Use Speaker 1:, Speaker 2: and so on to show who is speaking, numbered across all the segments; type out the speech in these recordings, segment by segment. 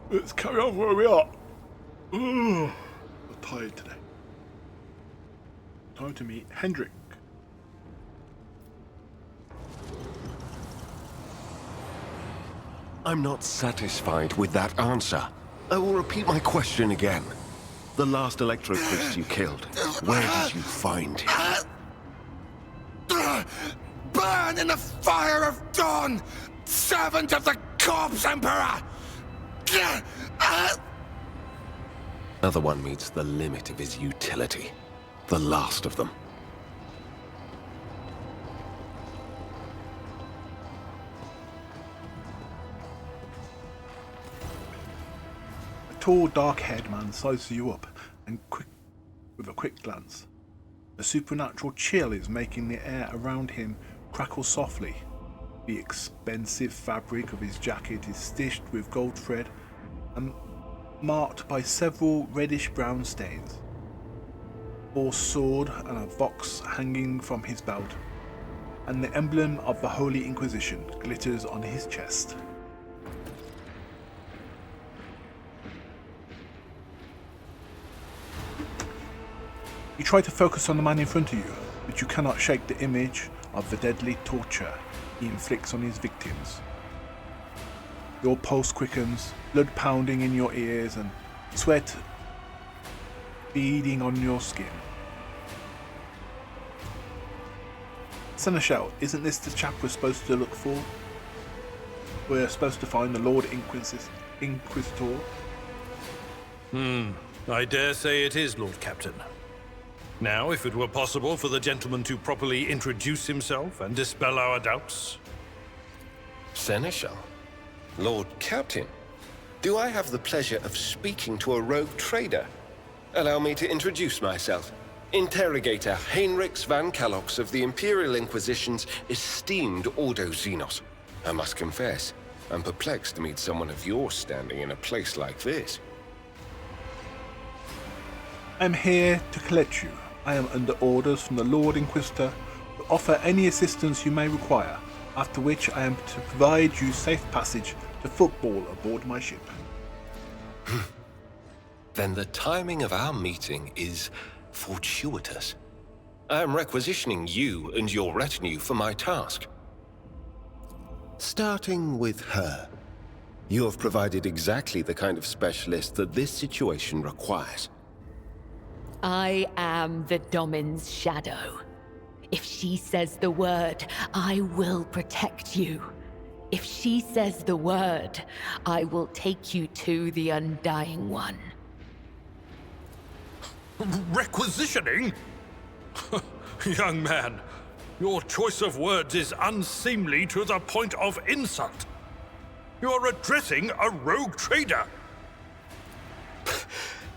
Speaker 1: Let's carry on where we are. I'm tired today. Time to meet Hendrik.
Speaker 2: I'm not satisfied with that answer. I will repeat my question again. The last electro-priest you killed, where did you find him?
Speaker 3: Burn in the fire of dawn, servant of the corpse emperor!
Speaker 2: Another one meets the limit of his utility. The last of them.
Speaker 1: A tall, dark-haired man sizes you up and with a quick glance. A supernatural chill is making the air around him crackle softly. The expensive fabric of his jacket is stitched with gold thread and marked by several reddish-brown stains. A sword and a box hanging from his belt, and the emblem of the Holy Inquisition glitters on his chest. You try to focus on the man in front of you, but you cannot shake the image of the deadly torture he inflicts on his victims. Your pulse quickens, blood pounding in your ears and sweat beading on your skin. Seneschal, isn't this the chap we're supposed to look for? We're supposed to find the Lord Inquisitor?
Speaker 4: I dare say it is, Lord Captain. Now, if it were possible for the gentleman to properly introduce himself and dispel our doubts.
Speaker 5: Seneschal? Lord Captain? Do I have the pleasure of speaking to a rogue trader? Allow me to introduce myself. Interrogator Heinrichs van Kallox of the Imperial Inquisition's esteemed Ordo Xenos. I must confess, I'm perplexed to meet someone of your standing in a place like this.
Speaker 1: I'm here to collect you. I am under orders from the Lord Inquisitor to offer any assistance you may require, after which I am to provide you safe passage to football aboard my ship.
Speaker 5: Then the timing of our meeting is fortuitous. I am requisitioning you and your retinue for my task. Starting with her. You have provided exactly the kind of specialist that this situation requires.
Speaker 6: I am the Domin's shadow. If she says the word, I will protect you. If she says the word, I will take you to the Undying One.
Speaker 4: Requisitioning? Young man, your choice of words is unseemly to the point of insult. You are addressing a rogue trader.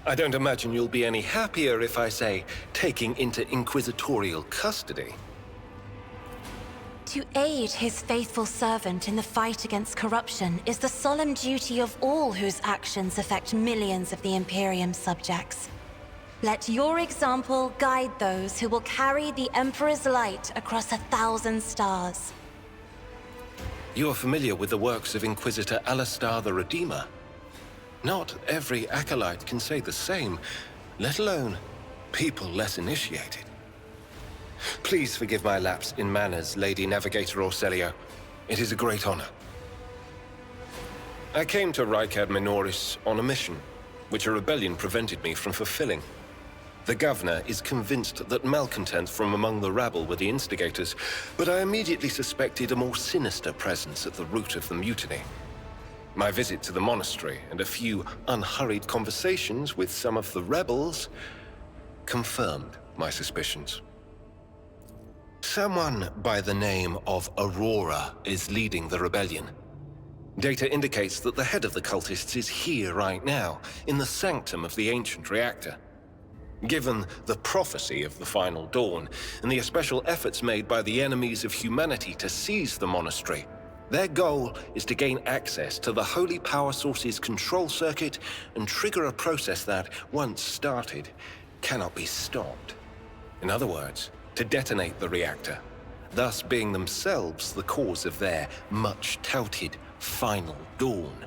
Speaker 5: I don't imagine you'll be any happier if I say taking into inquisitorial custody.
Speaker 7: To aid his faithful servant in the fight against corruption is the solemn duty of all whose actions affect millions of the Imperium's subjects. Let your example guide those who will carry the Emperor's light across 1,000 stars.
Speaker 5: You are familiar with the works of Inquisitor Alistar the Redeemer. Not every acolyte can say the same, let alone people less initiated. Please forgive my lapse in manners, Lady Navigator Orselio. It is a great honor. I came to Rykad Minoris on a mission, which a rebellion prevented me from fulfilling. The governor is convinced that malcontents from among the rabble were the instigators, but I immediately suspected a more sinister presence at the root of the mutiny. My visit to the monastery and a few unhurried conversations with some of the rebels confirmed my suspicions. Someone by the name of Aurora is leading the rebellion. Data indicates that the head of the cultists is here right now, in the sanctum of the ancient reactor. Given the prophecy of the final dawn, and the especial efforts made by the enemies of humanity to seize the monastery, their goal is to gain access to the holy power source's control circuit and trigger a process that, once started, cannot be stopped. In other words, to detonate the reactor, thus being themselves the cause of their much-touted final dawn.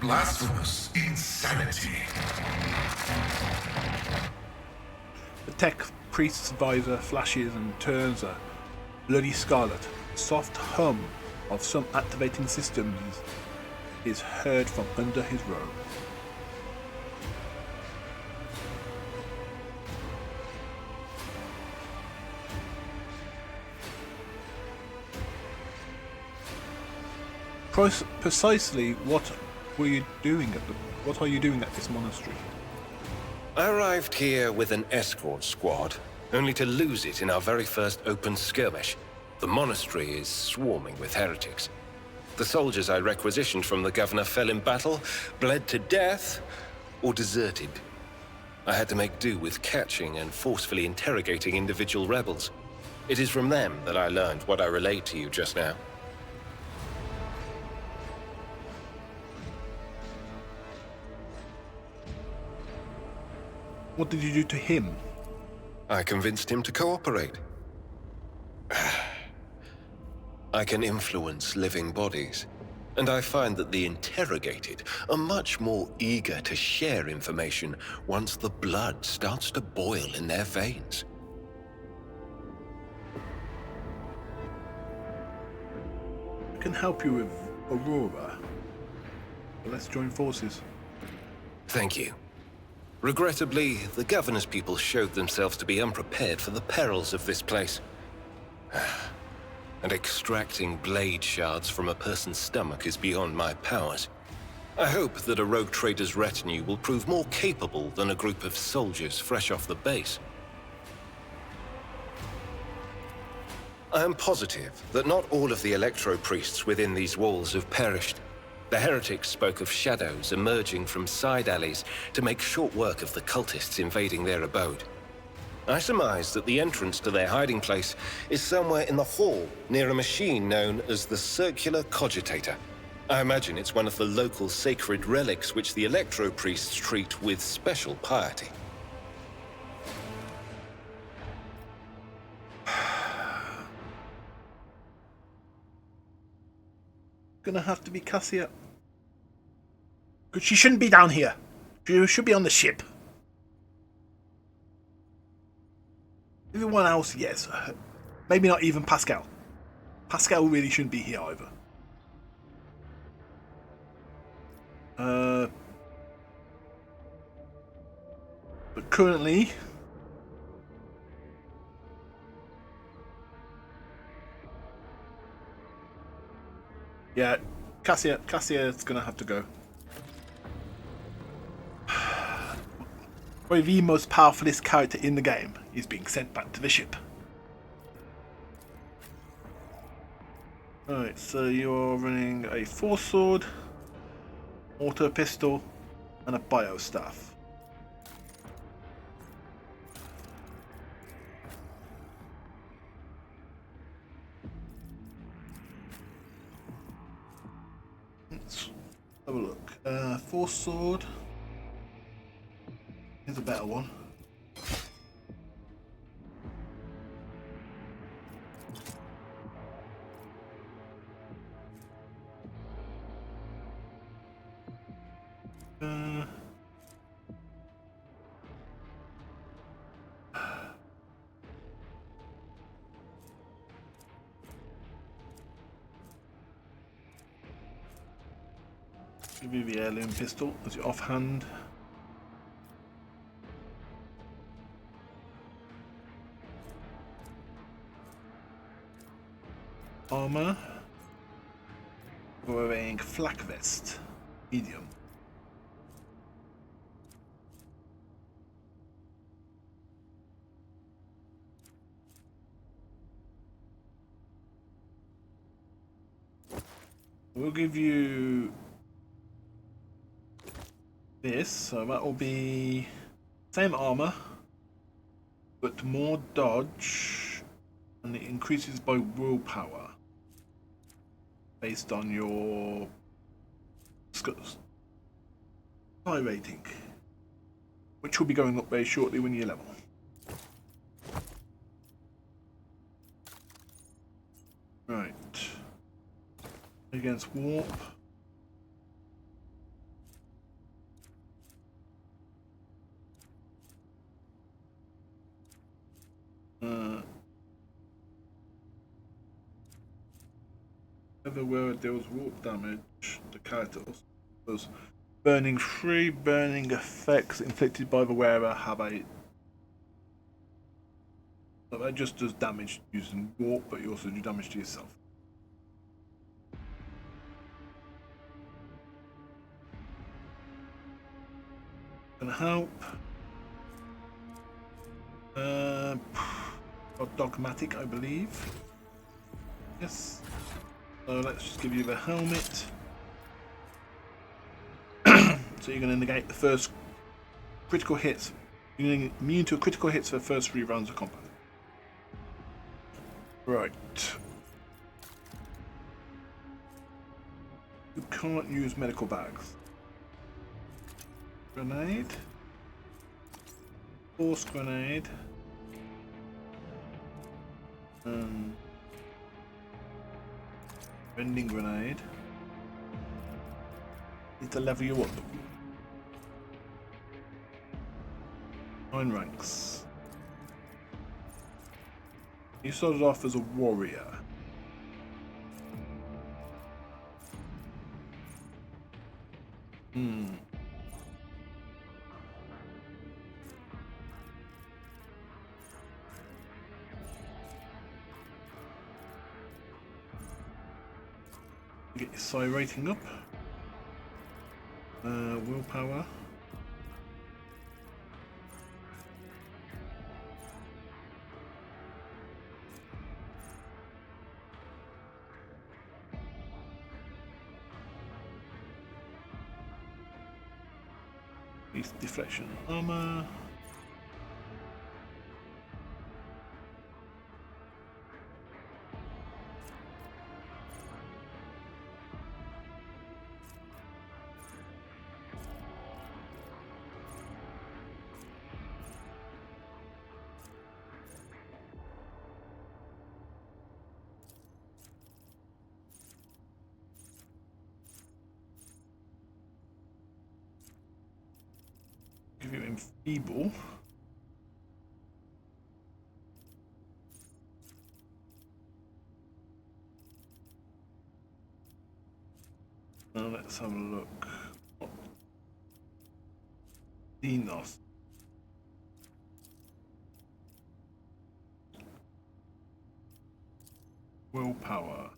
Speaker 3: blasphemous insanity.
Speaker 1: The tech priest's visor flashes and turns a bloody scarlet. The soft hum of some activating systems is heard from under his robe. Precisely what were you doing what are you doing at this monastery?
Speaker 5: I arrived here with an escort squad, only to lose it in our very first open skirmish. The monastery is swarming with heretics. The soldiers I requisitioned from the governor fell in battle, bled to death, or deserted. I had to make do with catching and forcefully interrogating individual rebels. It is from them that I learned what I relayed to you just now.
Speaker 1: What did you do to him?
Speaker 5: I convinced him to cooperate. I can influence living bodies, and I find that the interrogated are much more eager to share information once the blood starts to boil in their veins.
Speaker 1: I can help you with Aurora. But let's join forces.
Speaker 5: Thank you. Regrettably, the governor's people showed themselves to be unprepared for the perils of this place. And extracting blade shards from a person's stomach is beyond my powers. I hope that a rogue trader's retinue will prove more capable than a group of soldiers fresh off the base. I am positive that not all of the electro-priests within these walls have perished. The heretics spoke of shadows emerging from side alleys to make short work of the cultists invading their abode. I surmise that the entrance to their hiding place is somewhere in the hall near a machine known as the Circular Cogitator. I imagine it's one of the local sacred relics which the electro-priests treat with special piety.
Speaker 1: Gonna have to be Cassia. Because she shouldn't be down here. She should be on the ship. Everyone else, yes. Maybe not even Pascal. Pascal really shouldn't be here either. But currently, yeah, Cassia's gonna have to go. Probably the most powerfulest character in the game is being sent back to the ship. Alright, so you're running a force sword, auto pistol, and a bio staff. Let's have a look. Force sword. Here's a better one. Give you the heirloom pistol as your offhand. Armor. Wearing flak vest, medium. We'll give you this, so that will be same armor, but more dodge, and it increases by willpower based on your high rating, which will be going up very shortly when you level. Right. Against warp. Whether wearer deals warp damage, the character also does burning free. Burning effects inflicted by the wearer have a. So that just does damage using warp, but you also do damage to yourself. Gonna help. Dogmatic, I believe. Yes. So let's just give you the helmet. So you're going to negate the first critical hits. You're immune to critical hits for the first 3 rounds of combat. Right. You can't use medical bags. Grenade. Force grenade. Bending grenade. Need to level you up. 9 ranks. You started off as a warrior. Get your psi rating up. Willpower. Deflection armor. Give you enfeeble. Now let's have a look. Dinos. Willpower.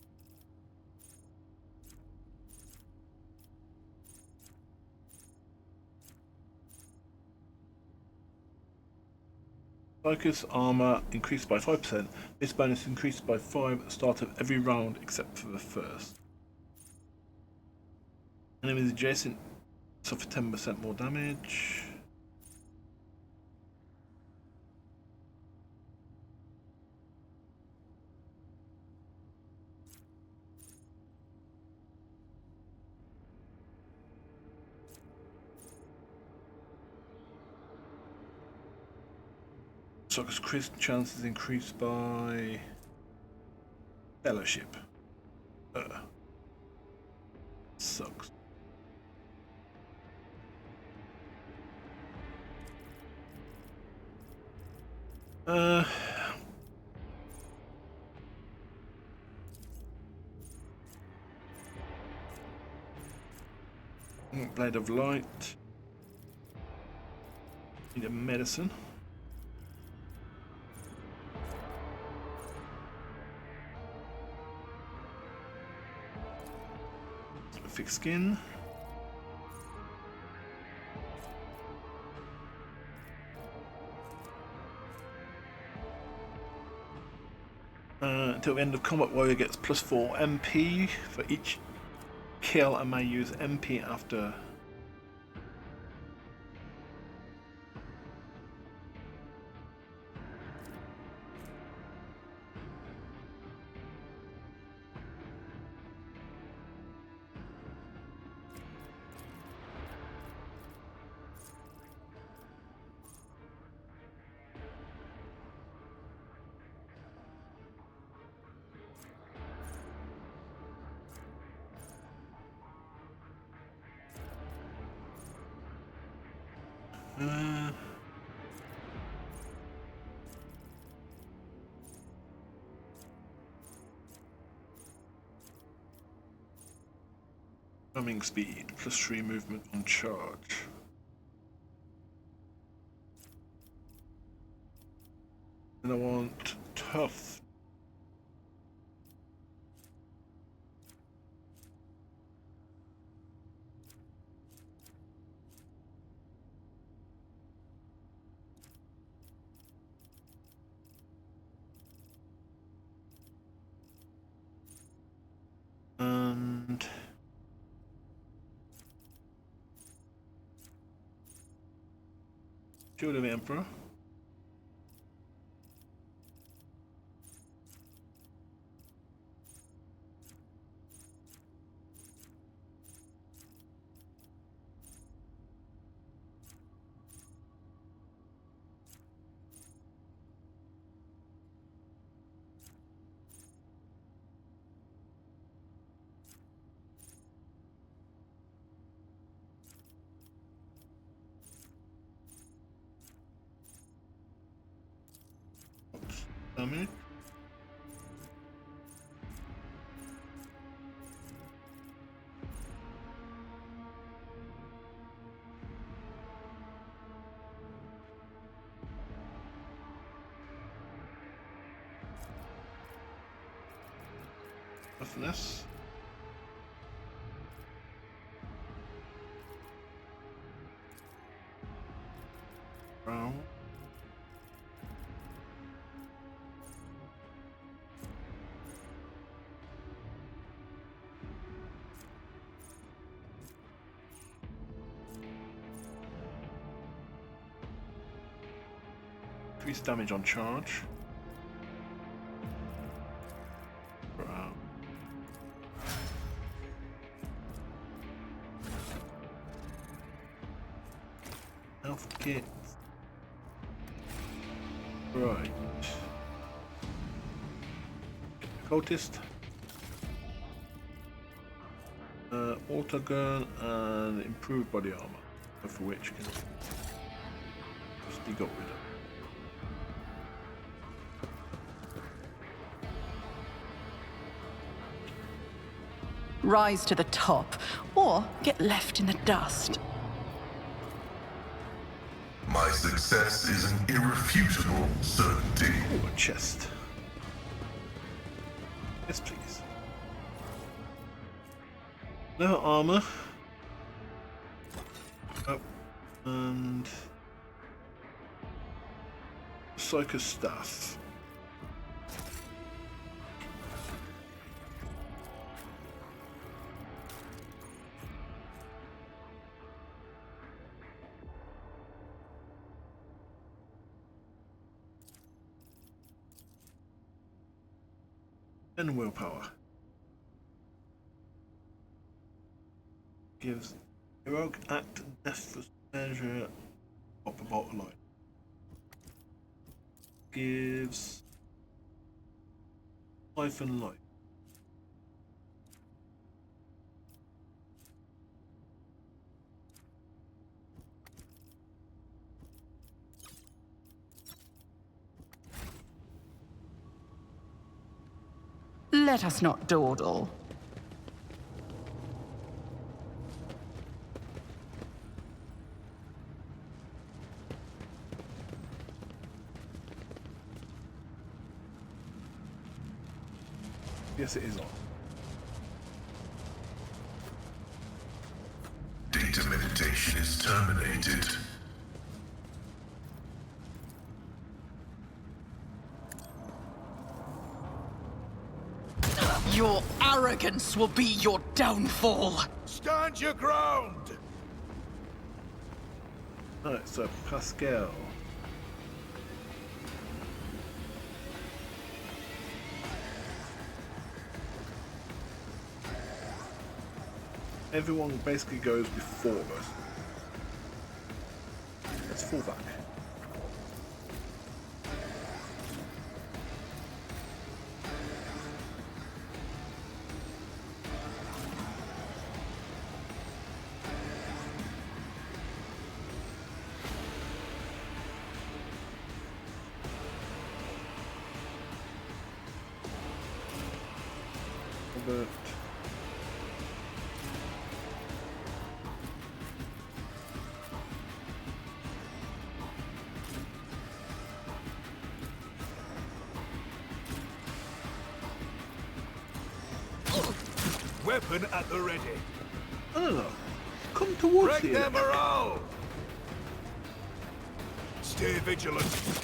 Speaker 1: Focus armor increased by 5%. This bonus increased by 5 at the start of every round except for the first. Enemies adjacent suffer 10% more damage. Sucker's crit chances increased by fellowship. Sucks. Blade of Light. Need a medicine. Thick skin. Until the end of combat, warrior gets +4 MP for each kill and may use MP after. Coming speed, +3 movement on charge. And I want tough. And Shield of the Emperor. Damage. Toughness. Brown. Increase damage on charge. Brown. Health kit. Right. Cultist. Auto gun and improved body armor, for which can just be got rid of.
Speaker 8: Rise to the top, or get left in the dust.
Speaker 9: My success is an irrefutable certainty.
Speaker 1: Oh, a chest. Yes, please. No armor. Oh, and Psycho staff. And willpower. Gives heroic act and death for measure upper bottom line. Gives life and life.
Speaker 8: Let us not dawdle.
Speaker 1: Yes, it is on.
Speaker 9: Data meditation is terminated.
Speaker 8: Your arrogance will be your downfall.
Speaker 3: Stand your ground!
Speaker 1: Alright, so Pascal. Everyone basically goes before us. Let's fall back. Robert.
Speaker 3: weapon at the ready.
Speaker 1: No. Come towards
Speaker 3: Break
Speaker 1: the
Speaker 3: their
Speaker 1: electric.
Speaker 3: morale! Stay vigilant.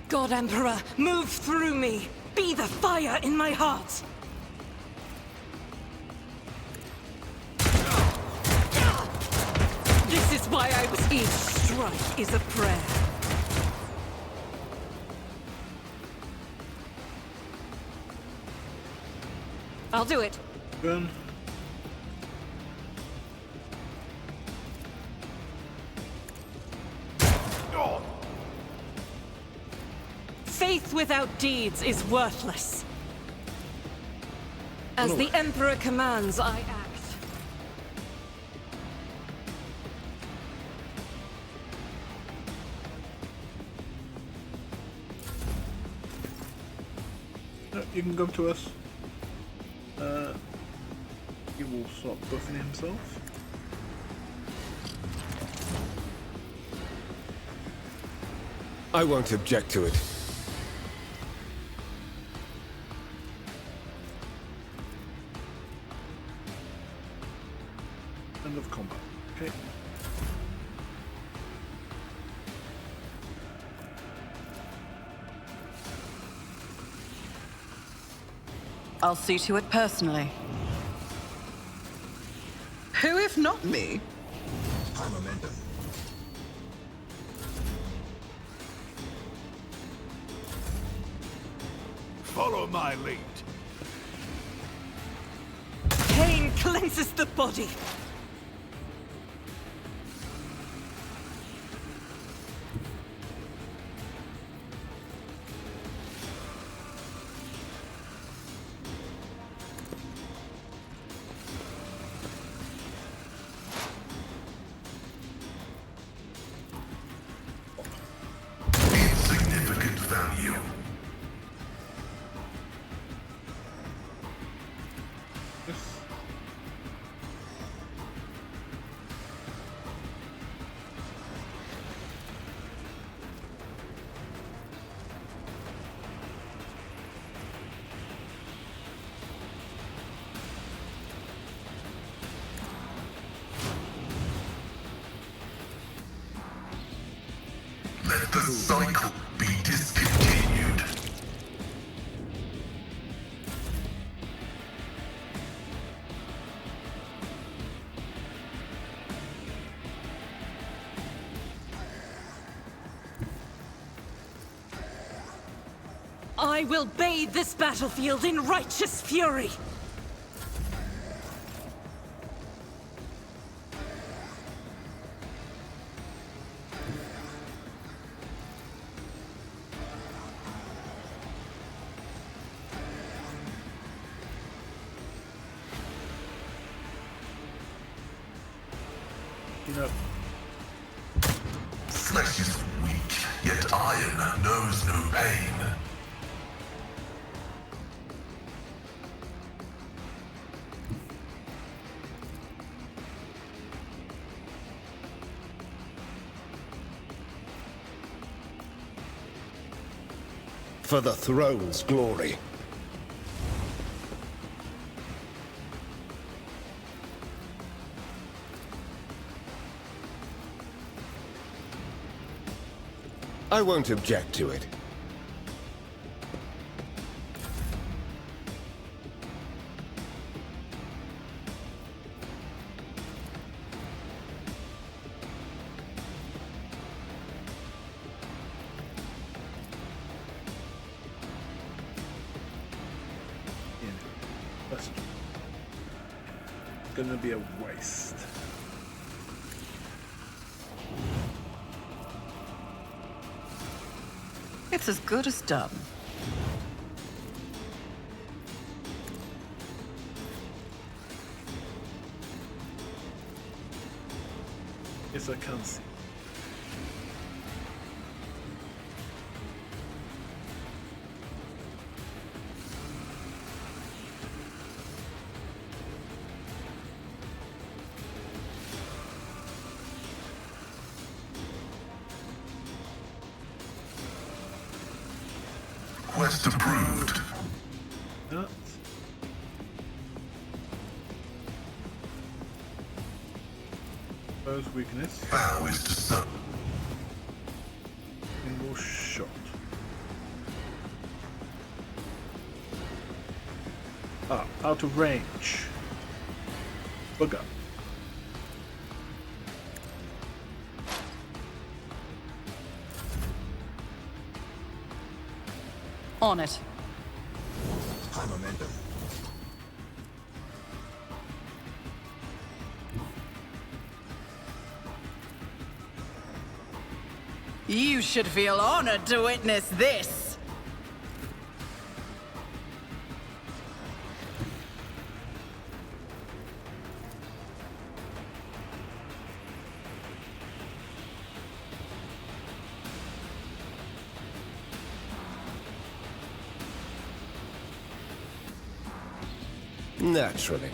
Speaker 7: God Emperor, move through me! Be the fire in my heart! This is why I was here. Each strike is a prayer. I'll do it.
Speaker 1: Burn.
Speaker 7: Faith without deeds is worthless. As the Emperor commands, I act.
Speaker 1: No, you can come to us. He will start buffing himself.
Speaker 2: I won't object to it.
Speaker 1: End of combat. Okay.
Speaker 8: I'll see to it personally. Who if not me?
Speaker 3: High momentum. Follow my lead.
Speaker 7: Pain cleanses the body.
Speaker 9: Insignificant value. Let the cycle be discontinued.
Speaker 7: I will bathe this battlefield in righteous fury.
Speaker 1: You know,
Speaker 9: Flesh is weak, yet iron knows no pain.
Speaker 2: For the throne's glory. I won't object to it.
Speaker 1: you know, that's gonna be a waste.
Speaker 8: It's as good as done.
Speaker 1: Yes, I can see.
Speaker 9: Quest approved.
Speaker 1: That. Those weakness.
Speaker 9: Bow is to sun.
Speaker 1: Single shot. Ah, out of range. Bugger.
Speaker 8: On it.
Speaker 3: High momentum.
Speaker 8: You should feel honored to witness this.
Speaker 2: Naturally.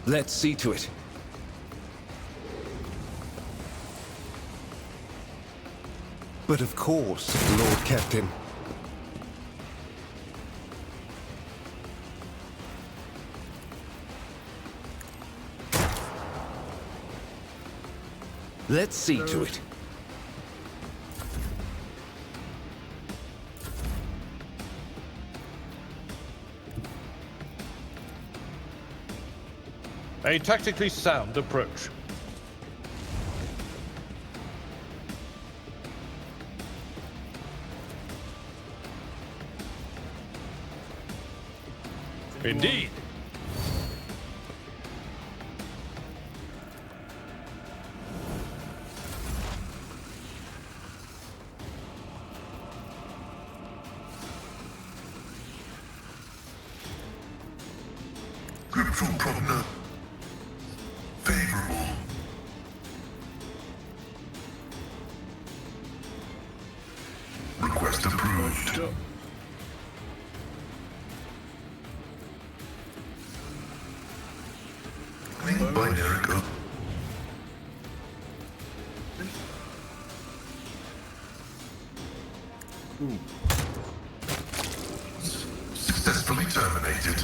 Speaker 2: Let's see to it. But of course, Lord Captain. Let's see to it.
Speaker 4: A tactically sound approach. Indeed.
Speaker 9: Scriptural prognosis. Favorable. Request approved. Binary code. Successfully terminated.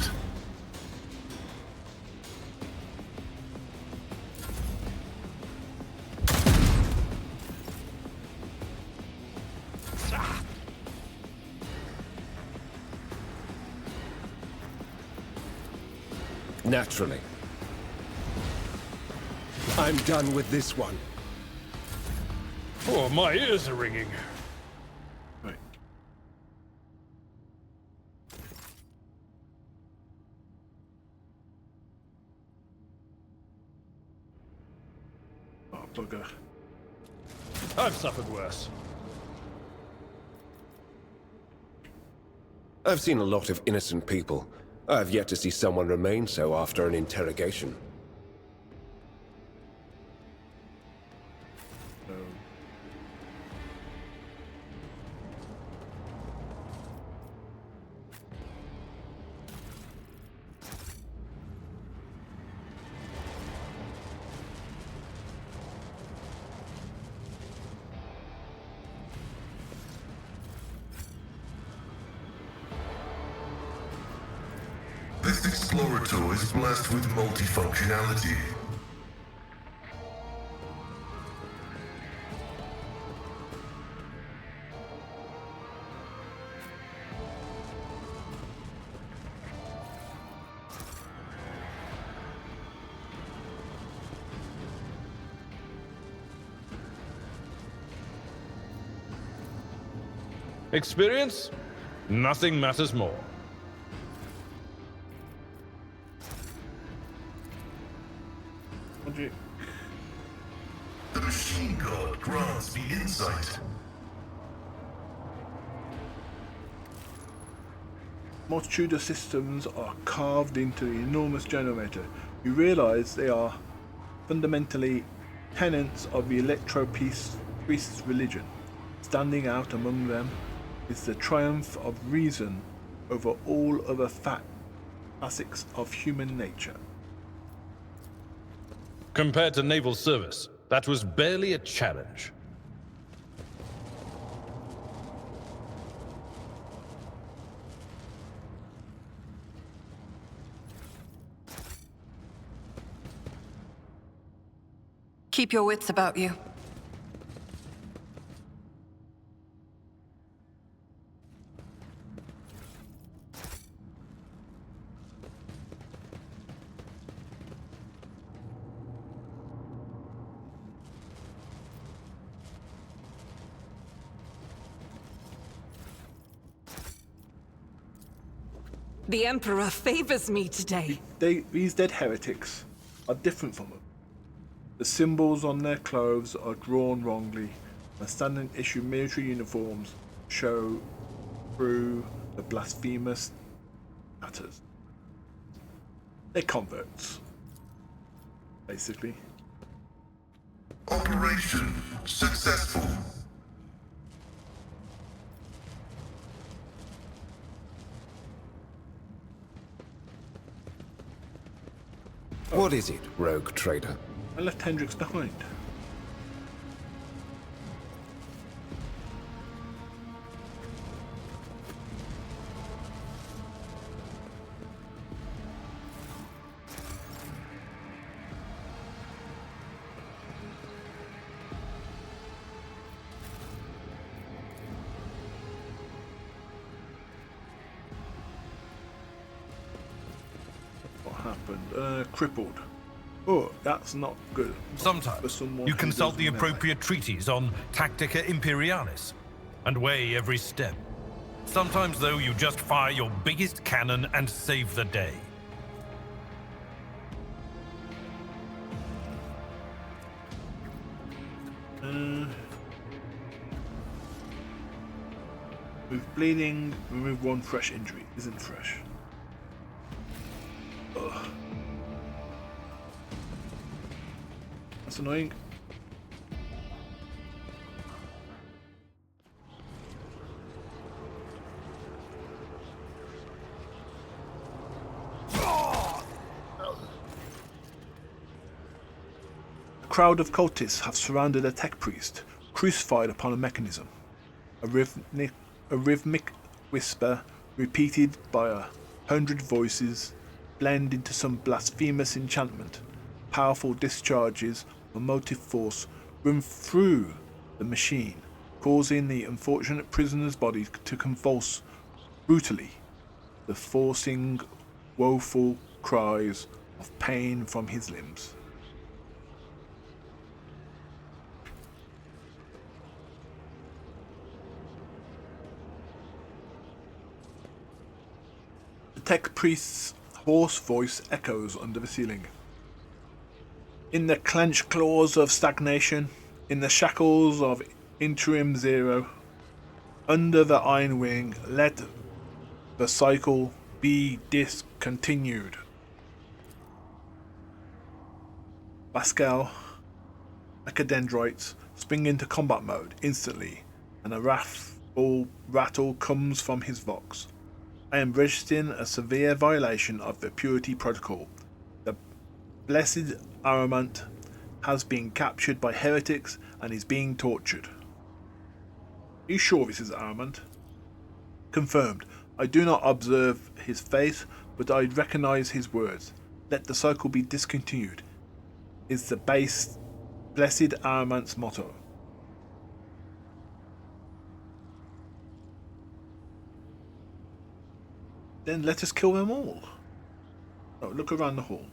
Speaker 2: Naturally. I'm done with this one.
Speaker 4: Oh, my ears are ringing.
Speaker 1: Right. Oh, bugger.
Speaker 4: I've suffered worse.
Speaker 2: I've seen a lot of innocent people. I've yet to see someone remain so after an interrogation.
Speaker 9: This Explorator is blessed with multifunctionality.
Speaker 4: Experience? Nothing matters more.
Speaker 1: Logic.
Speaker 9: machine god grants me insight.
Speaker 1: Multitude of systems are carved into the enormous generator. You realize they are fundamentally tenets of the electro-priest's religion. Standing out among them is the triumph of reason over all other facets of human nature.
Speaker 4: Compared to naval service, that was barely a challenge.
Speaker 8: Keep your wits about you.
Speaker 10: The Emperor favors me today.
Speaker 1: These dead heretics are different from them. The symbols on their clothes are drawn wrongly, and standard issue military uniforms show through the blasphemous tatters. They're converts, basically.
Speaker 9: Operation successful.
Speaker 2: What is it, rogue trader?
Speaker 1: I left Hendrix behind. What happened? Crippled. Oh, that's not good.
Speaker 11: Sometimes you consult the appropriate treatise on Tactica Imperialis and weigh every step. Sometimes, though, you just fire your biggest cannon and save the day.
Speaker 1: With bleeding, remove one fresh injury. Isn't fresh. Ugh. That's annoying. A crowd of cultists have surrounded a tech priest, crucified upon a mechanism. A rhythmic whisper, repeated by 100 voices, blend into some blasphemous enchantment. Powerful discharges of motive force run through the machine, causing the unfortunate prisoner's body to convulse brutally, forcing woeful cries of pain from his limbs. The tech priest's hoarse voice echoes under the ceiling. In the clenched claws of stagnation, in the shackles of interim zero, under the iron wing, let the cycle be discontinued. Pascal, echidendrites spring into combat mode instantly, and a wrathful rattle comes from his vox. I am registering a severe violation of the purity protocol. The blessed Aramant has been captured by heretics and is being tortured. Are you sure this is Aramant? Confirmed. I do not observe his face, but I recognize his words. Let the cycle be discontinued, is the blessed Aramant's motto. Then let us kill them all. Oh, look around the hall.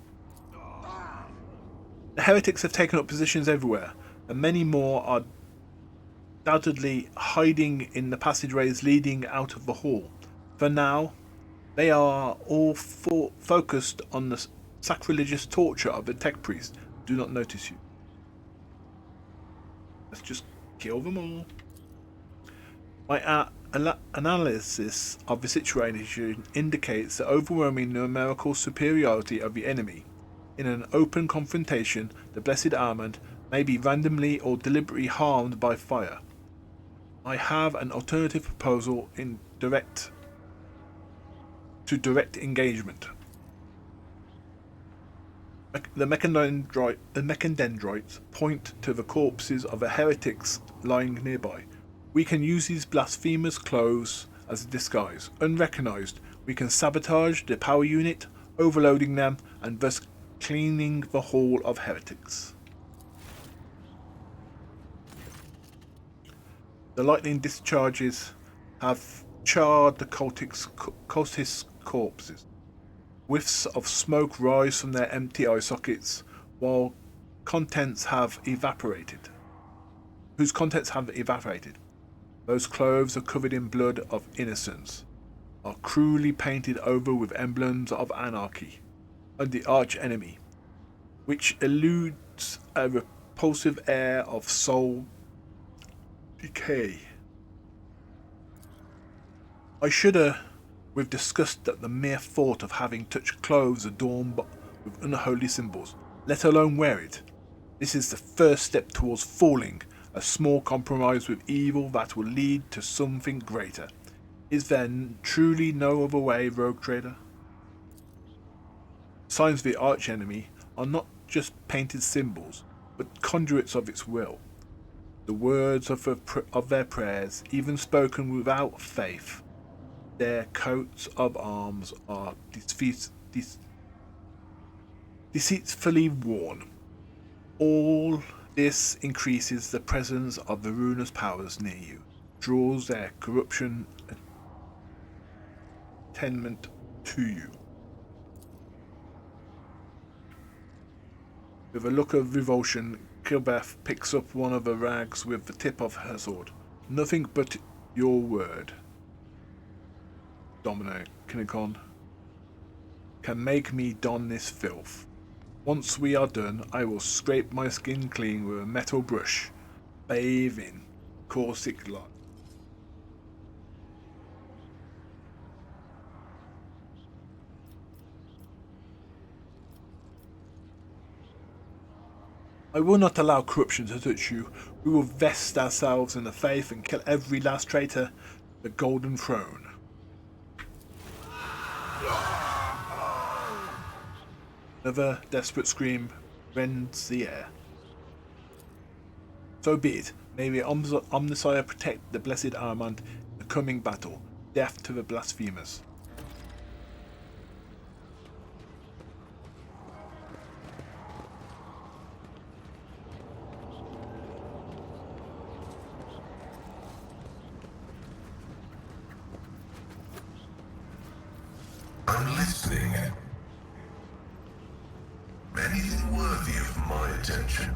Speaker 1: The heretics have taken up positions everywhere, and many more are undoubtedly hiding in the passageways leading out of the hall. For now, they are all focused on the sacrilegious torture of the tech priest. Do not notice you. Let's just kill them all. My analysis of the situation indicates the overwhelming numerical superiority of the enemy. In an open confrontation, the Blessed Armand may be randomly or deliberately harmed by fire. I have an alternative proposal in direct engagement. The mechadendrites point to the corpses of the heretics lying nearby. We can use these blasphemers' clothes as a disguise. Unrecognized, we can sabotage the power unit, overloading them, and thus cleaning the hall of heretics. The lightning discharges have charred the cultists' corpses. Whiffs of smoke rise from their empty eye sockets, while contents have evaporated. Whose contents have evaporated. Those clothes are covered in blood of innocence, are cruelly painted over with emblems of anarchy, and the arch enemy, which eludes a repulsive air of soul decay. I shudder with disgust at the mere thought of having touched clothes adorned with unholy symbols, let alone wear it. This is the first step towards falling, a small compromise with evil that will lead to something greater. Is there truly no other way, rogue trader? Signs of the archenemy are not just painted symbols, but conduits of its will. The words of their prayers, even spoken without faith. Their coats of arms are deceitfully worn. All this increases the presence of the ruinous powers near you, draws their corruption attainment to you. With a look of revulsion, Kilbeth picks up one of the rags with the tip of her sword. Nothing but your word, Domino Kinokon, can make me don this filth. Once we are done, I will scrape my skin clean with a metal brush, bathe in caustic light. I will not allow corruption to touch you. We will vest ourselves in the faith and kill every last traitor to the Golden Throne. Another desperate scream rends the air. So be it. May the Omnissiah protect the Blessed Armand in the coming battle. Death to the blasphemers.
Speaker 9: I'm listening. Anything worthy of my attention?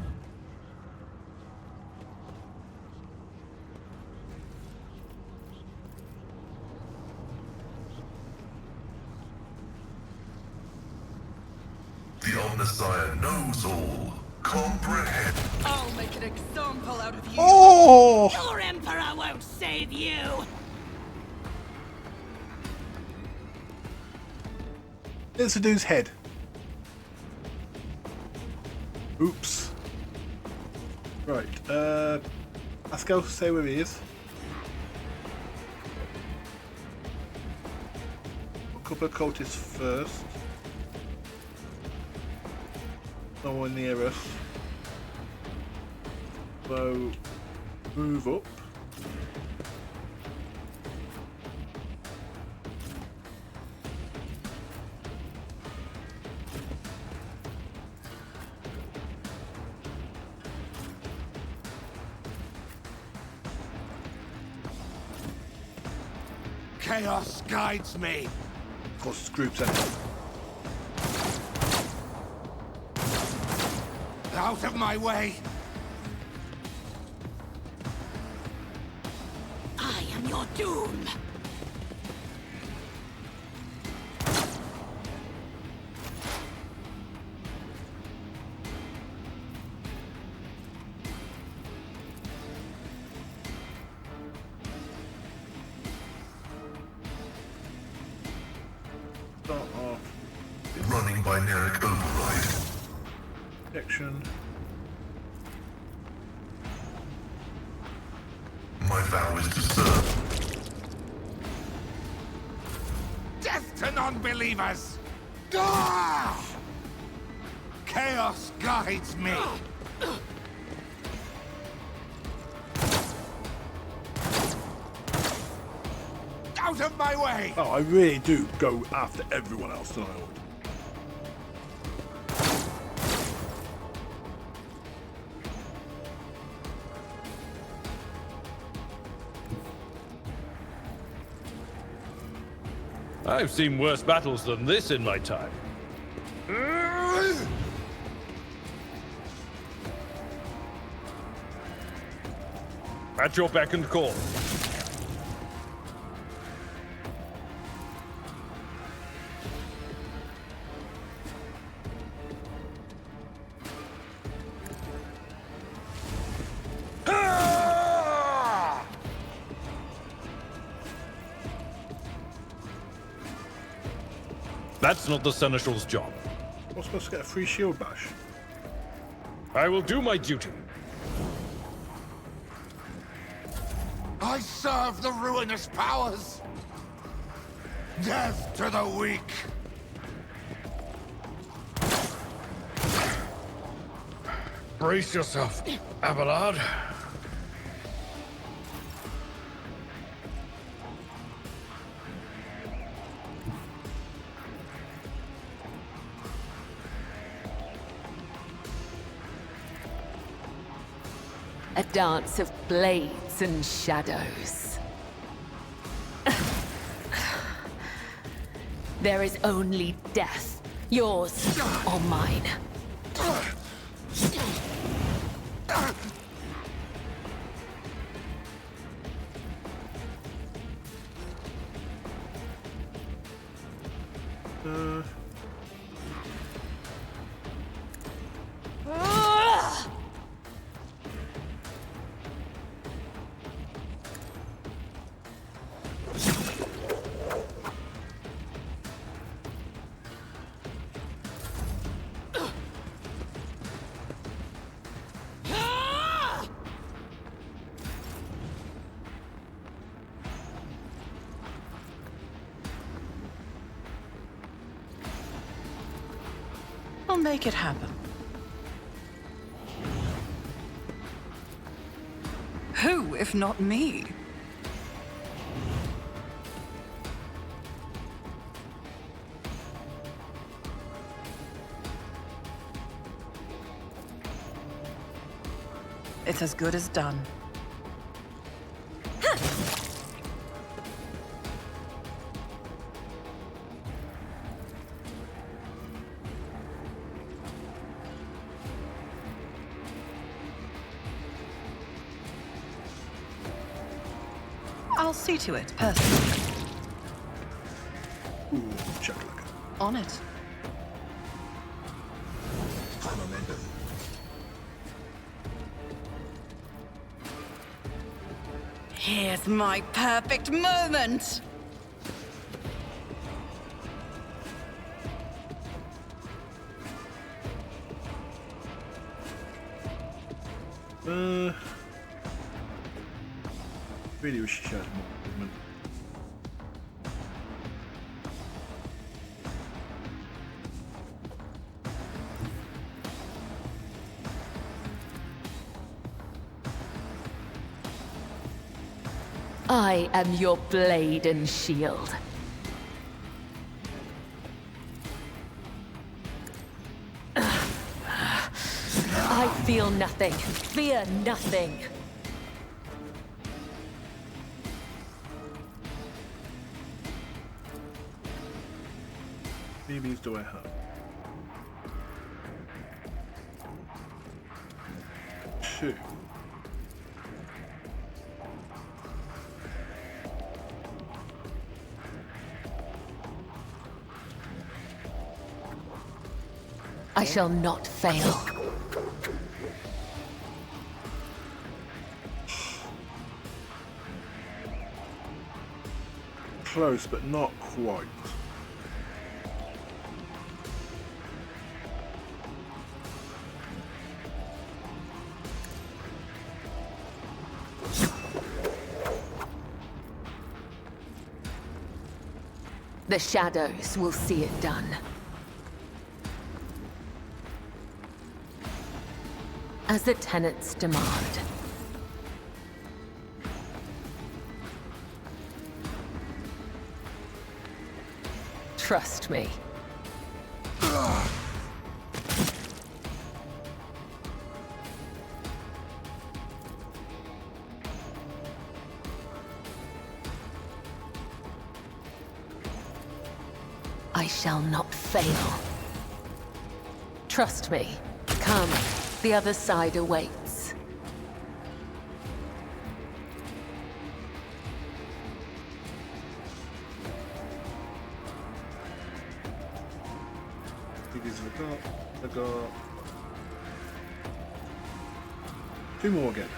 Speaker 9: The Omnissiah knows all. Comprehend.
Speaker 10: I'll make an example out of you.
Speaker 1: Oh!
Speaker 10: Your Emperor won't save you.
Speaker 1: There's the dude's head. Oops. Right, Pascal, say where he is. A couple of cultists first. No one near us. So, move up.
Speaker 3: Chaos guides me.
Speaker 1: Of course, it's groups anyway.
Speaker 3: Out of my way.
Speaker 10: I am your doom.
Speaker 1: start off
Speaker 9: Running binaric override.
Speaker 1: protection.
Speaker 9: My vow is to serve.
Speaker 3: Death to non-believers! Ah! Chaos guides me! Out of my way!
Speaker 1: Oh, I really do go after everyone else tonight.
Speaker 4: I've seen worse battles than this in my time. At your beck and call. That's not the Seneschal's job.
Speaker 1: I'm supposed to get a free shield bash.
Speaker 4: I will do my duty.
Speaker 3: I serve the ruinous powers! Death to the weak!
Speaker 4: Brace yourself, Abelard.
Speaker 6: A dance of blades and shadows. There is only death, yours or mine.
Speaker 8: I'll make it happen. Who, if not me? It's as good as done. I'll see to it, personally.
Speaker 1: Ooh, check like
Speaker 8: On it.
Speaker 1: momentum.
Speaker 8: Here's my perfect moment!
Speaker 1: Really wish she showed more movement.
Speaker 6: I am your blade and shield. I feel nothing. Fear nothing.
Speaker 1: BBs do I have? 2.
Speaker 6: I shall not fail.
Speaker 1: Close, but not quite.
Speaker 6: The shadows will see it done. As the tenets demand. Trust me. I shall not fail. Trust me. Come, the other side awaits.
Speaker 1: I got 2 more again.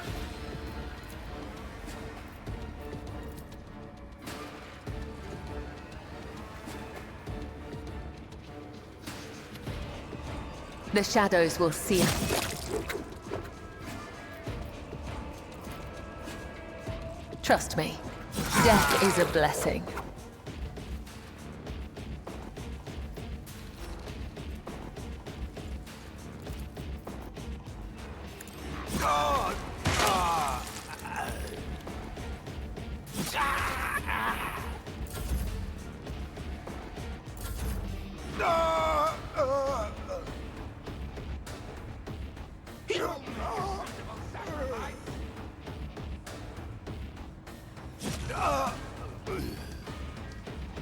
Speaker 6: The shadows will see it. Trust me, death is a blessing.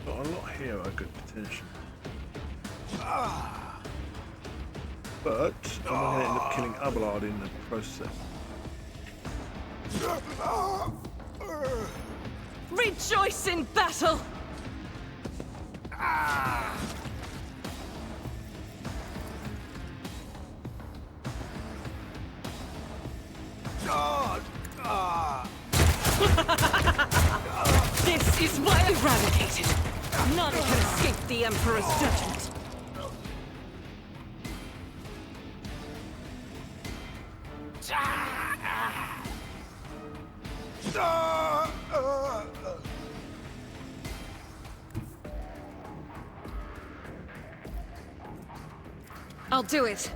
Speaker 1: Got a lot here I could potentially. But I'm going to end up killing Abelard in the process.
Speaker 10: Rejoice in battle! This is why eradicated. None can escape the Emperor's judgment. I'll do it.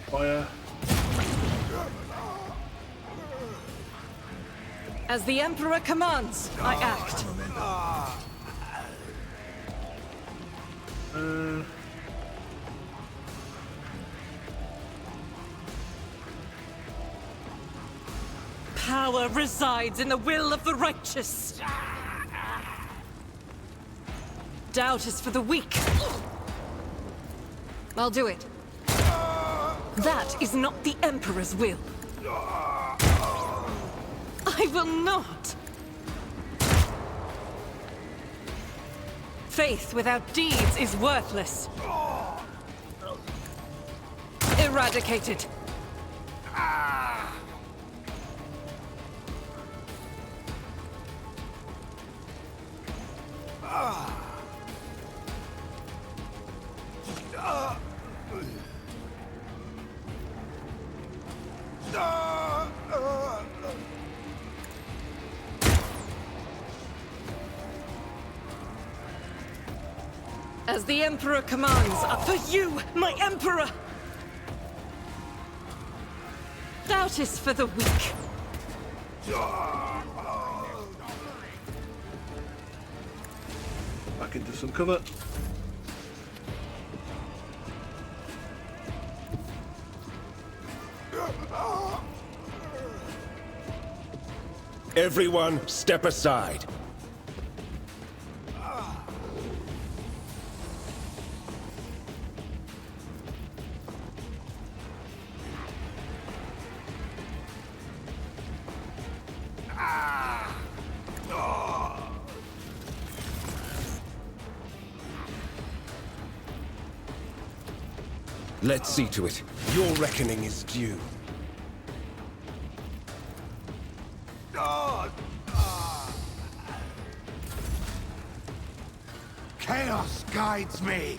Speaker 1: Fire.
Speaker 10: As the Emperor commands, I act. Power resides in the will of the righteous. Doubt is for the weak. I'll do it. That is not the Emperor's will. I will not. Faith without deeds is worthless. Eradicated. As the Emperor commands, for you, my Emperor! Doubt is for the weak.
Speaker 1: Back into some cover.
Speaker 2: Everyone, step aside. Let's see to it. Your reckoning is due.
Speaker 3: chaos guides me.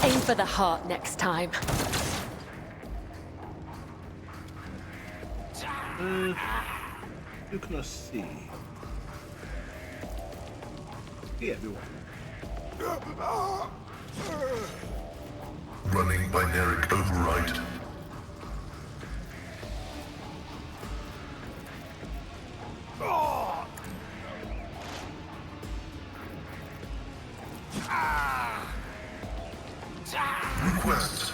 Speaker 6: Aim for the heart next time.
Speaker 1: Who can I see? See everyone.
Speaker 9: Running binaric override. Request.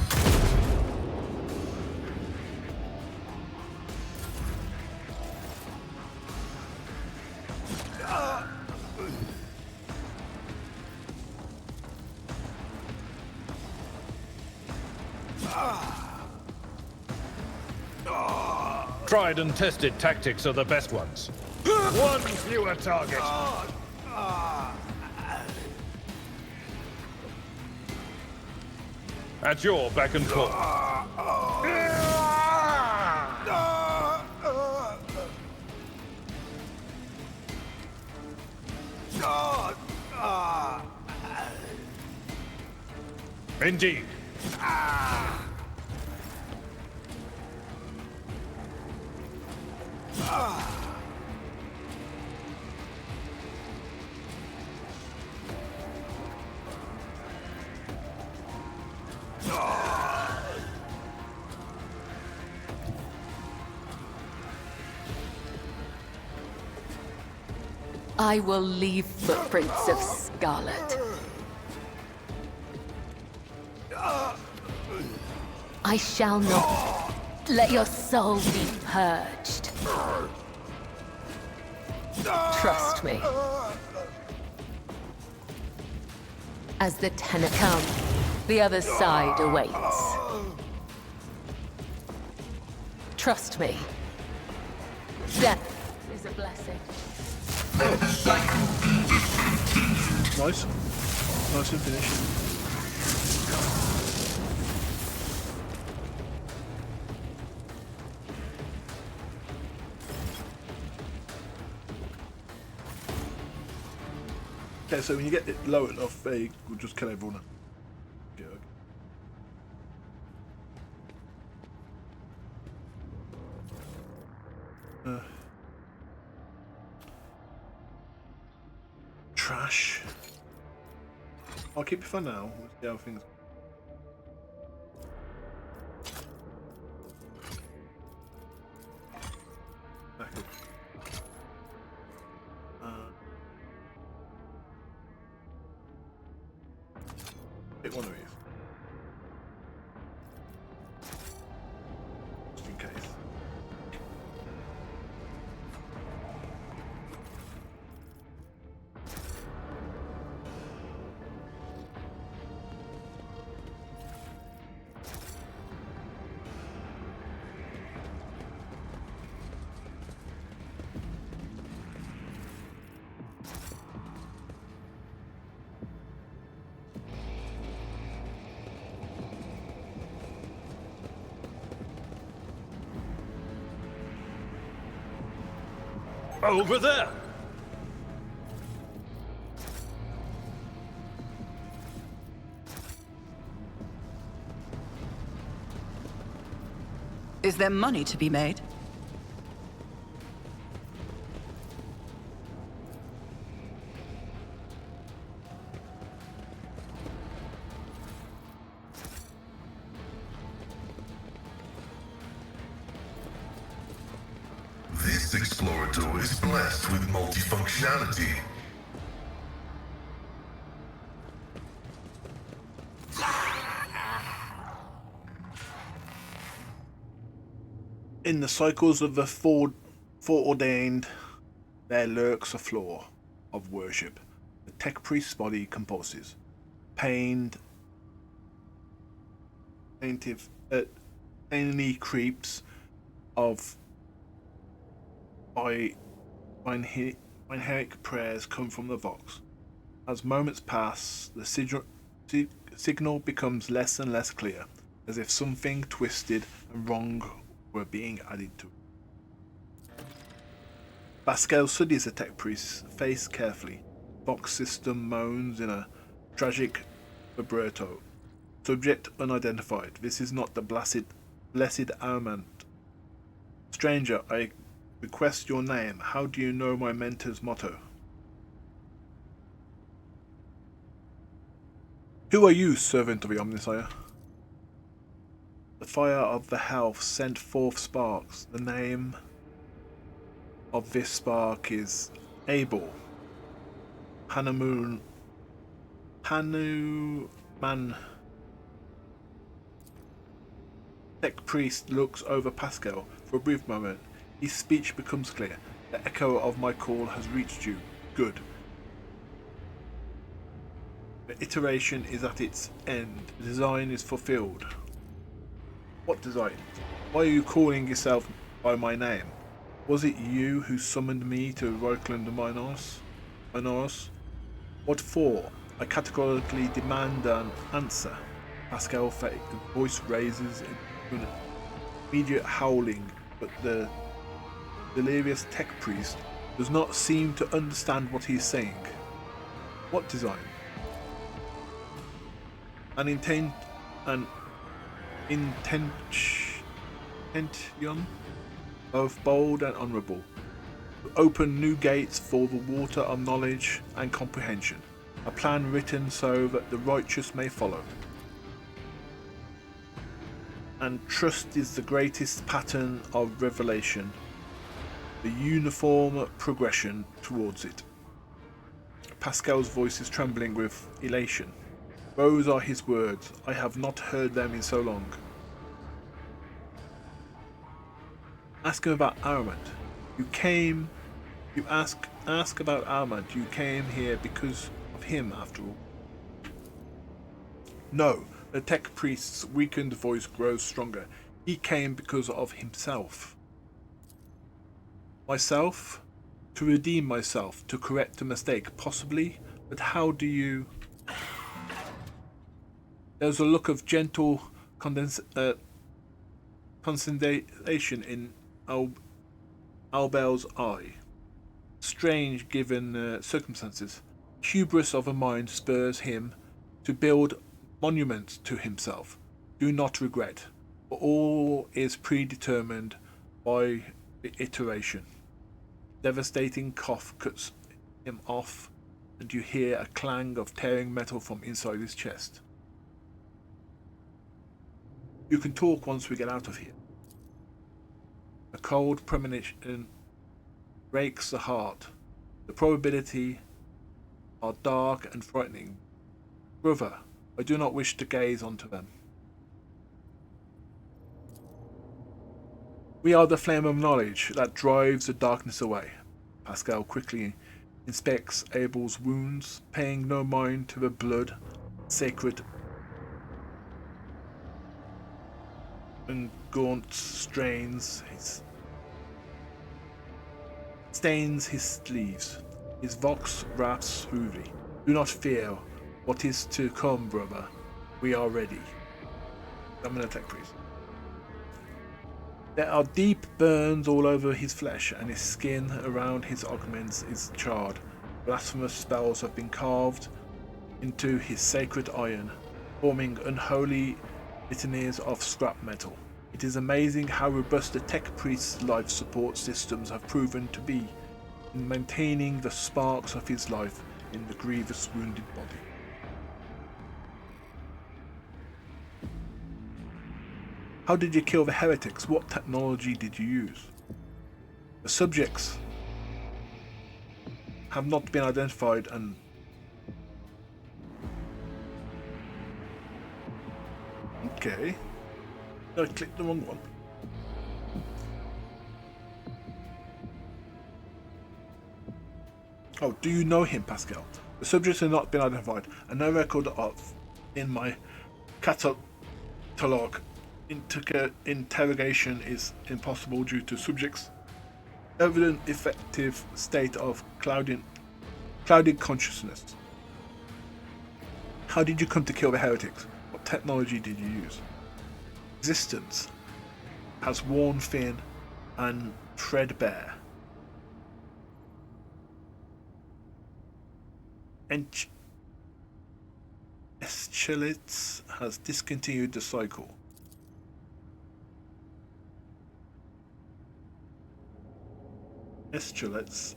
Speaker 11: Tried and tested tactics are the best ones. One fewer target. At your beck and call. Indeed.
Speaker 6: I will leave footprints of scarlet. I shall not let your soul be purged. Trust me. As the tenor come, the other side awaits. Trust me. Death is a blessing.
Speaker 1: Nice. Nice and finished. Okay, so when you get it low enough, we'll just kill everyone. Yeah, okay. Trash. I'll keep it for now. We'll see how things. Back up. Pick one of these. Just in case.
Speaker 4: Over there!
Speaker 8: Is there money to be made?
Speaker 9: This explorator is blessed with multifunctionality.
Speaker 1: In the cycles of the foreordained, there lurks a flaw of worship. The tech priest's body compulses. Pained, plainly creeps of binaric prayers come from the Vox. As moments pass, the signal becomes less and less clear, as if something twisted and wrong were being added to it. Pascal studies the tech priest's face carefully. Box system moans in a tragic vibrato. Subject unidentified. This is not the blessed Armand. Stranger, I request your name. How do you know my mentor's motto? Who are you, servant of the Omnisire? The fire of the health sent forth sparks. The name of this spark is Abel. Hanuman. Tech priest looks over Pascal for a brief moment. His speech becomes clear. The echo of my call has reached you. Good. The iteration is at its end. The design is fulfilled. What design? Why are you calling yourself by my name? Was it you who summoned me to Reikland Minoros? What for? I categorically demand an answer. Pascal voice raises in immediate howling, but the delirious tech priest does not seem to understand what he is saying. What design? An intention, both bold and honourable, to open new gates for the water of knowledge and comprehension, a plan written so that the righteous may follow. And trust is the greatest pattern of revelation, the uniform progression towards it. Pascal's voice is trembling with elation. Those are his words. I have not heard them in so long. Ask him about Armand. You ask about Armand. You came here because of him, after all. No, the tech priest's weakened voice grows stronger. He came because of himself. Myself? To redeem myself, to correct a mistake, possibly, but how do you... There's a look of gentle condensation in Albel's eye. Strange given circumstances. Hubris of a mind spurs him to build monuments to himself. Do not regret, for all is predetermined by the iteration. Devastating cough cuts him off, and you hear a clang of tearing metal from inside his chest. You can talk once we get out of here. A cold premonition breaks the heart. The probability are dark and frightening. Brother, I do not wish to gaze onto them. We are the flame of knowledge that drives the darkness away. Pascal quickly inspects Abel's wounds, paying no mind to the blood, sacred and gaunt stains his sleeves. His vox raps smoothly. Do not fear what is to come, brother. We are ready. I'm gonna attack, please. There are deep burns all over his flesh, and his skin around his augments is charred. Blasphemous spells have been carved into his sacred iron, forming unholy litanies of scrap metal. It is amazing how robust the tech priest's life support systems have proven to be in maintaining the sparks of his life in the grievous wounded body. How did you kill the heretics? What technology did you use? The subjects have not been identified and okay. I clicked the wrong one. Oh, do you know him, Pascal? The subjects have not been identified, and no record of in my catalog. Interrogation is impossible due to subjects' evident effective state of clouded consciousness. How did you come to kill the heretics? What technology did you use? Existence has worn thin and threadbare. Eschelitz has discontinued the cycle. Eschelitz.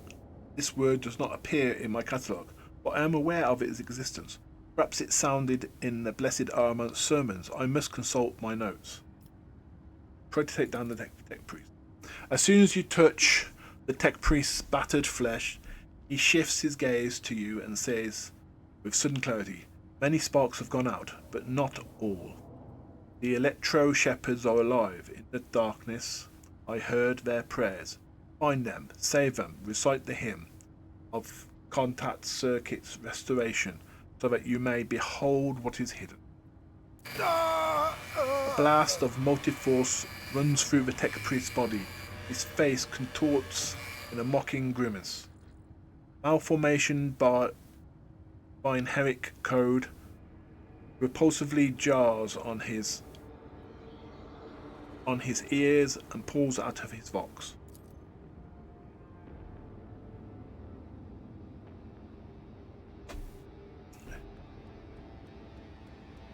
Speaker 1: This word does not appear in my catalogue, but I am aware of its existence. Perhaps it sounded in the Blessed Armand's sermons. I must consult my notes. Try to take down the tech priest. As soon as you touch the tech priest's battered flesh, he shifts his gaze to you and says, with sudden clarity, "Many sparks have gone out, but not all. The electro-shepherds are alive. In the darkness, I heard their prayers. Find them, save them, recite the hymn of contact circuits restoration, so that you may behold what is hidden." A blast of motive force runs through the tech priest's body. His face contorts in a mocking grimace. Malformation by inherent code repulsively jars on his ears and pulls out of his vox.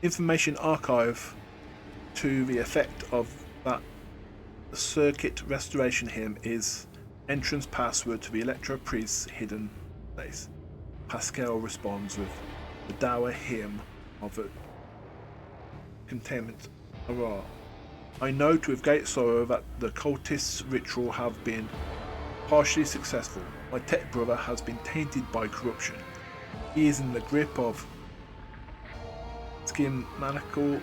Speaker 1: Information archive to the effect of that the circuit restoration hymn is entrance password to the Electro Priest's hidden place. Pascal responds with the dour hymn of a containment. Hurrah. I note with great sorrow that the cultist's ritual have been partially successful. My tech brother has been tainted by corruption. He is in the grip of schematical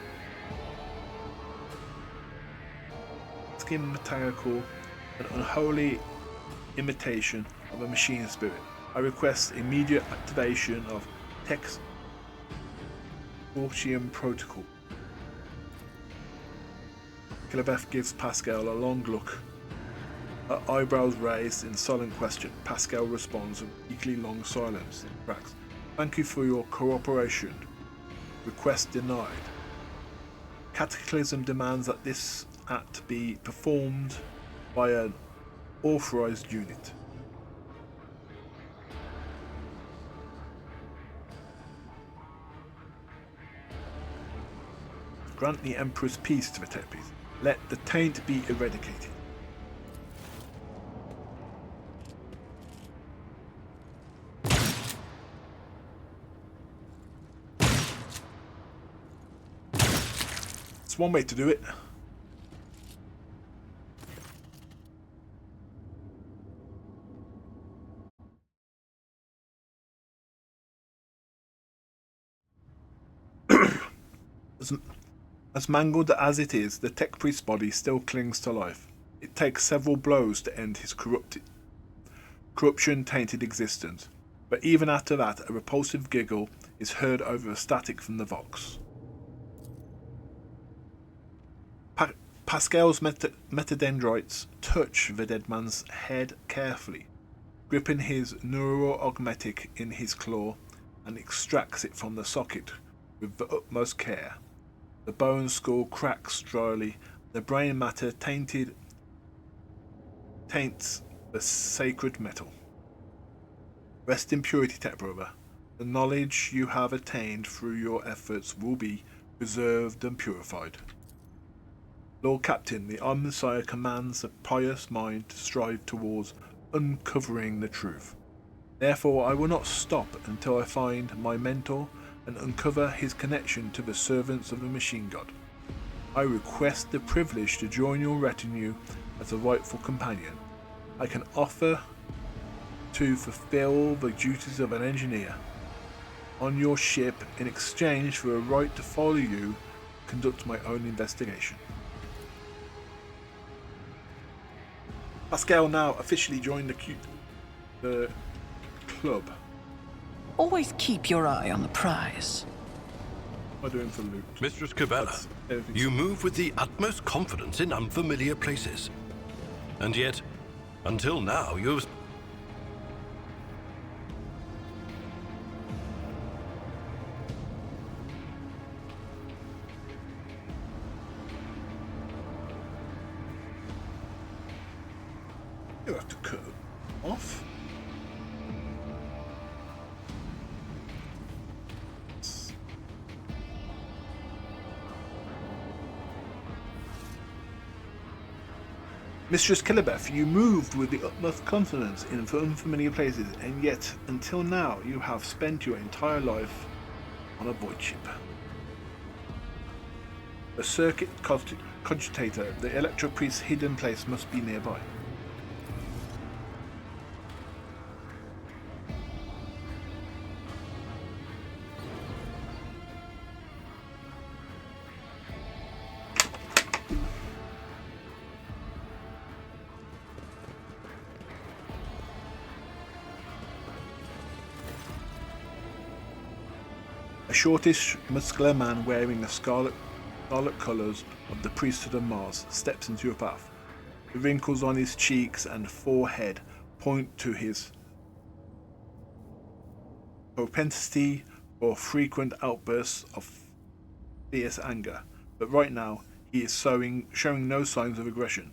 Speaker 1: and unholy imitation of a machine spirit. I request immediate activation of Tex Fortium Protocol. Kilabeth gives Pascal a long look, her eyebrows raised in solemn question. Pascal responds with equally long silence in cracks. Thank you for your cooperation. Request denied. Cataclysm demands that this act be performed by an authorized unit. Grant the Emperor's peace to the tech priest. Let the taint be eradicated. It's one way to do it. As mangled as it is, the tech priest's body still clings to life. It takes several blows to end his corruption-tainted existence, but even after that, a repulsive giggle is heard over the static from the vox. Pascal's metadendrites touch the dead man's head carefully, gripping his neuroaugmetic in his claw, and extracts it from the socket with the utmost care. The bone skull cracks dryly. The brain matter taints the sacred metal. Rest in purity, tech brother. The knowledge you have attained through your efforts will be preserved and purified. Lord Captain, the Messiah commands a pious mind to strive towards uncovering the truth. Therefore, I will not stop until I find my mentor and uncover his connection to the servants of the machine god. I request the privilege to join your retinue as a rightful companion. I can offer to fulfill the duties of an engineer on your ship in exchange for a right to follow you and conduct my own investigation. Pascal now officially joined the club.
Speaker 8: Always keep your eye on the prize.
Speaker 1: What am I doing for loot?
Speaker 4: Mistress Cabela, you move with the utmost confidence in unfamiliar places. And yet, until now, you've...
Speaker 1: You have to cut off. Mistress Kilibeth, you moved with the utmost confidence in unfamiliar places, and yet, until now, you have spent your entire life on a void ship. The circuit cogitator, the Electro Priest's hidden place must be nearby. A shortish, muscular man wearing the scarlet colours of the priesthood of Mars steps into your path. The wrinkles on his cheeks and forehead point to his propensity for frequent outbursts of fierce anger, but right now he is showing no signs of aggression.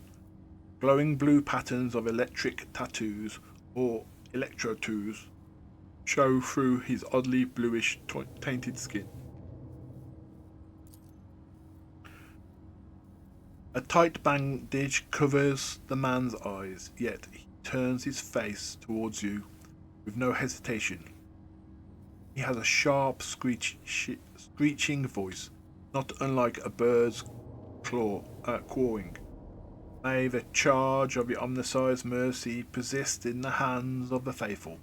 Speaker 1: Glowing blue patterns of electric tattoos or electro-tattoos show through his oddly bluish tainted skin. A tight bandage covers the man's eyes, yet he turns his face towards you with no hesitation. He has a sharp, screeching voice, not unlike a bird's cawing. May the charge of your omniscience mercy persist in the hands of the faithful.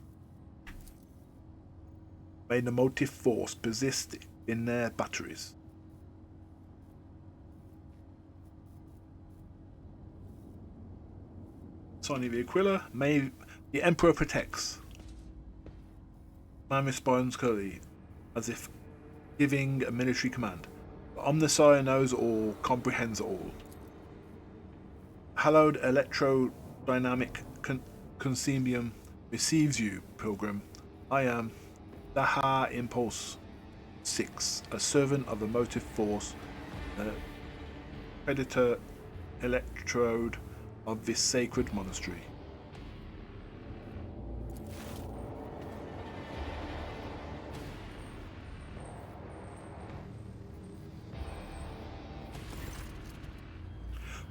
Speaker 1: May the motive force persist in their batteries. Sign of the Aquila, may the Emperor protects. Man responds coldly, as if giving a military command. The Omnissiah knows all, comprehends all. Hallowed electrodynamic concebium receives you, pilgrim. I am Daha Impulse 6, a servant of the motive force, the predator electrode of this sacred monastery.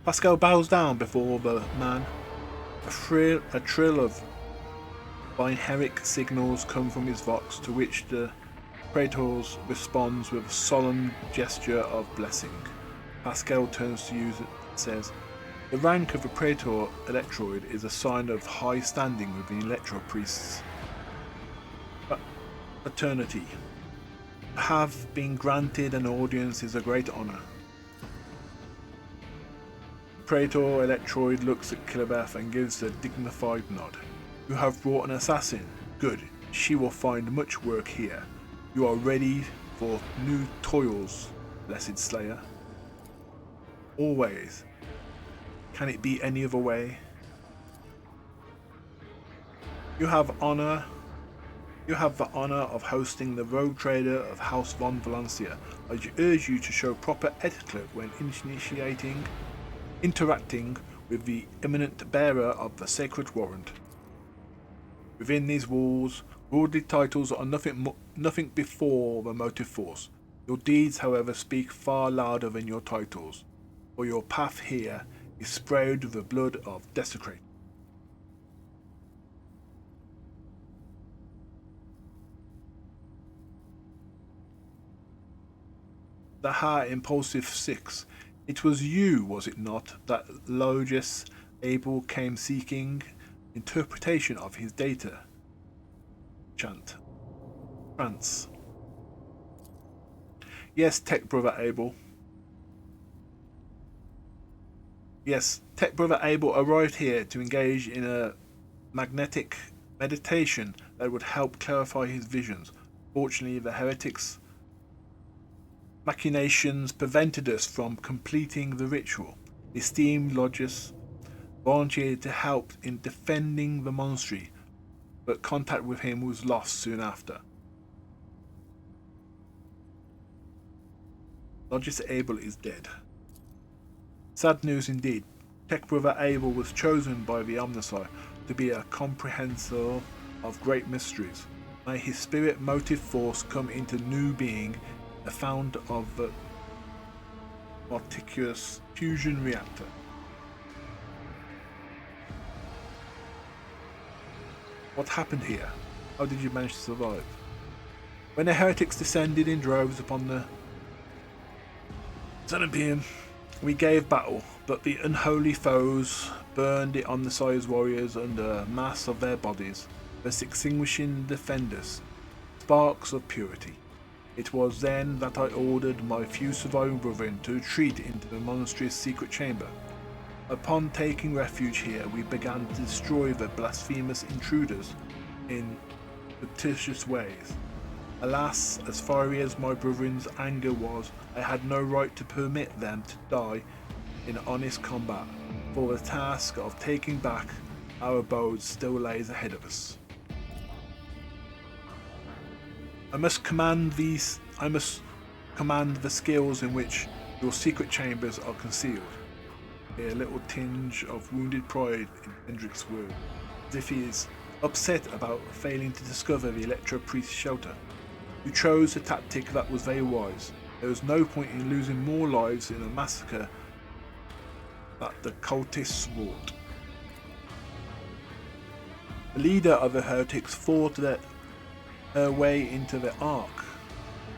Speaker 1: Pascal bows down before the man. A trill of binheric signals come from his vox, to which the praetor responds with a solemn gesture of blessing. Pascal turns to you and says, "The rank of a praetor electroid is a sign of high standing within electro priests' fraternity. To have been granted an audience is a great honor." Praetor Electroid looks at Kilibeth and gives a dignified nod. "You have brought an assassin. Good. She will find much work here. You are ready for new toils, blessed slayer." "Always. Can it be any other way?" You have the honor of hosting the rogue trader of House von Valancius. I urge you to show proper etiquette when interacting with the eminent bearer of the sacred warrant. Within these walls, worldly titles are nothing before the motive force. Your deeds, however, speak far louder than your titles, for your path here is sprayed with the blood of desecrate. The High Impulsive 6. It was you, was it not, that Logis Abel came seeking interpretation of his data? Trance. Yes, Tech Brother Abel. Yes, Tech Brother Abel arrived here to engage in a magnetic meditation that would help clarify his visions. Fortunately, the heretics' machinations prevented us from completing the ritual. The esteemed Logis volunteered to help in defending the monastery, but contact with him was lost soon after. Logis Abel is dead. Sad news indeed. Tech Brother Abel was chosen by the Omnissiah to be a comprehensor of great mysteries. May his spirit motive force come into new being, the founder of the Valancius fusion reactor. What happened here? How did you manage to survive? When the heretics descended in droves upon the Imperium, we gave battle, but the unholy foes burned it on the Sire's warriors under a mass of their bodies, thus extinguishing the defenders, sparks of purity. It was then that I ordered my few surviving brethren to retreat into the monastery's secret chamber. Upon taking refuge here, we began to destroy the blasphemous intruders in fictitious ways. Alas, as fiery as my brethren's anger was, I had no right to permit them to die in honest combat, for the task of taking back our abodes still lays ahead of us. I must command the skills in which your secret chambers are concealed. A little tinge of wounded pride in Hendrick's word, as if he is upset about failing to discover the Electro Priest's shelter. You chose a tactic that was very wise. There was no point in losing more lives in a massacre that the cultists wrought. The leader of the heretics fought her way into the Ark.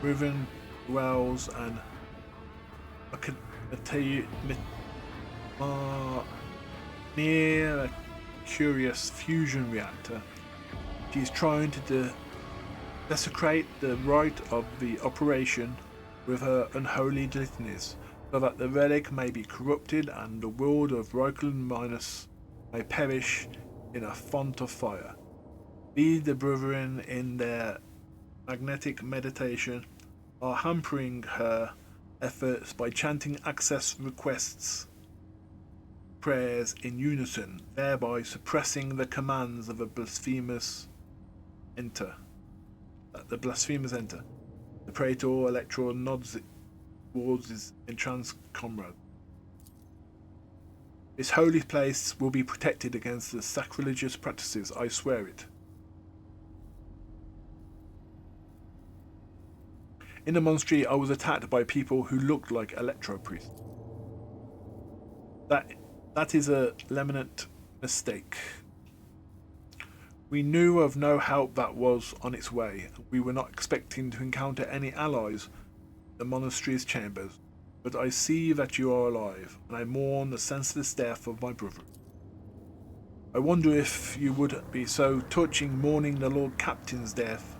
Speaker 1: Riven Wells and near a curious fusion reactor. She is trying to desecrate the rite of the operation with her unholy litanies, so that the relic may be corrupted and the world of Reichlin Minus may perish in a font of fire. We, the brethren, in their magnetic meditation, are hampering her efforts by chanting access requests prayers in unison, thereby suppressing the commands of the blasphemous enter. The Praetor Electro nods towards his entranced comrade. This holy place will be protected against the sacrilegious practices, I swear it. In the monastery, I was attacked by people who looked like Electro priests. That is a lamented mistake. We knew of no help that was on its way. We were not expecting to encounter any allies in the monastery's chambers, but I see that you are alive, and I mourn the senseless death of my brother. I wonder if you would be so touching mourning the Lord Captain's death,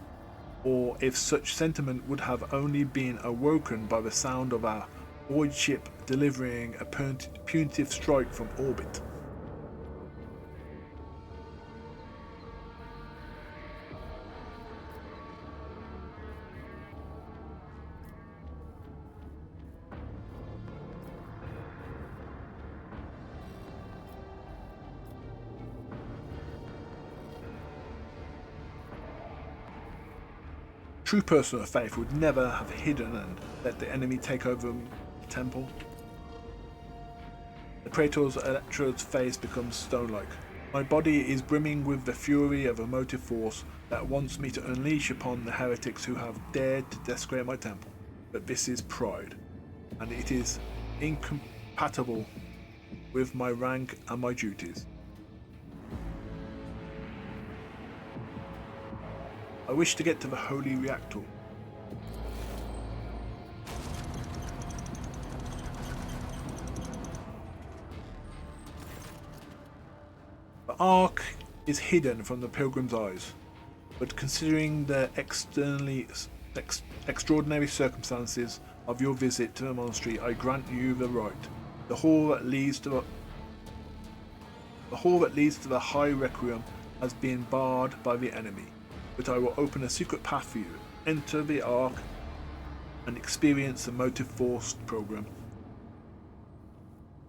Speaker 1: or if such sentiment would have only been awoken by the sound of our void ship delivering a punitive strike from orbit. True person of faith would never have hidden and let the enemy take over the temple. The Praetor's Electro's face becomes stone-like. My body is brimming with the fury of a motive force that wants me to unleash upon the heretics who have dared to desecrate my temple. But this is pride, and it is incompatible with my rank and my duties. I wish to get to the holy reactor. The Ark is hidden from the pilgrim's eyes, but considering the extraordinary circumstances of your visit to the monastery, I grant you the right. The hall that leads to the High Requiem has been barred by the enemy, but I will open a secret path for you. Enter the Ark and experience the motive force program.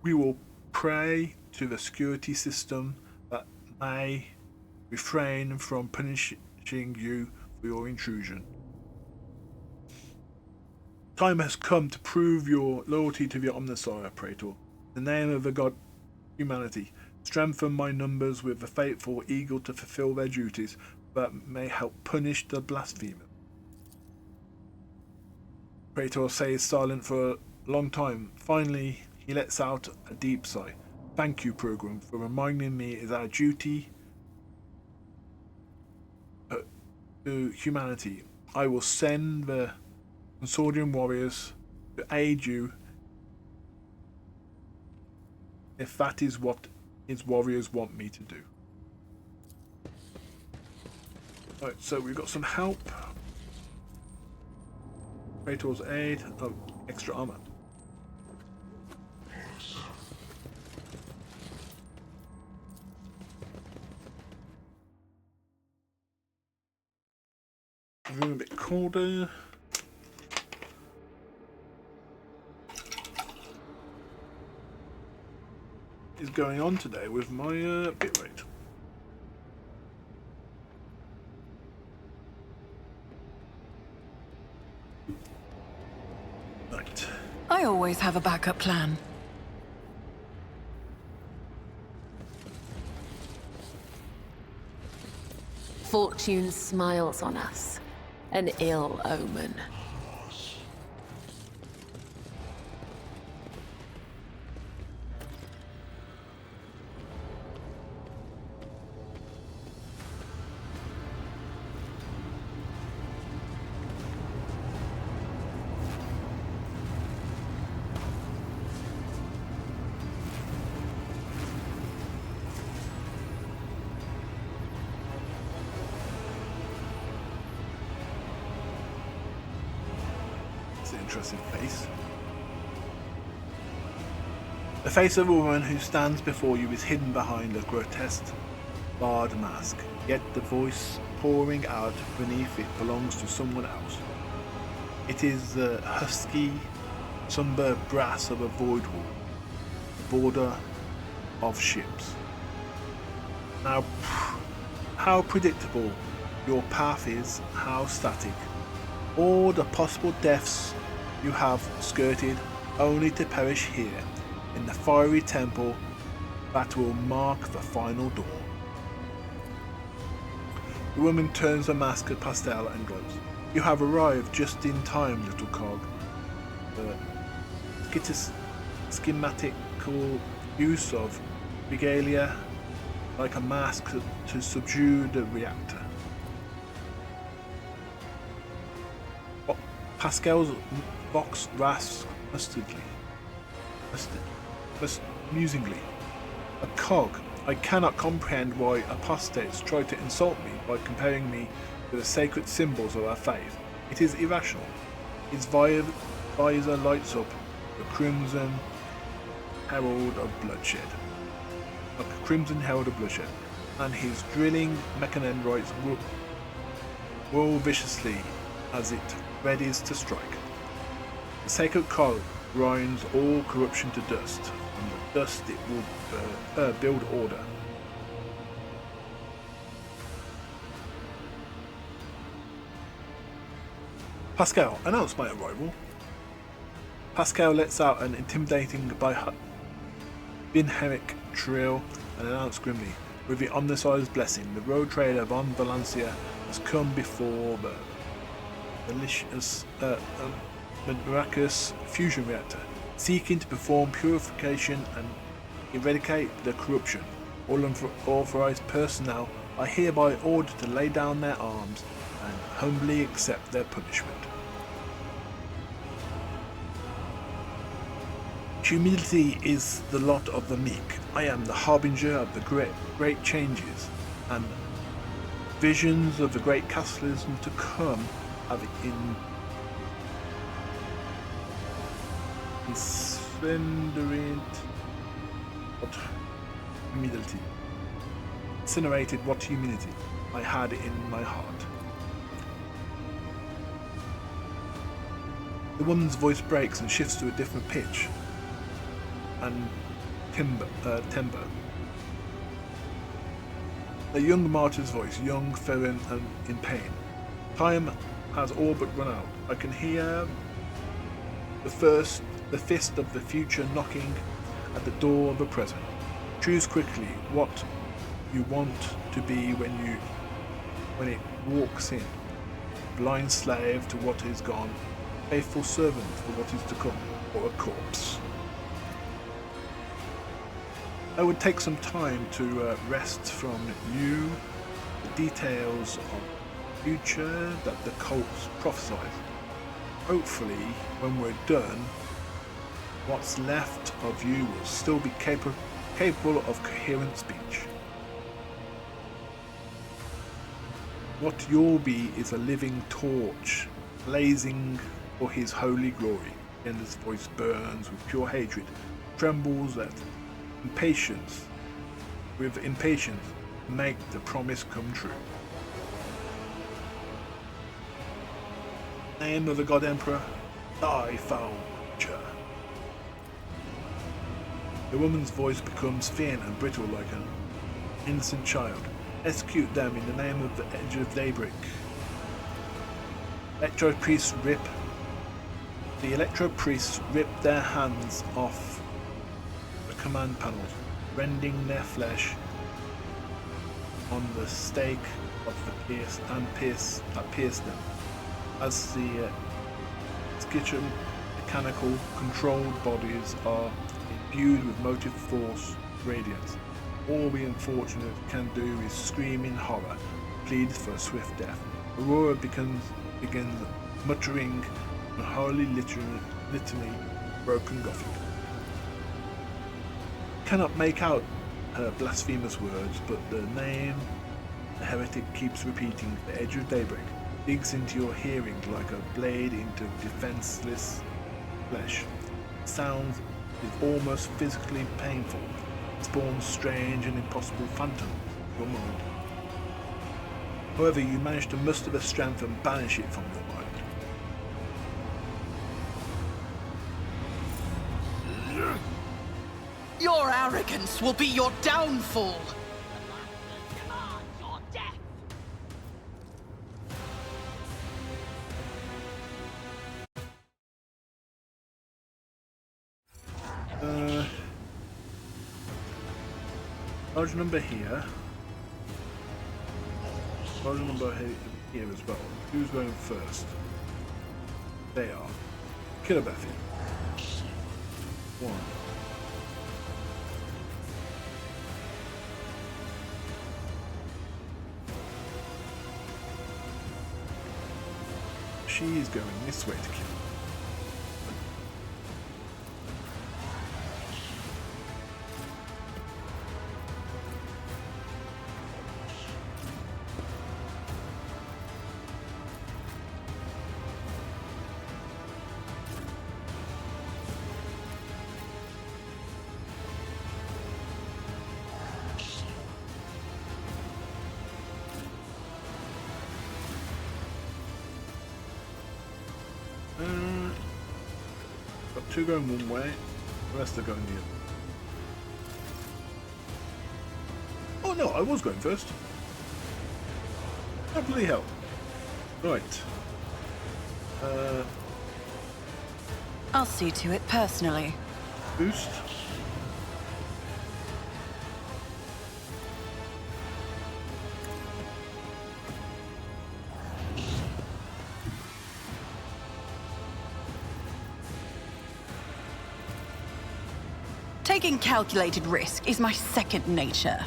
Speaker 1: We will pray to the security system that may refrain from punishing you for your intrusion. Time has come to prove your loyalty to the Omnissiah, Praetor. In the name of the God humanity, strengthen my numbers with the faithful eager to fulfill their duties that may help punish the blasphemer. Praetor stays silent for a long time. Finally, he lets out a deep sigh. Thank you, Pilgrim, for reminding me it is our duty to humanity. I will send the Consortium warriors to aid you if that is what his warriors want me to do. Right, so we've got some help. Kratos' aid. Oh, extra armor. Room a bit colder. Is going on today with my bitrate. Right.
Speaker 8: I always have a backup plan.
Speaker 6: Fortune smiles on us. An ill omen.
Speaker 1: Interesting face. The face of a woman who stands before you is hidden behind a grotesque barred mask, yet the voice pouring out beneath it belongs to someone else. It is the husky, somber brass of a void wall, the border of ships. Now, how predictable your path is, how static. All the possible deaths you have skirted, only to perish here, in the fiery temple that will mark the final dawn. The woman turns the mask at Pastel and glows. You have arrived just in time, little cog. The schematical use of regalia like a mask to subdue the reactor. Pascal's box rasps musingly. A cog. I cannot comprehend why apostates try to insult me by comparing me to the sacred symbols of our faith. It is irrational. His visor lights up the crimson herald of bloodshed. And his drilling mechanism writes whirl viciously as it readies to strike. The sacred cog grinds all corruption to dust. From the dust it will build order. Pascal, announce my arrival. Pascal lets out an intimidating binhemic trill and announced grimly, with the omniscience blessing, the road trader von Valancius has come before the miraculous fusion reactor, seeking to perform purification and eradicate the corruption. All unauthorized personnel are hereby ordered to lay down their arms and humbly accept their punishment. Humility is the lot of the meek. I am the harbinger of the great changes, and visions of the great cataclysm to come have incinerated what humility I had in my heart. The woman's voice breaks and shifts to a different pitch and timbre. A young martyr's voice, young, fervent, and in pain. Time has all but run out. I can hear the fist of the future knocking at the door of the present. Choose quickly what you want to be when it walks in. Blind slave to what is gone, faithful servant for what is to come, or a corpse. I would take some time to wrest from you the details of future that the cults prophesied. Hopefully, when we're done, what's left of you will still be capable of coherent speech. What you'll be is a living torch, blazing for his holy glory. Gender's voice burns with pure hatred, trembles at impatience. With impatience, make the promise come true. Name of the God Emperor, thy foul nature. The woman's voice becomes thin and brittle like an innocent child. Execute them in the name of the Edge of Daybreak. The Electro Priests rip their hands off the command panels, rending their flesh on the stake of the pierce them. As the skittish mechanical controlled bodies are imbued with motive force radiance, all the unfortunate can do is scream in horror, plead for swift death. Aurora begins muttering unholy litany, broken Gothic. Cannot make out her blasphemous words, but the name the heretic keeps repeating, the Edge of Daybreak, digs into your hearing like a blade into defenseless flesh. Sounds is almost physically painful. Spawns strange and impossible phantoms in your mind. However, you manage to muster the strength and banish it from your mind.
Speaker 8: Your arrogance will be your downfall.
Speaker 1: Large number here. Large number here as well. Who's going first? They are. Killer Bethy. 1. She's going this way to kill. Got 2 going one way, the rest are going the other. Oh no, I was going first. Oh, bloody hell. Right.
Speaker 8: I'll see to it personally.
Speaker 1: Boost.
Speaker 8: Taking calculated risk is my second nature.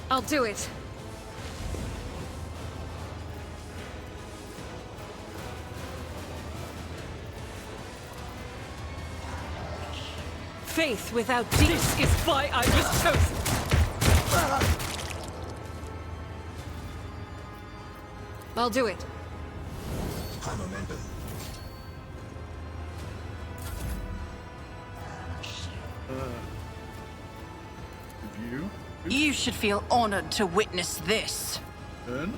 Speaker 10: I'll do it. Faith without deeds is why I was chosen. I'll do it.
Speaker 8: You should feel honored to witness this.
Speaker 1: Turn.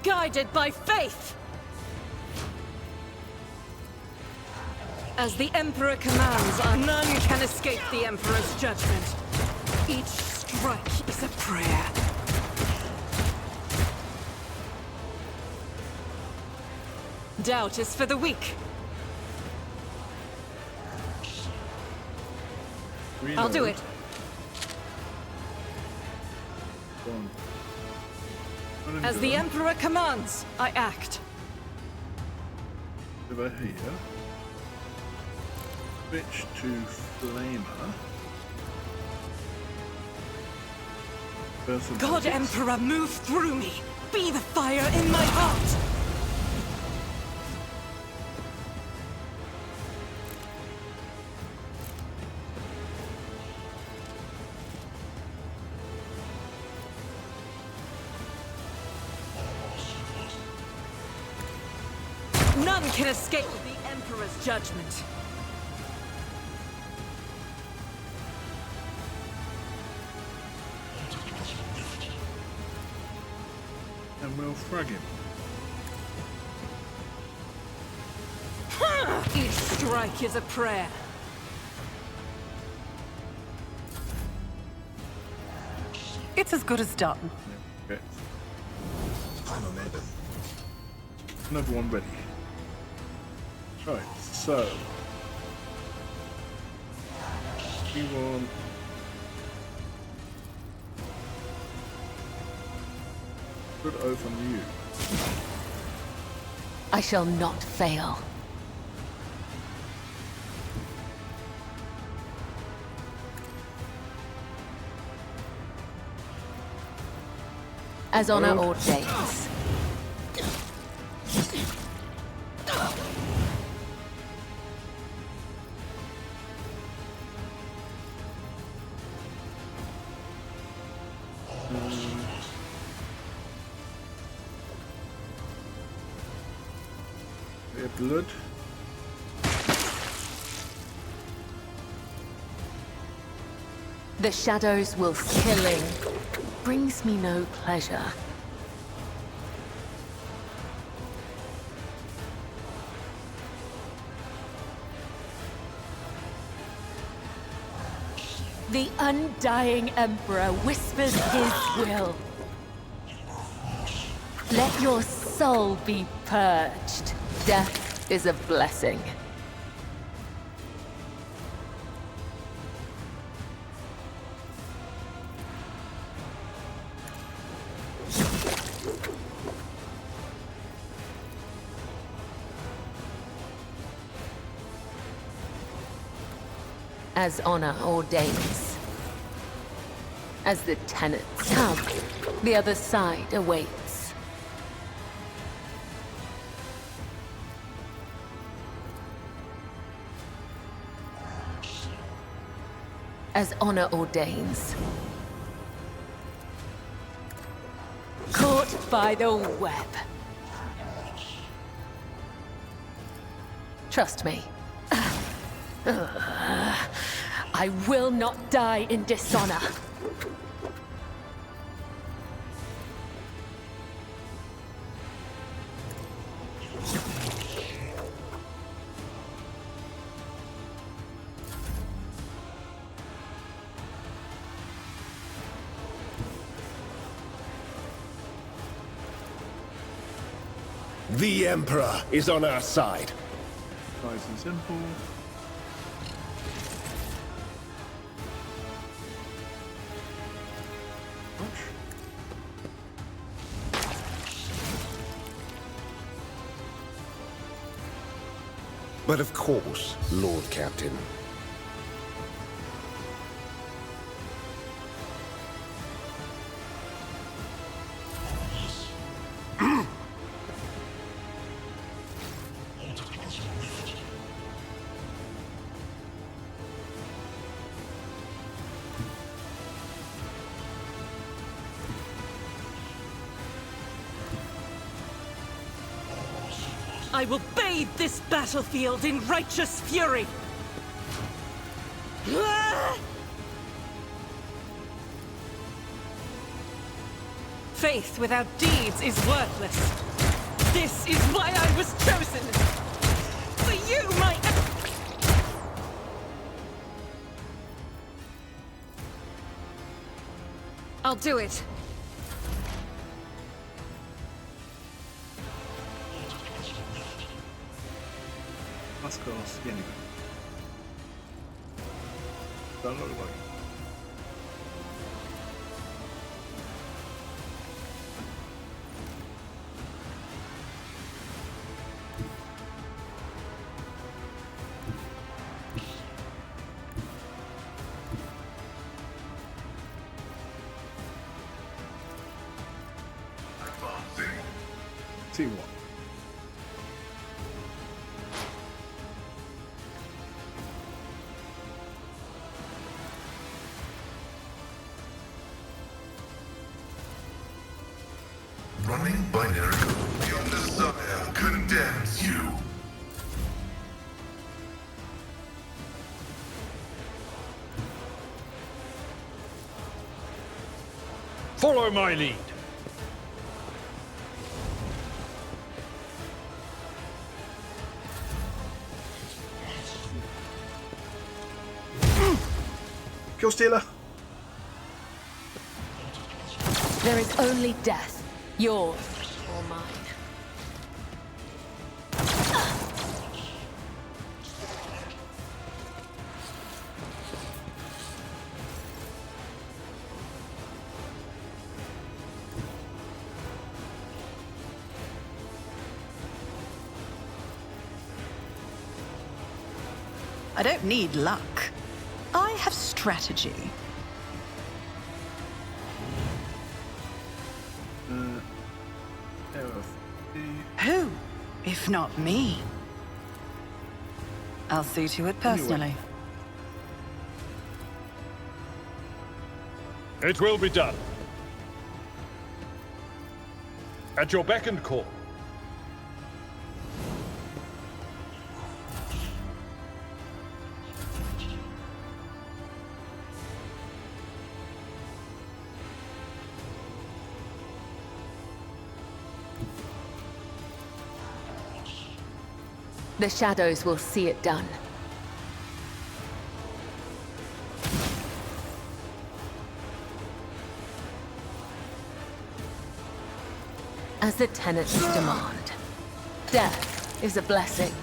Speaker 10: Guided by faith! As the Emperor commands, none can escape the Emperor's judgment. Each strike is a prayer. Doubt is for the weak. I'll do it. As the Emperor commands, I act.
Speaker 1: over here. Switch to Flamer.
Speaker 10: God Emperor, move through me! Be the fire in my heart! None can escape the Emperor's judgment.
Speaker 1: And we'll frag him.
Speaker 10: Each strike is a prayer.
Speaker 8: It's as good as done.
Speaker 1: Okay. Another one ready. Right, so we want good oath on you.
Speaker 6: I shall not fail. As honor ordains.
Speaker 1: Blood.
Speaker 6: The shadows will killing brings me no pleasure. The undying Emperor whispers his will. Let your soul be purged. Death is a blessing. As honor ordains. As the tenets come, the other side awaits. As honor ordains. Caught by the web. Trust me. I will not die in dishonor.
Speaker 2: The Emperor is on our side.
Speaker 1: Nice and simple.
Speaker 2: But of course, Lord Captain.
Speaker 10: I will bathe this battlefield in righteous fury! Faith without deeds is worthless. This is why I was chosen! For you, my... I'll do it.
Speaker 1: Let's go skinny. Don't look like. See what?
Speaker 9: Running binary code. Your Messiah condemns you.
Speaker 4: Follow my lead.
Speaker 1: Kill Stealer.
Speaker 6: There is only death, yours or mine.
Speaker 8: I don't need luck. I have strategy. Who, if not me? I'll see to it personally.
Speaker 4: It will be done. At your beck and call.
Speaker 6: The shadows will see it done. As the tenets demand. Death is a blessing.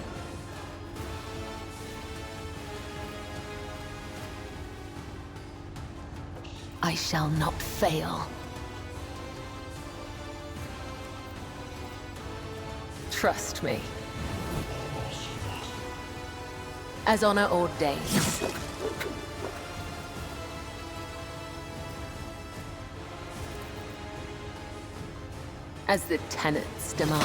Speaker 6: I shall not fail. Trust me. As honor ordains. As the tenets demand.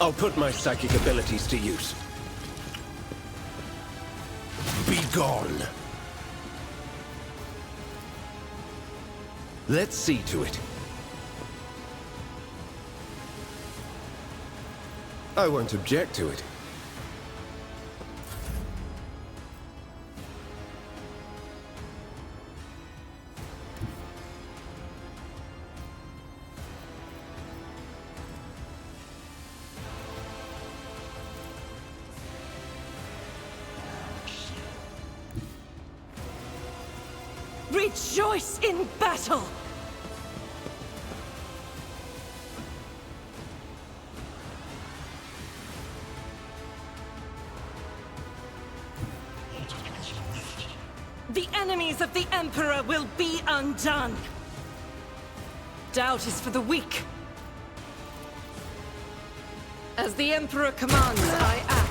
Speaker 2: I'll put my psychic abilities to use. Be gone. Let's see to it. I won't object to it.
Speaker 10: Rejoice in battle! The enemies of the Emperor will be undone! Doubt is for the weak. As the Emperor commands, I act.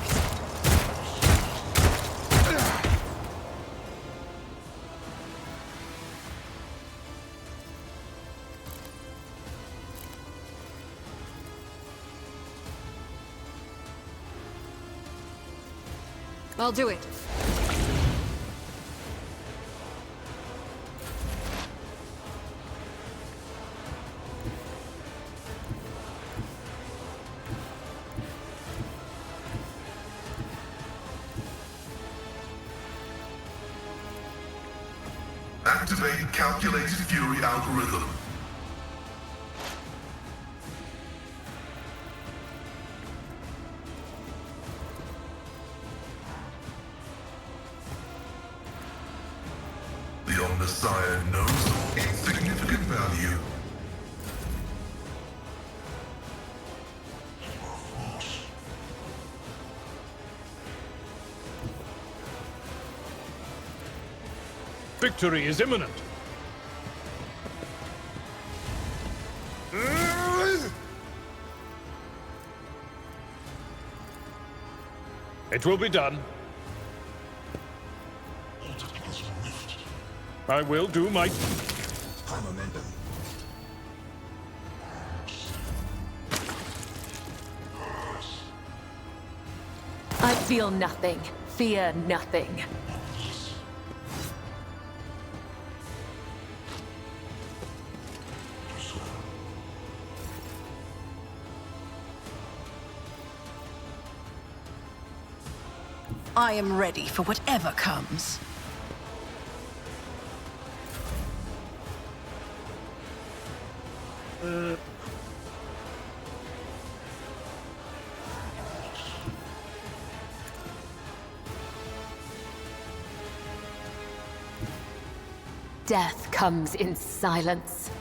Speaker 10: I'll do it.
Speaker 9: Activate calculated fury algorithm. The Omnissiah knows its significant value.
Speaker 4: Victory is imminent. It will be done. I will do my...
Speaker 1: momentum.
Speaker 6: I feel nothing. Fear nothing.
Speaker 8: I am ready for whatever comes.
Speaker 6: Death comes in silence.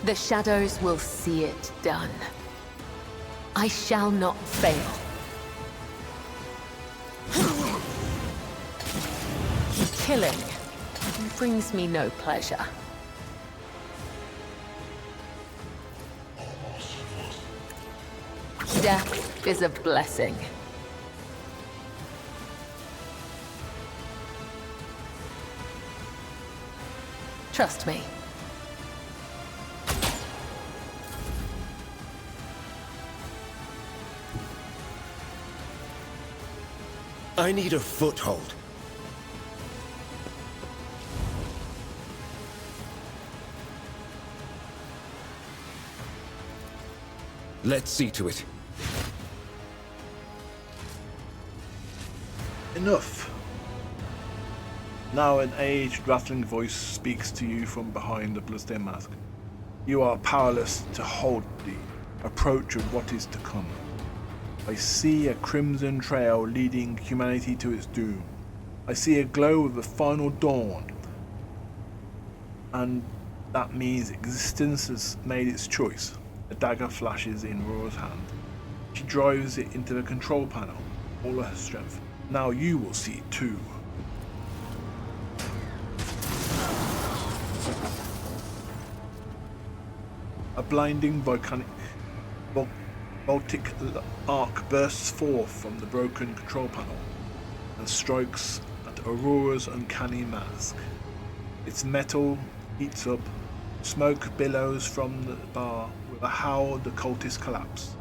Speaker 6: The shadows will see it done. I shall not fail. Killing brings me no pleasure. Death is a blessing. Trust me.
Speaker 2: I need a foothold. Let's see to it.
Speaker 1: Enough. Now an aged, rattling voice speaks to you from behind the bloodstained mask. You are powerless to halt the approach of what is to come. I see a crimson trail leading humanity to its doom. I see a glow of the final dawn. And that means existence has made its choice. A dagger flashes in Aurora's hand. She drives it into the control panel, all of her strength. Now you will see it too. A blinding volcanic arc bursts forth from the broken control panel and strikes at Aurora's uncanny mask. Its metal heats up, smoke billows from the bar. With a howl, the cultist collapses.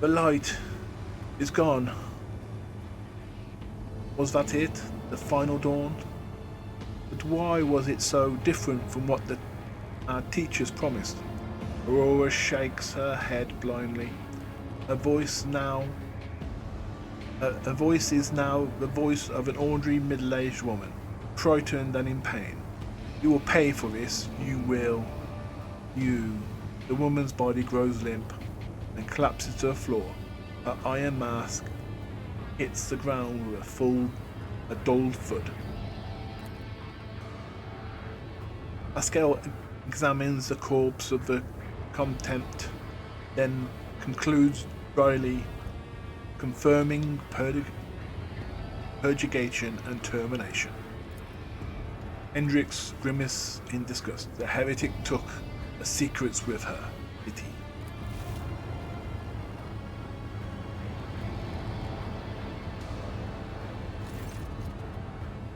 Speaker 1: The light is gone. Was that it? The final dawn? But why was it so different from what our teachers promised? Aurora shakes her head blindly. Her voice is now the voice of an ordinary middle-aged woman, frightened and in pain. You will pay for this. You will. You. The woman's body grows limp and collapses to the floor. Her iron mask hits the ground with a dulled thud. Pascal examines the corpse of the contempt, then concludes dryly, confirming purgation and termination. Hendrix grimaced in disgust. The heretic took the secrets with her, did he?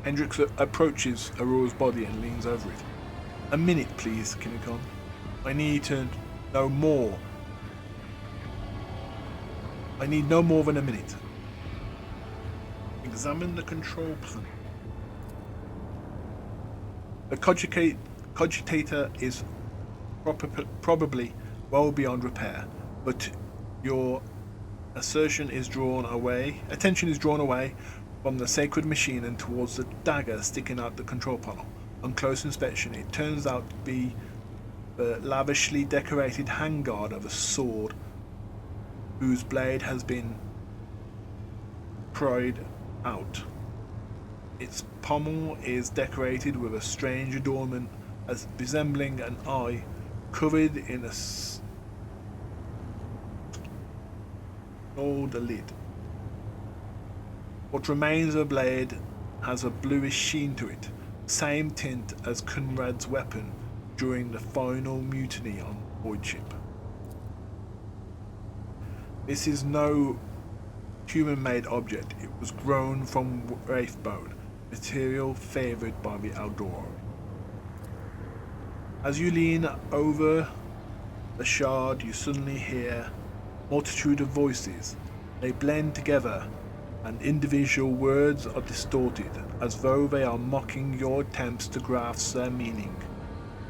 Speaker 1: Hendrix approaches Aurora's body and leans over it. A minute, please, Kinokon. I need to know more. I need no more than a minute. Examine the control panel. The cogitator is probably well beyond repair, but your attention is drawn away from the sacred machine and towards the dagger sticking out the control panel. On close inspection, it turns out to be the lavishly decorated handguard of a sword whose blade has been pried out. Its pommel is decorated with a strange adornment as resembling an eye covered in a gold lid. What remains of the blade has a bluish sheen to it, same tint as Conrad's weapon during the final mutiny on Void Ship. This is no human-made object. It was grown from wraith bone, material favoured by the Eldor. As you lean over the shard, you suddenly hear a multitude of voices. They blend together, and individual words are distorted, as though they are mocking your attempts to grasp their meaning.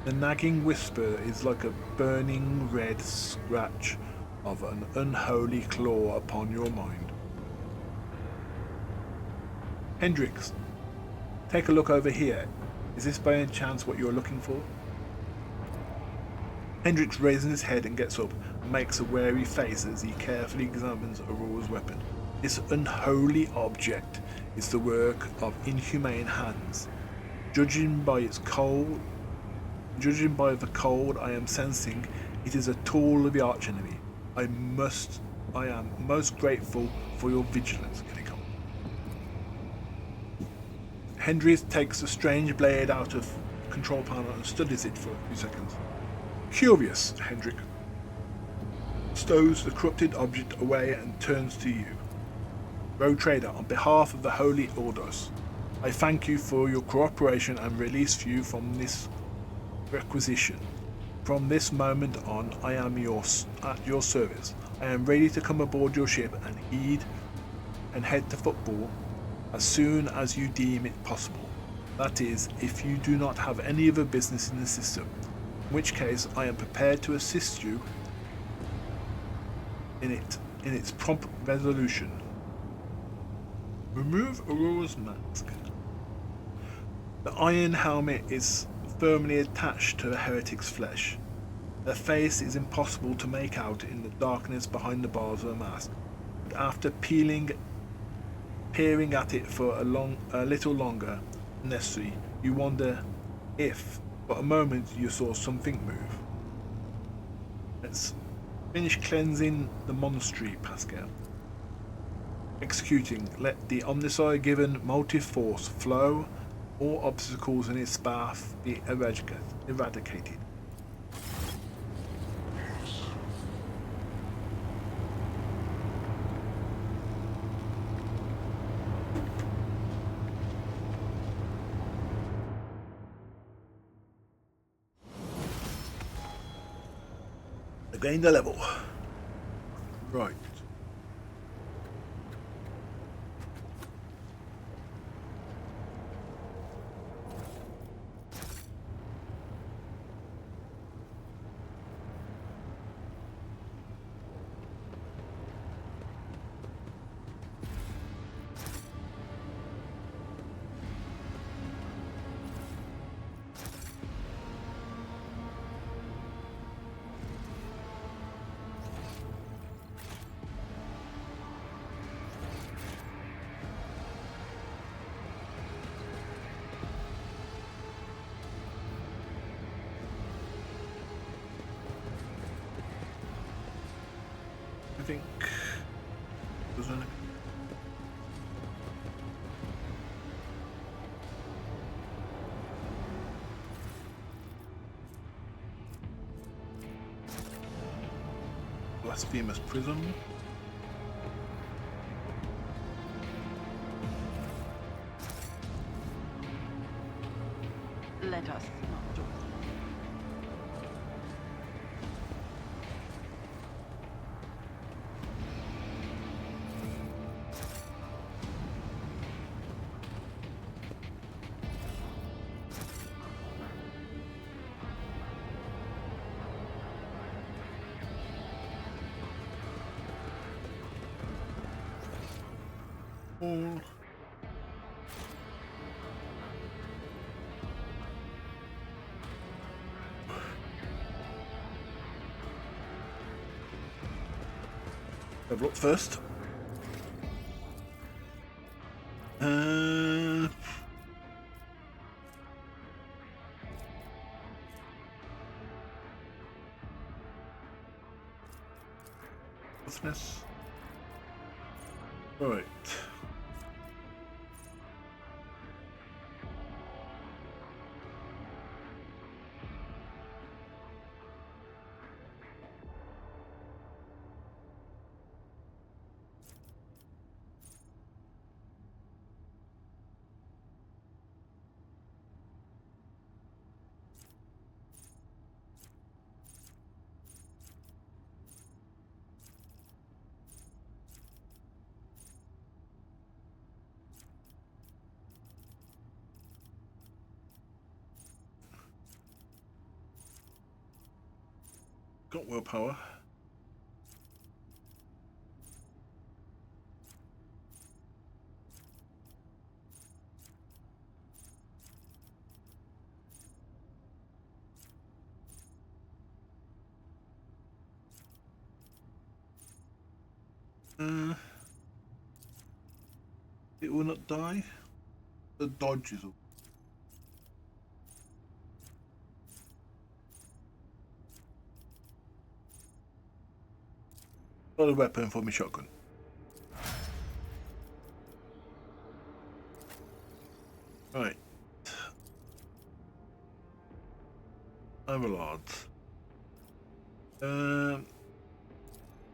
Speaker 1: The nagging whisper is like a burning red scratch of an unholy claw upon your mind. Hendrix, take a look over here. Is this by any chance what you're looking for? Hendrix raises his head and gets up and makes a wary face as he carefully examines Aurora's weapon. This unholy object is the work of inhumane hands. Judging by the cold I am sensing, it is a tool of the archenemy. I am most grateful for your vigilance, Kinokon. Hendrix takes the strange blade out of the control panel and studies it for a few seconds. Curious, Hendrix stows the corrupted object away and turns to you. Rogue Trader, on behalf of the Holy Ordos, I thank you for your cooperation and release you from this requisition. From this moment on, I am at your service. I am ready to come aboard your ship and head to football as soon as you deem it possible. That is, if you do not have any other business in the system, in which case I am prepared to assist you in its prompt resolution. Remove Aurora's mask. The iron helmet is firmly attached to the heretic's flesh. Their face is impossible to make out in the darkness behind the bars of the mask, but after peering at it for a little longer than necessary, you wonder if, for a moment, you saw something move. Let's finish cleansing the monastery, Pascal. Executing, let the Omnissiah given motive force flow, all obstacles in its path be eradicated. Gain the level. Right. I think there's only blasphemous prism.
Speaker 8: Let us not do it.
Speaker 1: All level up first. Toughness. Right. Got willpower. It will not die. The dodge is all. Not a weapon for my shotgun. Right. Overlords.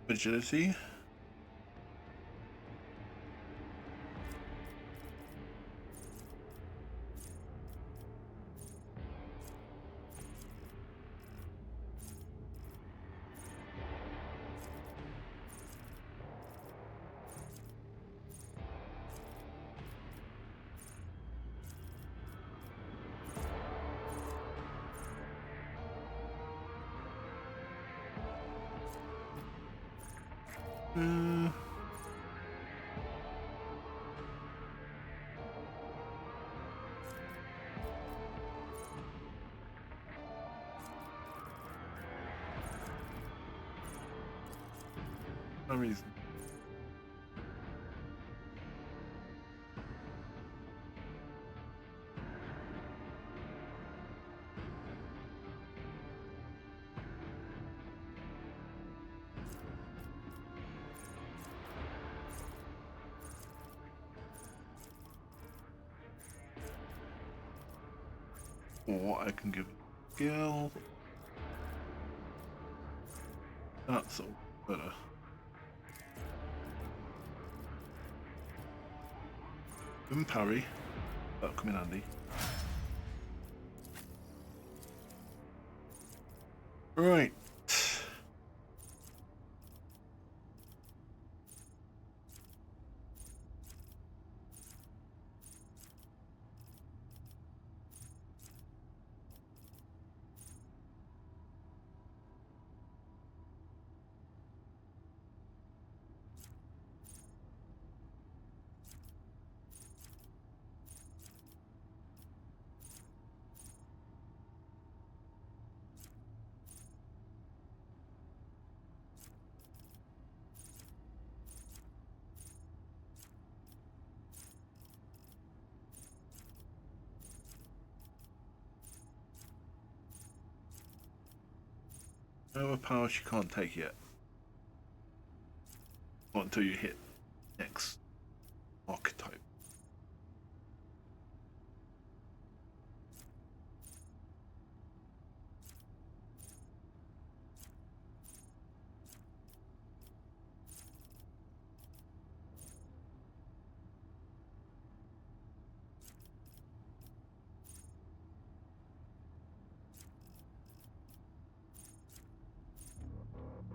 Speaker 1: Agility. No reason. Or I can give a skill. That's all better. And parry. That'll come in handy. Right. No power she can't take yet. Not until you hit next archetype.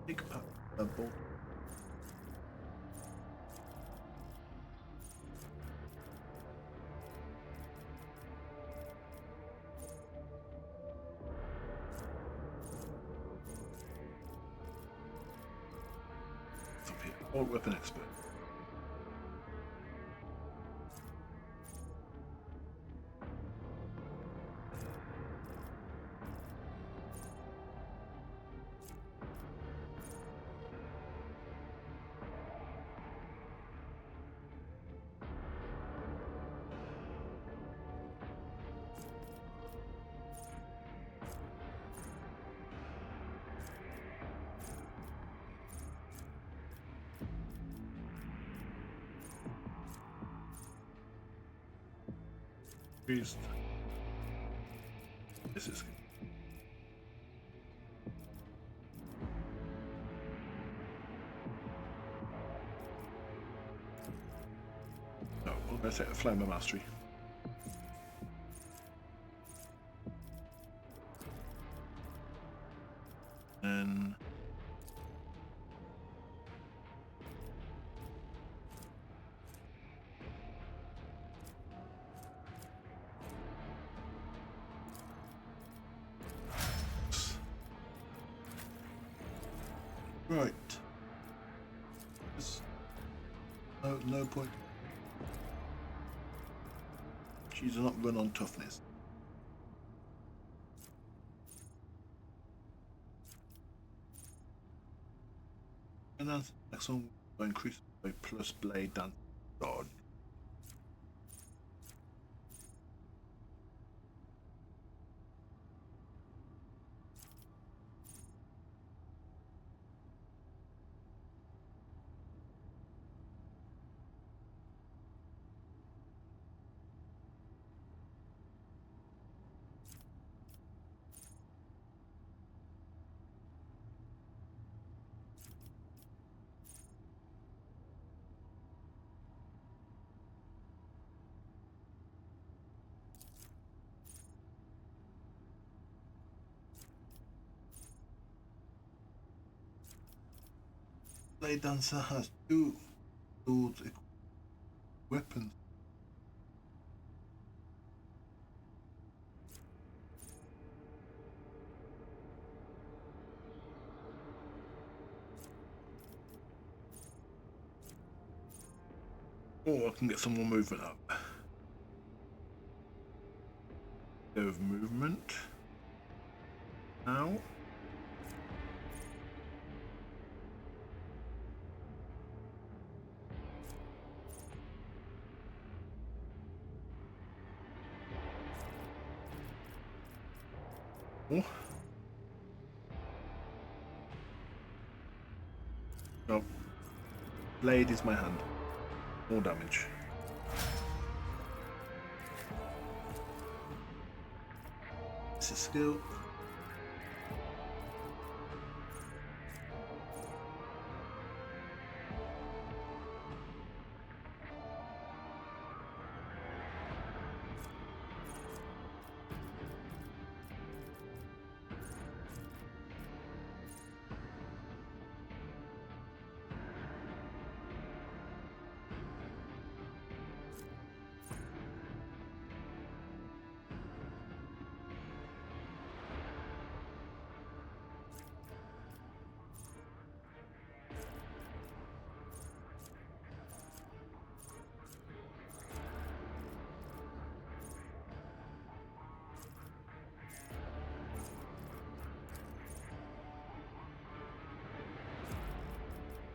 Speaker 1: Big bolt. Up here. Bolt weapon expert. Beast. This is no, we'll go set a flame of mastery. And Right. No point. She does not run on toughness. And then next one will increase by plus blade dance dodge. Blade Dancer has two swords weapons. Or I can get some more movement up. Bit of movement. Now. Oh. No. Blade is my hand. More damage. This is skill.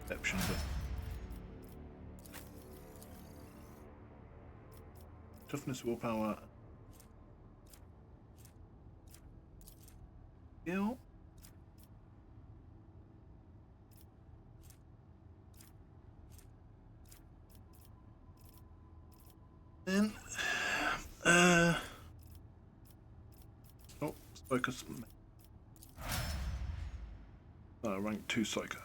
Speaker 1: Perception, but toughness, willpower, skill. Then, oh, focus. Rank 2 psycho.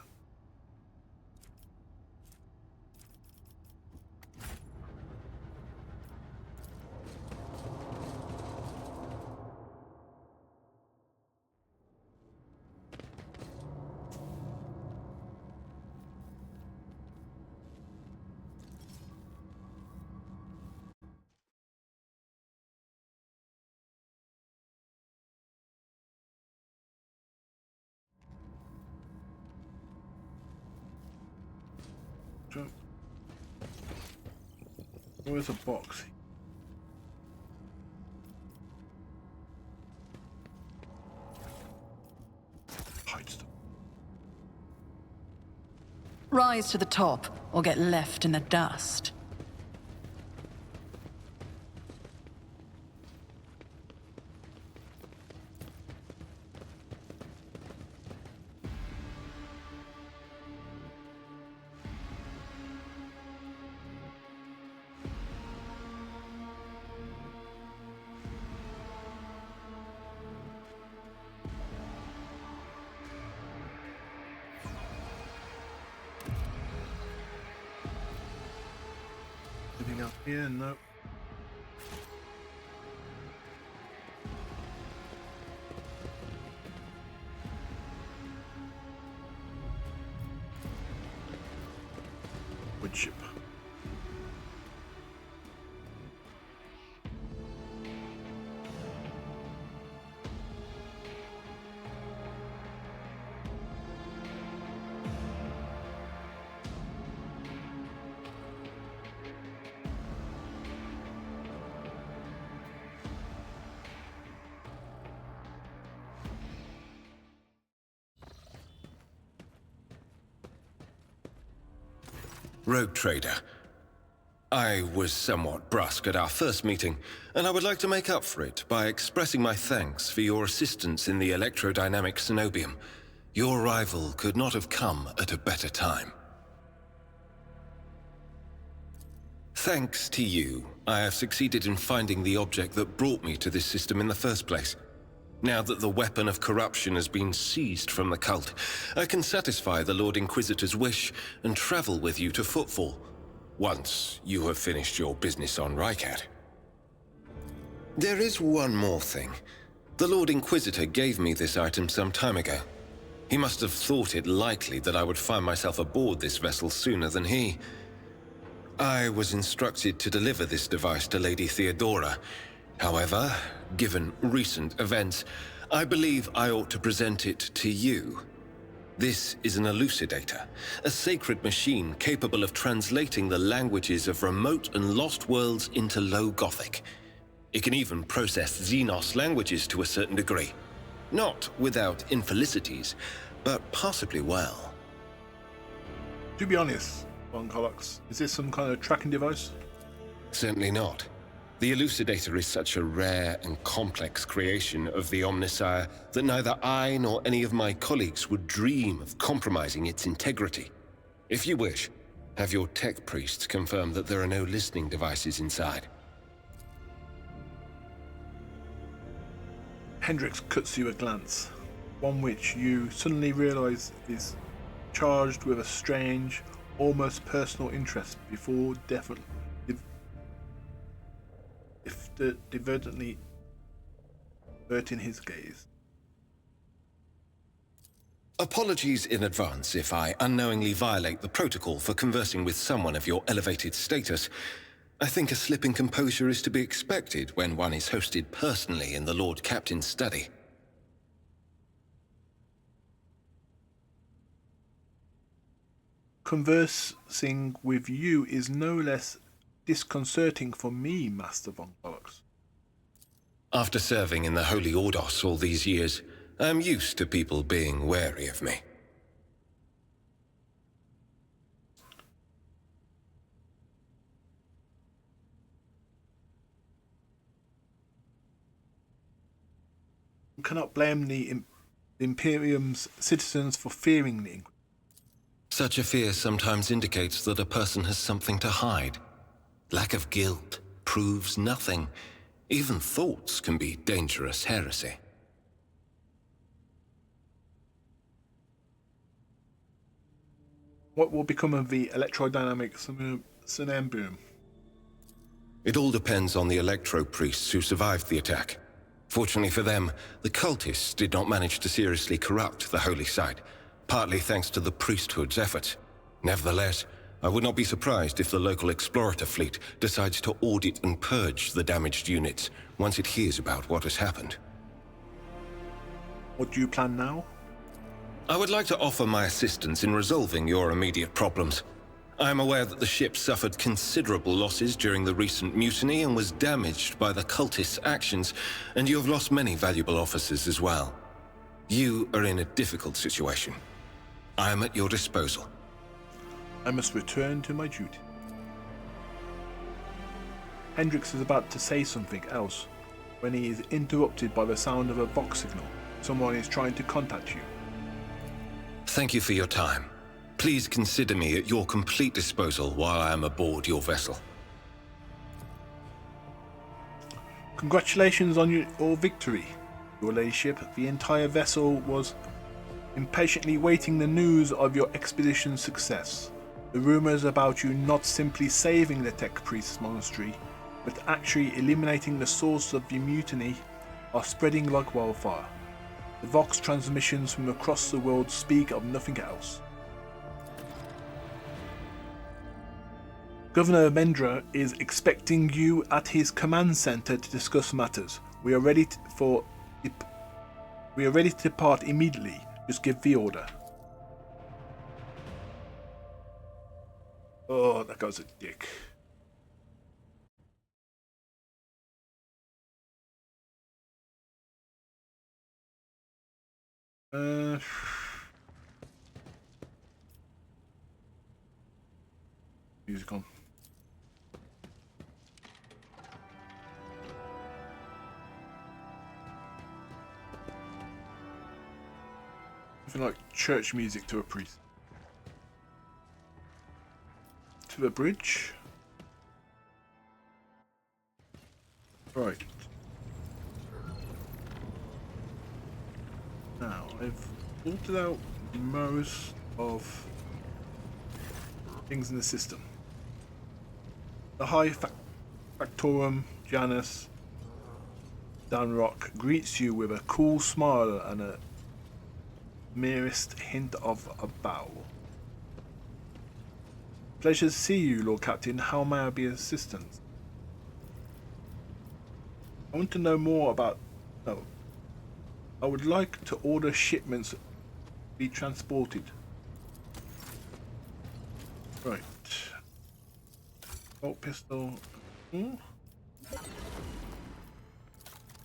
Speaker 1: Where's a box? Hide stuff.
Speaker 8: Rise to the top, or get left in the dust.
Speaker 1: Anything up here? No. Wood chip.
Speaker 5: Rogue Trader. I was somewhat brusque at our first meeting, and I would like to make up for it by expressing my thanks for your assistance in the electrodynamic Cenobium. Your arrival could not have come at a better time. Thanks to you, I have succeeded in finding the object that brought me to this system in the first place. Now that the weapon of corruption has been seized from the cult, I can satisfy the Lord Inquisitor's wish and travel with you to Footfall, once you have finished your business on Rycat. There is one more thing. The Lord Inquisitor gave me this item some time ago. He must have thought it likely that I would find myself aboard this vessel sooner than he. I was instructed to deliver this device to Lady Theodora. However, given recent events, I believe I ought to present it to you. This is an elucidator, a sacred machine capable of translating the languages of remote and lost worlds into Low Gothic. It can even process Xenos languages to a certain degree. Not without infelicities, but possibly well.
Speaker 1: To be honest, Von Colox, is this some kind of tracking device?
Speaker 5: Certainly not. The elucidator is such a rare and complex creation of the Omnissiah that neither I nor any of my colleagues would dream of compromising its integrity. If you wish, have your tech priests confirm that there are no listening devices inside.
Speaker 1: Hendrix cuts you a glance, one which you suddenly realize is charged with a strange, almost personal interest before divertently averting his gaze.
Speaker 5: Apologies in advance if I unknowingly violate the protocol for conversing with someone of your elevated status. I think a slip in composure is to be expected when one is hosted personally in the Lord Captain's study.
Speaker 1: Conversing with you is no less disconcerting for me, Master Von Colox.
Speaker 5: After serving in the Holy Ordos all these years, I'm used to people being wary of me.
Speaker 1: You cannot blame the Imperium's citizens for fearing the Inquisition.
Speaker 5: Such a fear sometimes indicates that a person has something to hide. Lack of guilt proves nothing. Even thoughts can be dangerous heresy.
Speaker 1: What will become of the electrodynamic Cenobium?
Speaker 5: It all depends on the electro-priests who survived the attack. Fortunately for them, the cultists did not manage to seriously corrupt the holy site, partly thanks to the priesthood's efforts. Nevertheless, I would not be surprised if the local explorator fleet decides to audit and purge the damaged units once it hears about what has happened.
Speaker 1: What do you plan now?
Speaker 5: I would like to offer my assistance in resolving your immediate problems. I am aware that the ship suffered considerable losses during the recent mutiny and was damaged by the cultists' actions, and you have lost many valuable officers as well. You are in a difficult situation. I am at your disposal.
Speaker 1: I must return to my duty. Hendrix is about to say something else when he is interrupted by the sound of a vox signal. Someone is trying to contact you.
Speaker 5: Thank you for your time. Please consider me at your complete disposal while I am aboard your vessel.
Speaker 1: Congratulations on your victory, Your Ladyship. The entire vessel was impatiently waiting the news of your expedition's success. The rumors about you not simply saving the Tech Priest's monastery, but actually eliminating the source of the mutiny are spreading like wildfire. The Vox transmissions from across the world speak of nothing else. Governor Mendra is expecting you at his command center to discuss matters. We are ready to depart immediately. Just give the order. Oh, that guy's a dick. music on. Something like church music to a priest. To the bridge. Right. Now, I've sorted out most of things in the system. The High Factorum, Janus, Danrock greets you with a cool smile and a merest hint of a bow. Pleasure to see you, Lord Captain. How may I be of assistance? I want to know more about... No. I would like to order shipments to be transported. Right. Bolt pistol.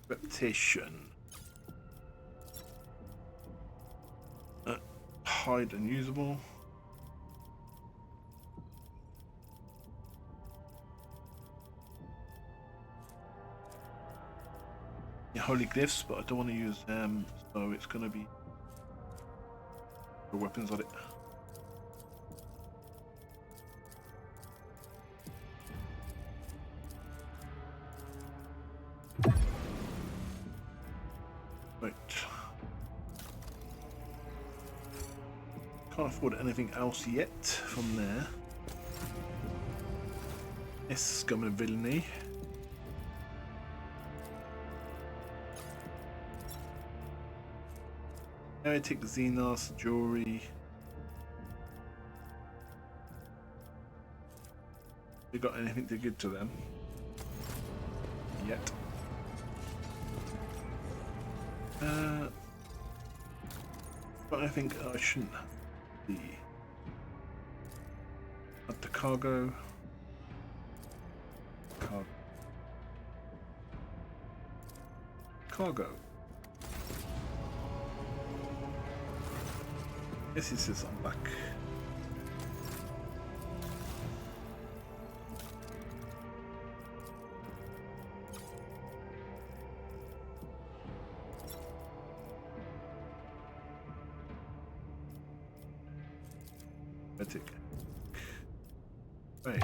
Speaker 1: Reputation. Hide unusable. Holy glyphs, but I don't want to use them, so it's going to be the weapons on it. Right. Can't afford anything else yet from there. This scum and villainy. Heretic, Xenos, jewelry. You got anything to give to them? Yet. But I think I shouldn't be at the cargo. Cargo. Yes, it says I'm back. Heretic. Right.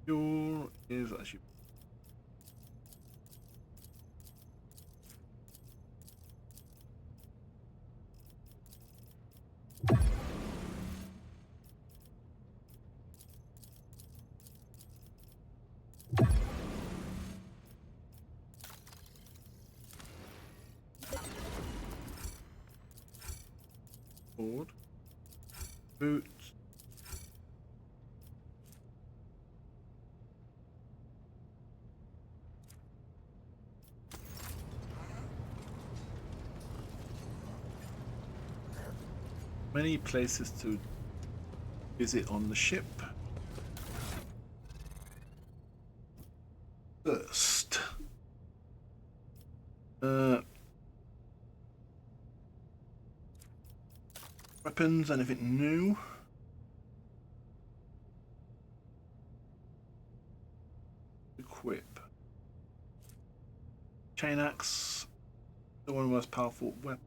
Speaker 1: Your is actually. Board. Boots. Many places to visit on the ship. First, weapons, anything new? Equip. Chain axe, the one of the most powerful weapons.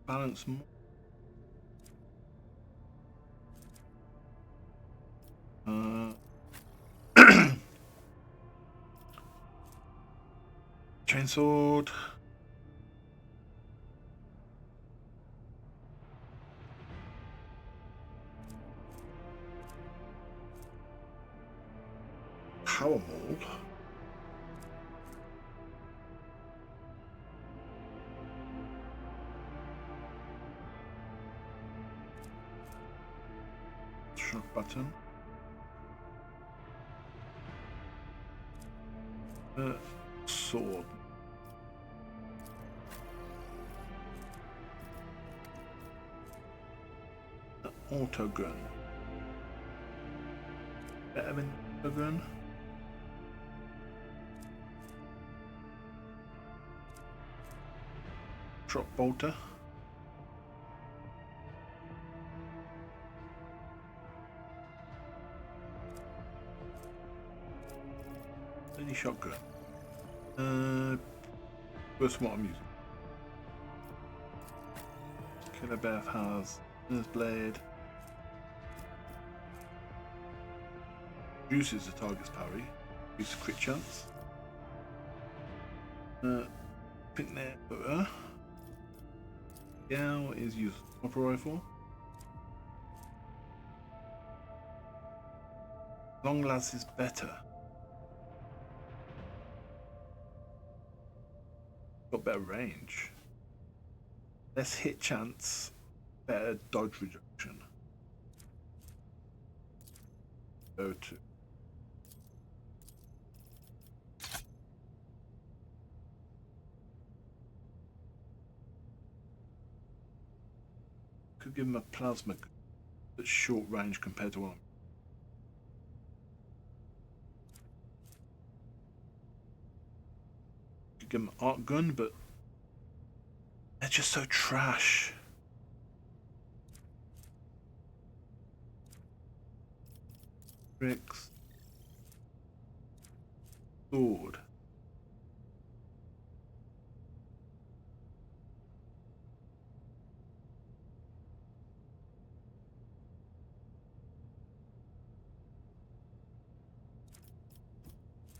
Speaker 1: Balance more. Chainsword. Power mold. Shock button. Sword. Auto gun. Better than auto gun. Shock bolter. Any shotgun. First what I'm using. Killer Beth has Nurse Blade. Reduces the target's parry. Increases crit chance. Picnic Butter. Gal is used sniper rifle. Long lance is better. Got better range. Less hit chance. Better dodge reduction. Go to. Could give him a plasma that's short range compared to what I'm. Could give him an arc gun, but they're just so trash. Bricks. Sword.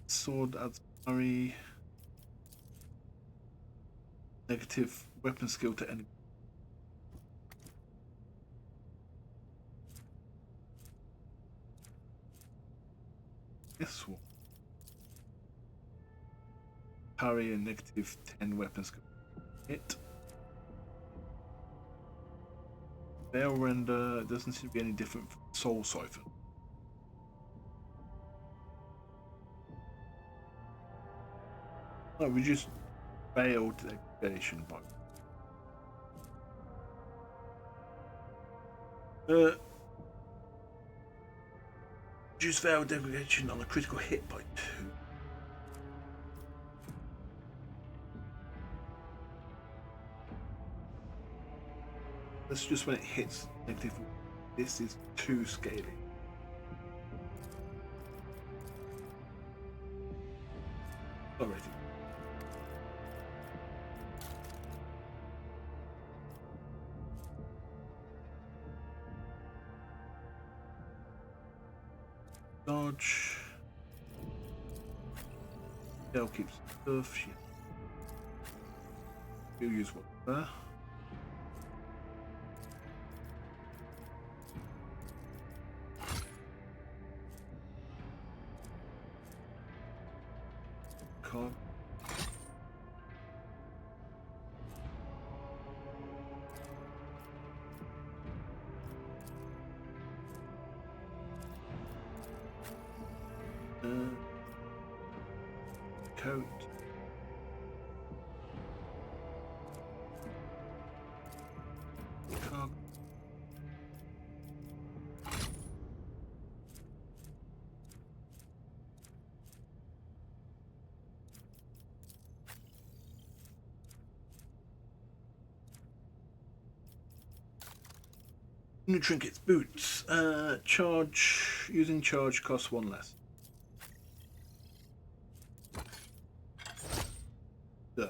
Speaker 1: Sword adds parry. Negative weapon skill to enemy. This one. Parry and negative 10 weapon skill. Hit. Veil render doesn't seem to be any different from Soul Siphon. No, reduce veil degradation by. Reduce veil degradation on a critical hit by 2. That's just when it hits negative. This is 2 scaling. Not ready. Dodge. Dell keeps stuff. You'll use what there. Cog. Coat. Cog. New trinkets, boots. Charge. Using charge costs 1 less. Duh.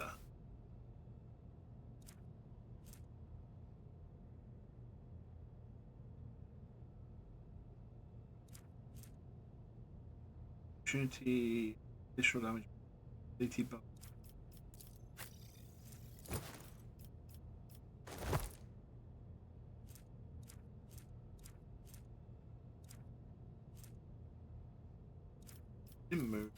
Speaker 1: Opportunity. Additional damage. 80 bucks. Didn't move.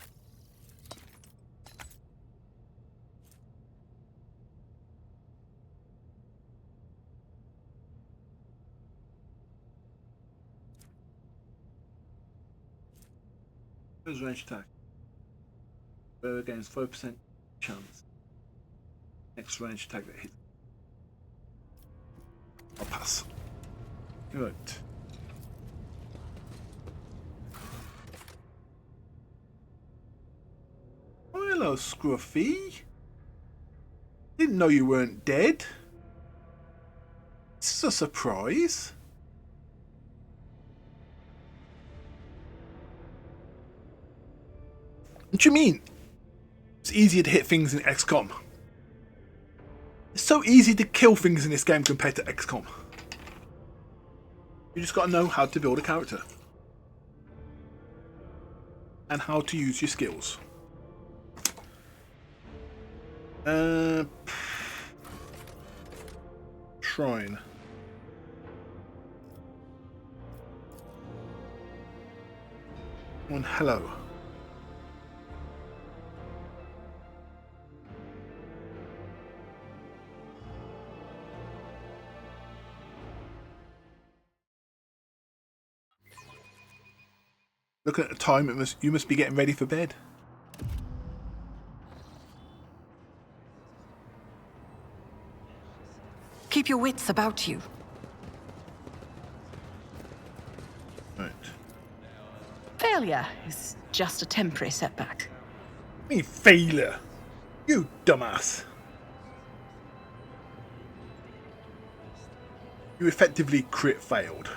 Speaker 1: First range attack. Bear gains 5% chance. Next range attack that hits. I'll pass. Good. Oh, hello, Scruffy. Didn't know you weren't dead. This is a surprise. What do you mean? It's easier to hit things in XCOM. It's so easy to kill things in this game compared to XCOM. You just gotta know how to build a character. And how to use your skills. Shrine. And hello. Looking at the time, you must be getting ready for bed.
Speaker 8: Keep your wits about you.
Speaker 1: Right.
Speaker 8: Failure is just a temporary setback.
Speaker 1: Me failure. You dumbass. You effectively crit failed.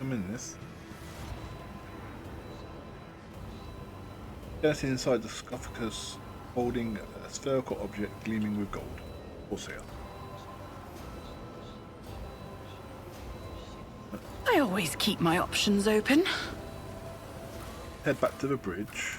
Speaker 1: I'm in this. Get inside the sarcophagus, holding a spherical object gleaming with gold. Corsair.
Speaker 8: I always keep my options open.
Speaker 1: Head back to the bridge.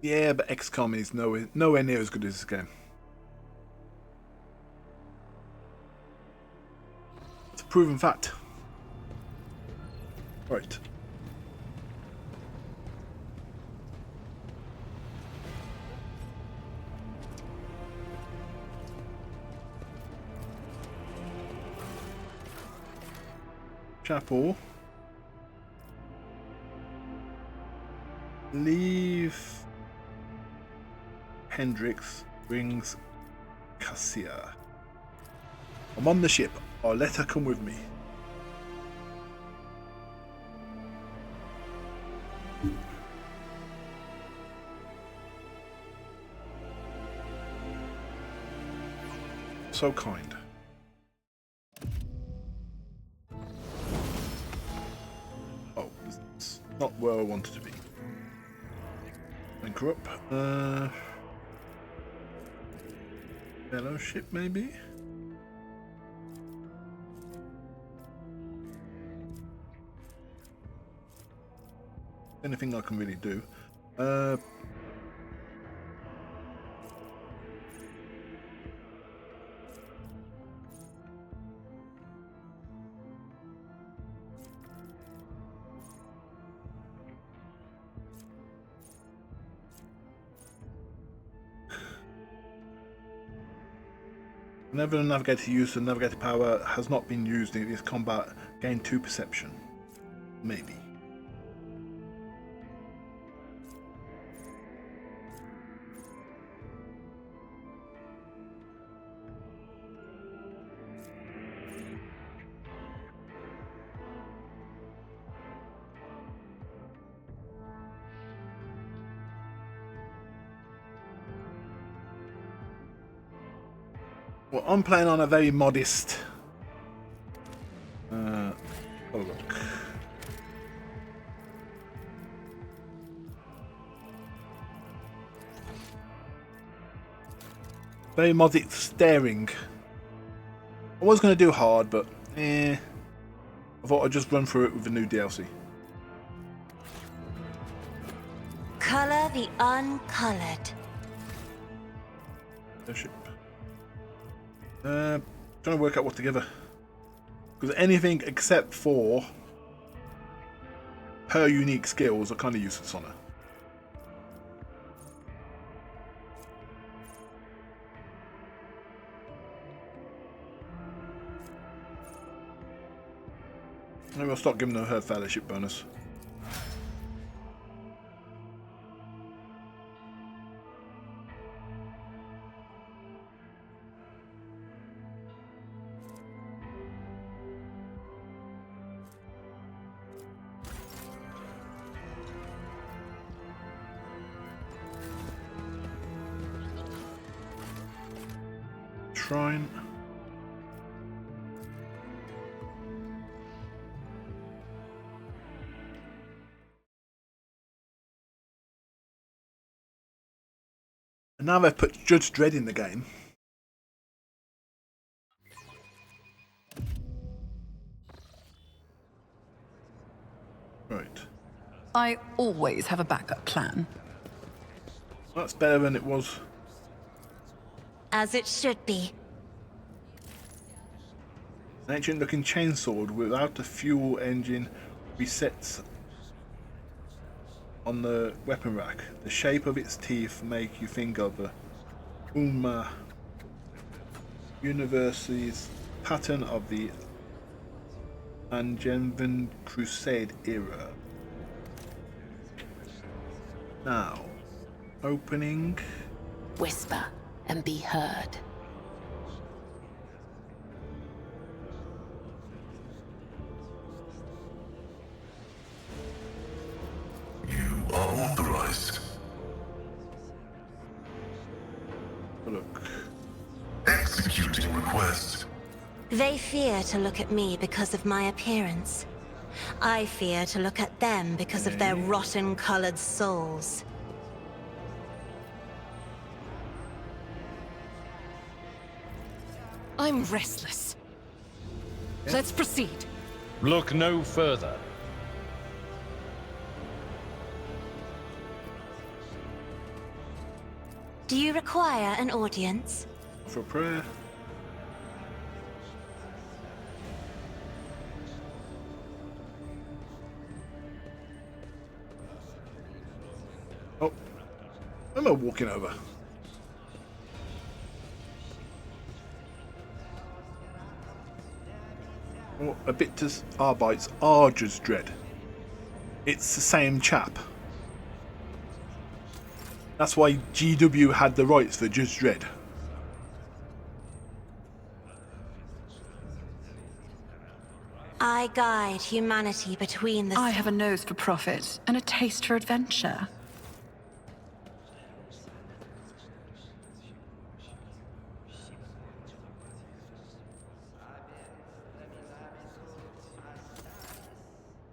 Speaker 1: Yeah, but XCOM is nowhere near as good as this game. It's a proven fact. Right. Chapel. Leave Hendrix, brings Cassia. I'm on the ship. I'll let her come with me. So kind. Oh, it's not where I wanted to be. Anchor up. Fellowship, maybe? Anything I can really do. Whenever the navigator used the navigator power has not been used in this combat, gain 2 perception. Maybe. Well, I'm playing on a very modest. Oh look. Very modest staring. I was going to do hard, but I thought I'd just run through it with the new DLC.
Speaker 7: Color the uncolored.
Speaker 1: Ship. Trying to work out what to give her. Because anything except for her unique skills are kind of useless on her. Maybe I'll start giving her fellowship bonus. Shrine. And now they've put Judge Dredd in the game. Right.
Speaker 8: I always have a backup plan.
Speaker 1: That's better than it was.
Speaker 7: As it should be.
Speaker 1: An ancient looking chainsword without a fuel engine resets on the weapon rack. The shape of its teeth make you think of the Umma University's pattern of the Angevin Crusade era. Now, opening.
Speaker 6: Whisper and be heard.
Speaker 9: You are authorized.
Speaker 1: Look.
Speaker 9: Executing request.
Speaker 7: They fear to look at me because of my appearance. I fear to look at them because of their rotten-colored souls.
Speaker 10: I'm restless. Let's proceed.
Speaker 4: Look no further.
Speaker 7: Do you require an audience?
Speaker 1: For prayer. Oh, am I walking over? Oh, Abictus Arbites Arger's Dread. It's the same chap. That's why GW had the rights for Judge Dredd.
Speaker 7: I guide humanity between the...
Speaker 8: I have a nose for profit and a taste for adventure.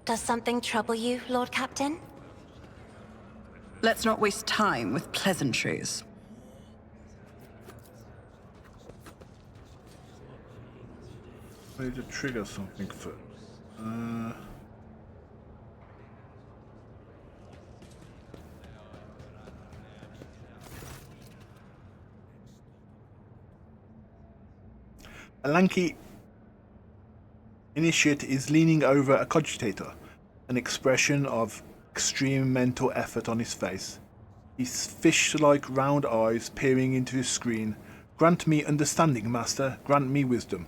Speaker 7: Does something trouble you, Lord Captain?
Speaker 8: Let's not waste time with pleasantries.
Speaker 1: I need to trigger something for... A lanky initiate is leaning over a cogitator, an expression of extreme mental effort on his face. His fish-like round eyes peering into his screen. Grant me understanding, master. Grant me wisdom.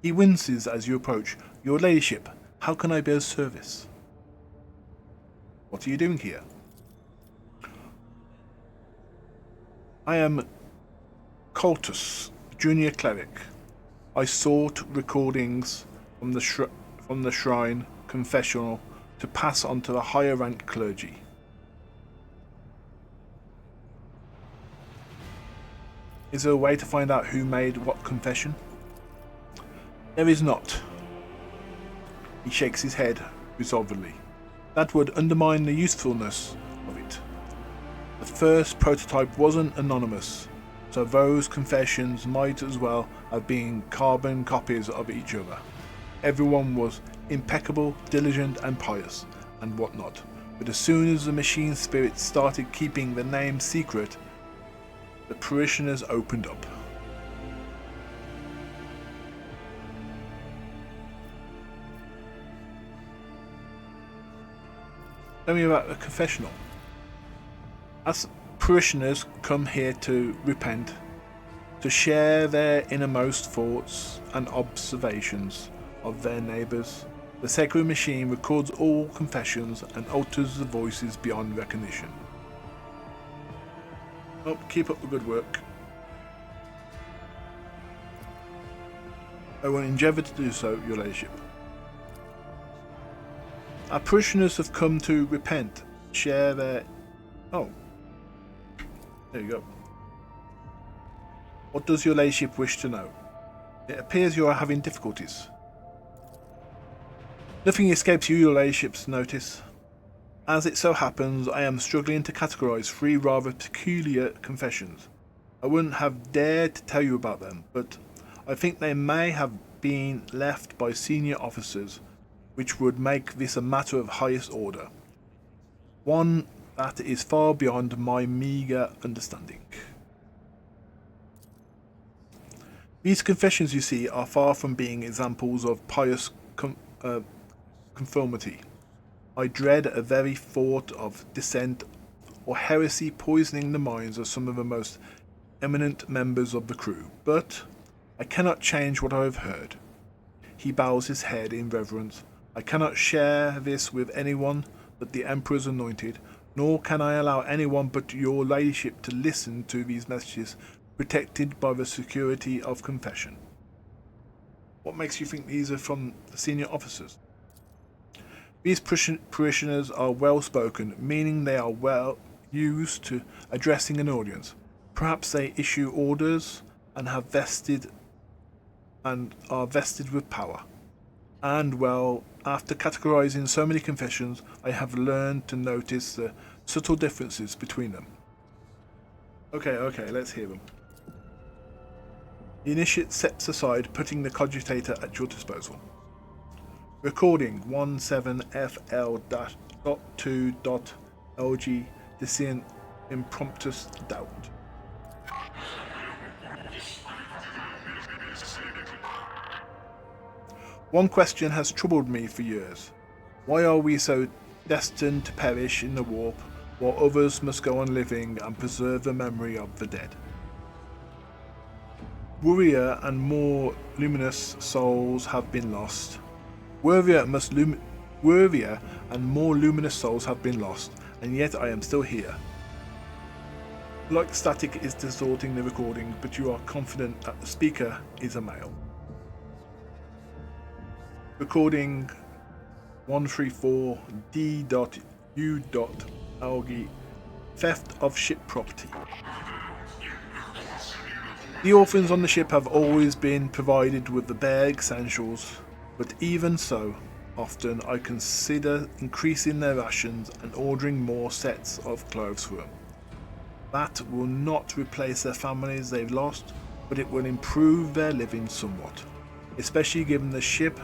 Speaker 1: He winces as you approach. Your ladyship, how can I be of service? What are you doing here? I am Cultus, junior cleric. I sought recordings from the shrine confessional to pass on to the higher ranked clergy. Is there a way to find out who made what confession? There is not. He shakes his head resolvedly. That would undermine the usefulness of it. The first prototype wasn't anonymous, so those confessions might as well have been carbon copies of each other. Everyone was impeccable, diligent and pious, and whatnot. But as soon as the machine spirits started keeping the name secret, the parishioners opened up. Tell me about the confessional. As parishioners come here to repent, to share their innermost thoughts and observations of their neighbours, the sacred machine records all confessions and alters the voices beyond recognition. Oh, keep up the good work. I will endeavour to do so, your ladyship. Our parishioners have come to repent, share their... Oh. There you go. What does your ladyship wish to know? It appears you are having difficulties. Nothing escapes you, your ladyship's notice. As it so happens, I am struggling to categorise 3 rather peculiar confessions. I wouldn't have dared to tell you about them, but I think they may have been left by senior officers, which would make this a matter of highest order. One that is far beyond my meagre understanding. These confessions, you see, are far from being examples of pious conformity. I dread a very thought of dissent or heresy poisoning the minds of some of the most eminent members of the crew, but I cannot change what I have heard. He bows his head in reverence. I cannot share this with anyone but the Emperor's anointed, nor can I allow anyone but your ladyship to listen to these messages protected by the security of confession. What makes you think these are from the senior officers? These parishioners are well spoken, meaning they are well used to addressing an audience. Perhaps they issue orders and are vested with power. And well, after categorizing so many confessions, I have learned to notice the subtle differences between them. Okay, let's hear them. The initiate steps aside, putting the cogitator at your disposal. Recording 17FL.2.LG Dissent Impromptus Doubt. One question has troubled me for years. Why are we so destined to perish in the warp, while others must go on living and preserve the memory of the dead? Worthier and more luminous souls have been lost. Worthier and more luminous souls have been lost, and yet I am still here. Like static is distorting the recording, but you are confident that the speaker is a male. Recording 134D.U.Algae Theft of Ship Property. The orphans on the ship have always been provided with the bare essentials, but even so, often I consider increasing their rations and ordering more sets of clothes for them. That will not replace their families they've lost, but it will improve their living somewhat, especially given the ship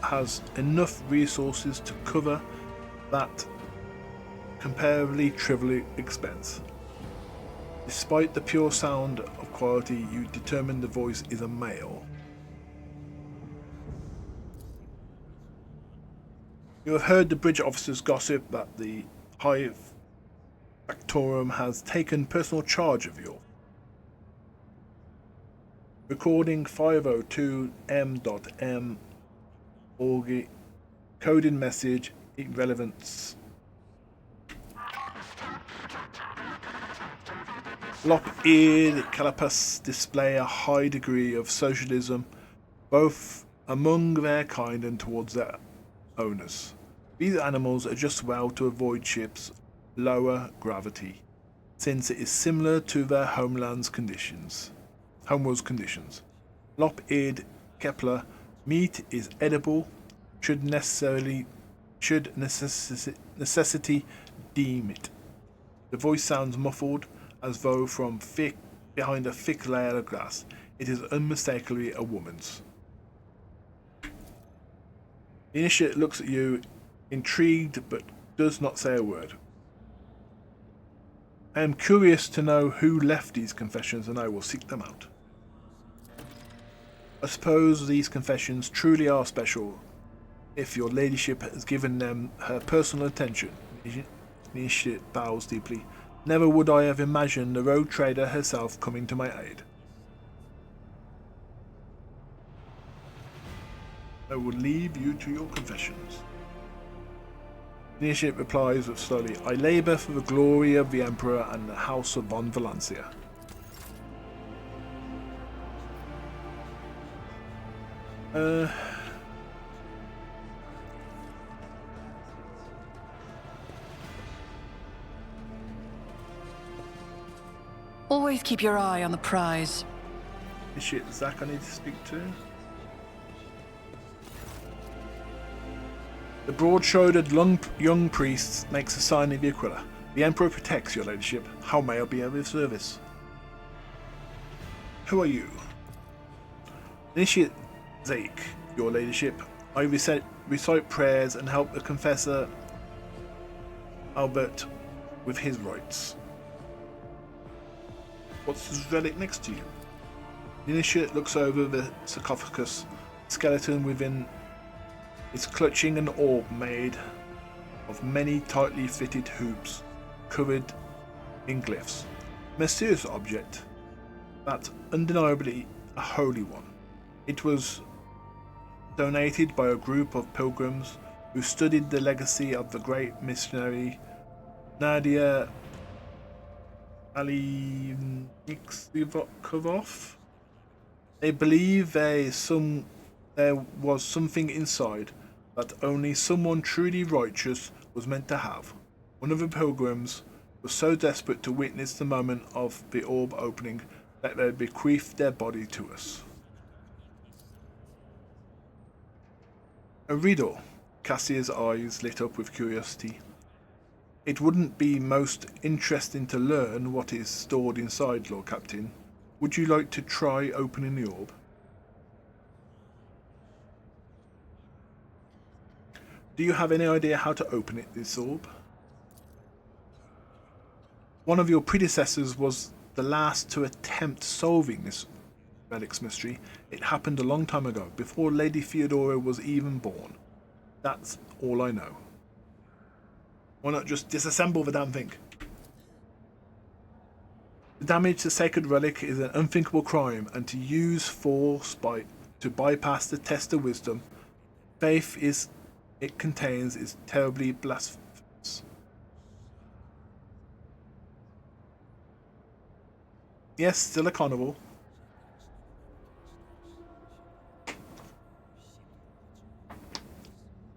Speaker 1: has enough resources to cover that comparably trivial expense. Despite the pure sound of quality, you determine the voice is a male. You have heard the bridge officers gossip that the High Ministorum has taken personal charge of you. Recording 502M.M. Orgy. Coded message. Irrelevance. Lop-eared carapace display a high degree of socialism, both among their kind and towards their owners. These animals adjust well to avoid ships' lower gravity, since it is similar to their homeworld's conditions. Lop-eared Kepler meat is edible, should necessity deem it. The voice sounds muffled, as though from behind a thick layer of glass. It is unmistakably a woman's. The initiate looks at you, intrigued, but does not say a word. I am curious to know who left these confessions, and I will seek them out. I suppose these confessions truly are special. if your ladyship has given them her personal attention. Initiate bows deeply. Never would I have imagined the rogue trader herself coming to my aid. I will leave you to your confessions. Initiate replies with slowly, I labour for the glory of the Emperor and the House of von Valancia.
Speaker 8: Always keep your eye on the prize.
Speaker 1: Initiate Zach I need to speak to. The broad-shouldered young priest makes a sign of the Aquila. The Emperor protects your ladyship. How may I be of his service? Who are you? Initiate Zake, your ladyship. I recite prayers and help the confessor Albert with his rites. What's this relic next to you? The initiate looks over the sarcophagus. Skeleton within is clutching an orb made of many tightly fitted hoops covered in glyphs. A mysterious object, but undeniably a holy one. It was donated by a group of pilgrims who studied the legacy of the great missionary Nadia Alinikovov. They believe there was something inside that only someone truly righteous was meant to have. One of the pilgrims was so desperate to witness the moment of the orb opening that they bequeathed their body to us. A riddle. Cassia's eyes lit up with curiosity. It wouldn't be most interesting to learn what is stored inside, Lord Captain. Would you like to try opening the orb? Do you have any idea how to open this orb? One of your predecessors was the last to attempt solving this relic's mystery. It happened a long time ago, before Lady Theodora was even born. That's all I know. Why not just disassemble the damn thing? The damage to sacred relic is an unthinkable crime, and to use force to bypass the test of wisdom, faith it contains is terribly blasphemous. Yes, still a carnival.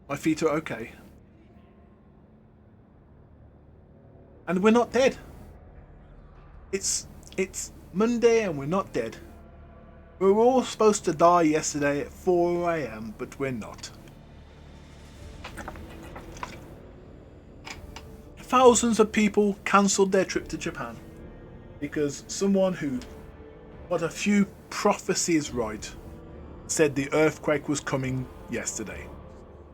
Speaker 1: My feet are okay. And we're not dead. It's Monday and we're not dead. We were all supposed to die yesterday at 4 AM, but we're not. Thousands of people cancelled their trip to Japan because someone who got a few prophecies right said the earthquake was coming yesterday,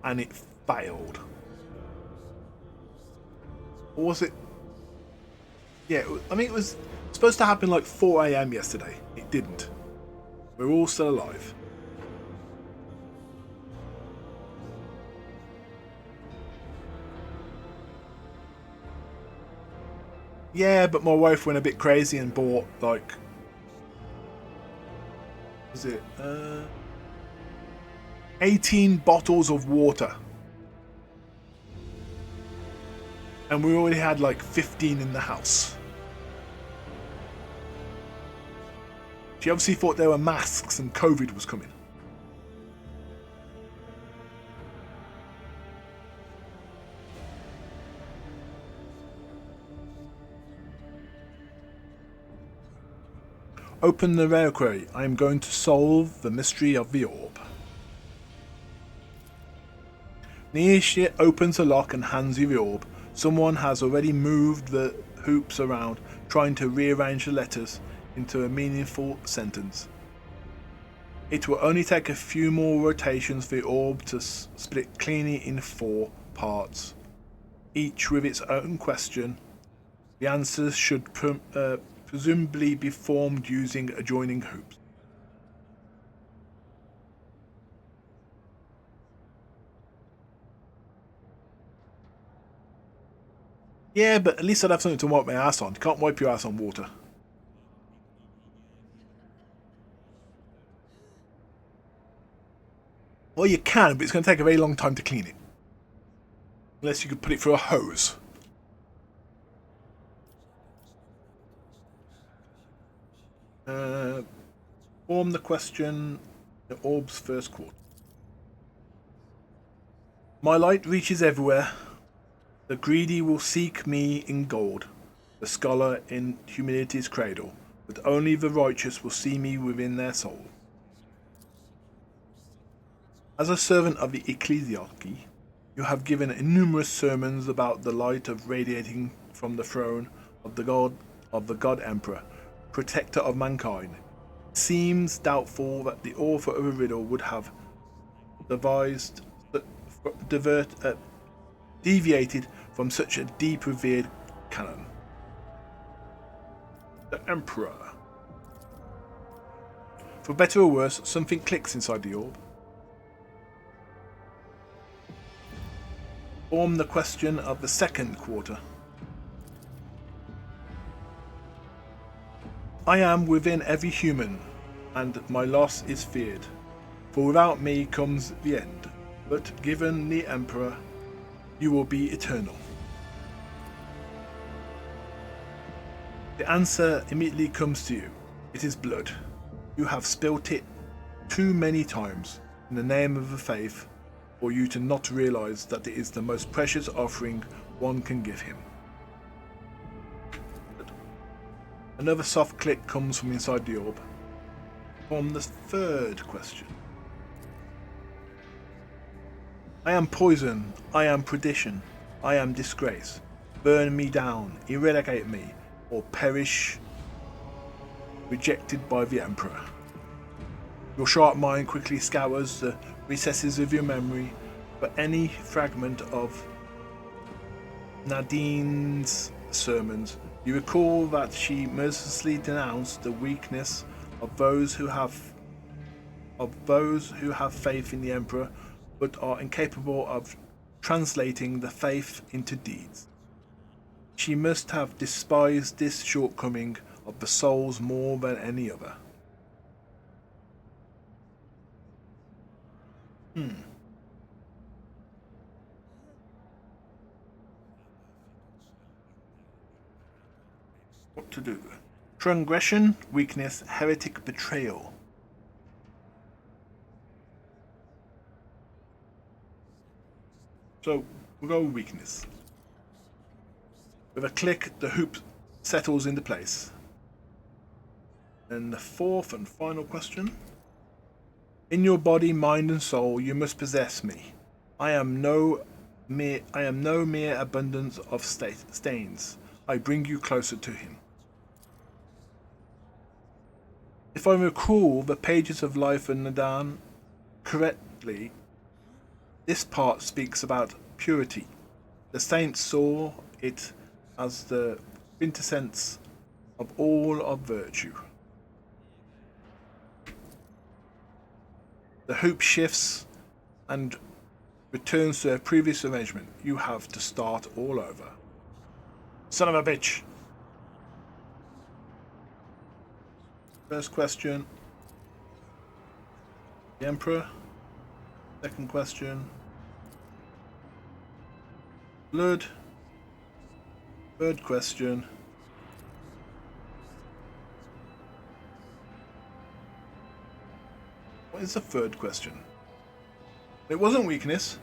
Speaker 1: and it failed. Or was it? Yeah, I mean, it was supposed to happen like 4 AM yesterday. It didn't. We're all still alive. Yeah, but my wife went a bit crazy and bought, like, was it 18 bottles of water. And we already had like 15 in the house. She obviously thought there were masks and COVID was coming. Open the reliquary. I am going to solve the mystery of the orb. Niishit opens the lock and hands you the orb. Someone has already moved the hoops around, trying to rearrange the letters into a meaningful sentence. It will only take a few more rotations for the orb to split cleanly in 4 parts, each with its own question. The answers should presumably be formed using adjoining hoops. Yeah, but at least I'd have something to wipe my ass on. You can't wipe your ass on water. Well, you can, but it's going to take a very long time to clean it. Unless you could put it through a hose. Form the question, the orb's first quarter. My light reaches everywhere. The greedy will seek me in gold, the scholar in humanity's cradle, but only the righteous will see me within their soul. As a servant of the ecclesiarchy, you have given numerous sermons about the light of radiating from the throne of the God Emperor, protector of mankind. It seems doubtful that the author of a riddle would have deviated from such a deep revered canon. The Emperor. For better or worse, something clicks inside the orb. Form the question of the second quarter. I am within every human, and my loss is feared, for without me comes the end, but given the Emperor, you will be eternal. The answer immediately comes to you. It is blood. You have spilt it too many times in the name of the faith for you to not realize that it is the most precious offering one can give him. Another soft click comes from inside the orb. From the third question. I am poison, I am perdition, I am disgrace. Burn me down, eradicate me, or perish rejected by the Emperor. Your sharp mind quickly scours the recesses of your memory for any fragment of Nadine's sermons. You recall that she mercilessly denounced the weakness of those who have faith in the Emperor, but are incapable of translating the faith into deeds. She must have despised this shortcoming of the soul's more than any other. What to do? Transgression, weakness, heretic, betrayal. So, we'll go with weakness. With a click, the hoop settles into place. And the fourth and final question. In your body, mind and soul, you must possess me. I am no mere abundance of stains. I bring you closer to him. If I recall the pages of Life and Nadan correctly, this part speaks about purity. The saints saw it as the quintessence of all of virtue. The hoop shifts and returns to a previous arrangement. You have to start all over. Son of a bitch! First question. The Emperor. Second question. Blood. Third question. What is the third question? It wasn't weakness.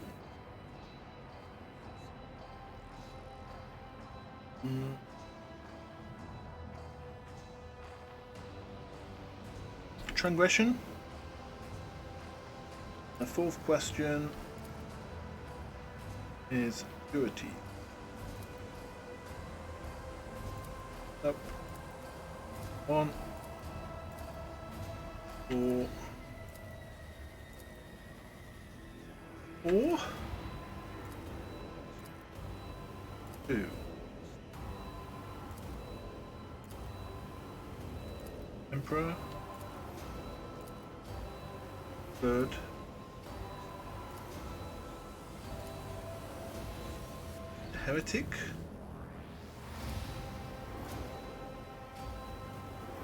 Speaker 1: Transgression. The fourth question is purity. Up. 1, 4, 4, 2. Emperor. Third. Heretic.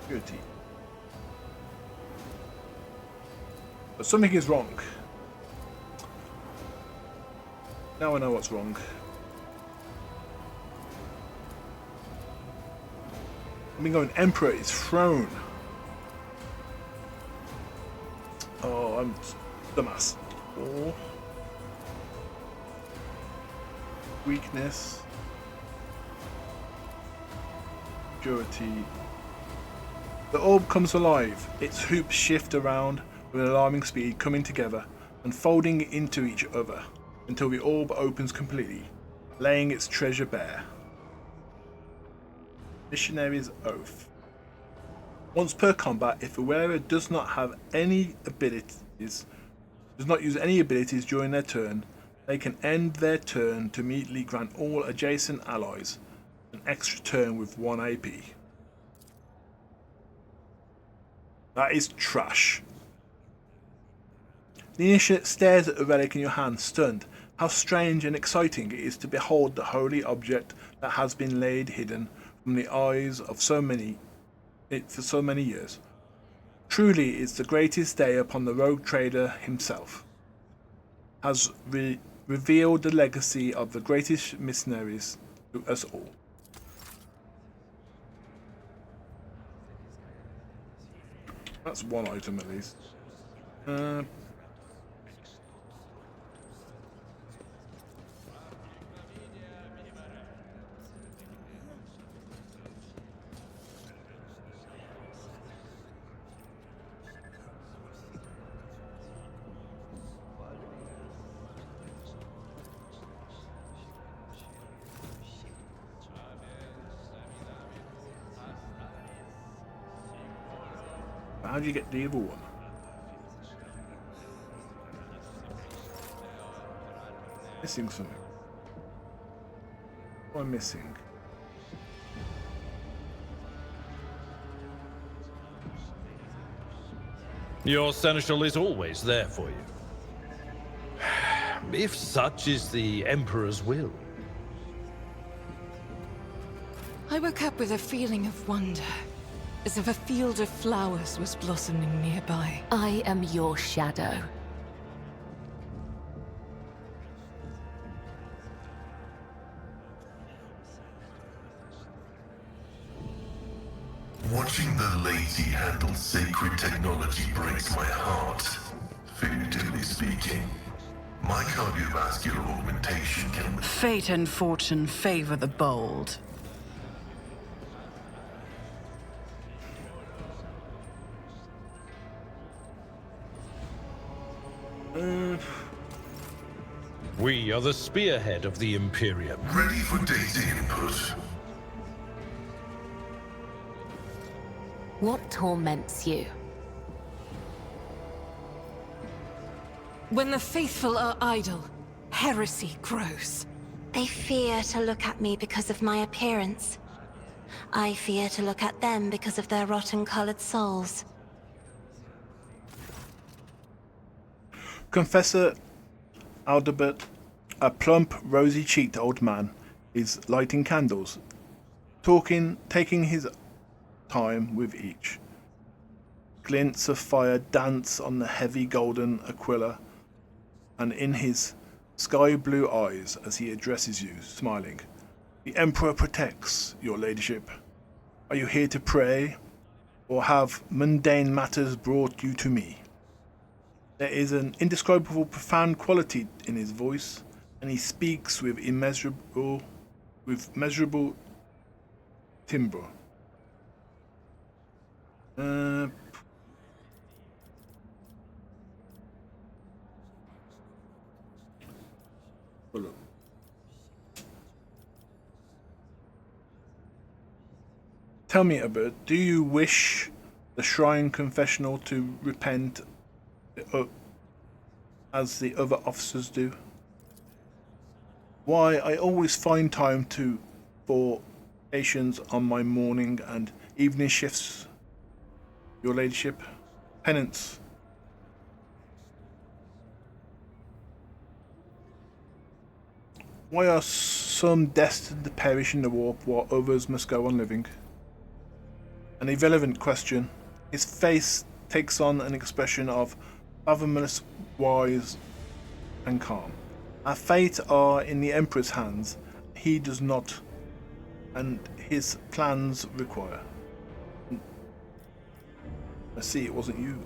Speaker 1: Security. But something is wrong. Now I know what's wrong. I've been going, Emperor is thrown. Oh, I'm dumbass. Oh. Weakness. Purity. The orb comes alive. Its hoops shift around with an alarming speed, coming together and folding into each other until the orb opens completely, laying its treasure bare. Missionary's Oath. Once per combat, if the wearer does not have any abilities, does not use any abilities during their turn, they can end their turn to immediately grant all adjacent allies an extra turn with 1 AP. That is trash. The initiate stares at the relic in your hand, stunned. How strange and exciting it is to behold the holy object that has been laid hidden from the eyes of so many for so many years. Truly, it's the greatest day upon the rogue trader himself. Has revealed the legacy of the greatest missionaries to us all. That's one item at least. How do you get the other one? Missing something. What am I missing?
Speaker 11: Your seneschal is always there for you. If such is the Emperor's will.
Speaker 10: I woke up with a feeling of wonder, as if a field of flowers was blossoming nearby.
Speaker 6: I am your shadow.
Speaker 9: Watching the lazy handle sacred technology breaks my heart. Figuratively speaking, my cardiovascular augmentation can...
Speaker 8: Fate and fortune favor the bold.
Speaker 11: We are the spearhead of the Imperium.
Speaker 9: Ready for data input.
Speaker 6: What torments you?
Speaker 10: When the faithful are idle, heresy grows.
Speaker 7: They fear to look at me because of my appearance. I fear to look at them because of their rotten-colored souls.
Speaker 1: Confessor Aldebert, a plump, rosy-cheeked old man, is lighting candles, taking his time with each. Glints of fire dance on the heavy golden aquila and in his sky-blue eyes as he addresses you, smiling. The Emperor protects, your ladyship. Are you here to pray, or have mundane matters brought you to me? There is an indescribable, profound quality in his voice, and he speaks with measurable timbre. Look. Tell me, Albert, do you wish the Shrine Confessional to repent as the other officers do? Why, I always find time for patience on my morning and evening shifts, your ladyship. Penance. Why are some destined to perish in the warp while others must go on living? An irrelevant question. His face takes on an expression of fathomless, wise, and calm. Our fate are in the Emperor's hands. He does not, and his plans require. I see it wasn't you.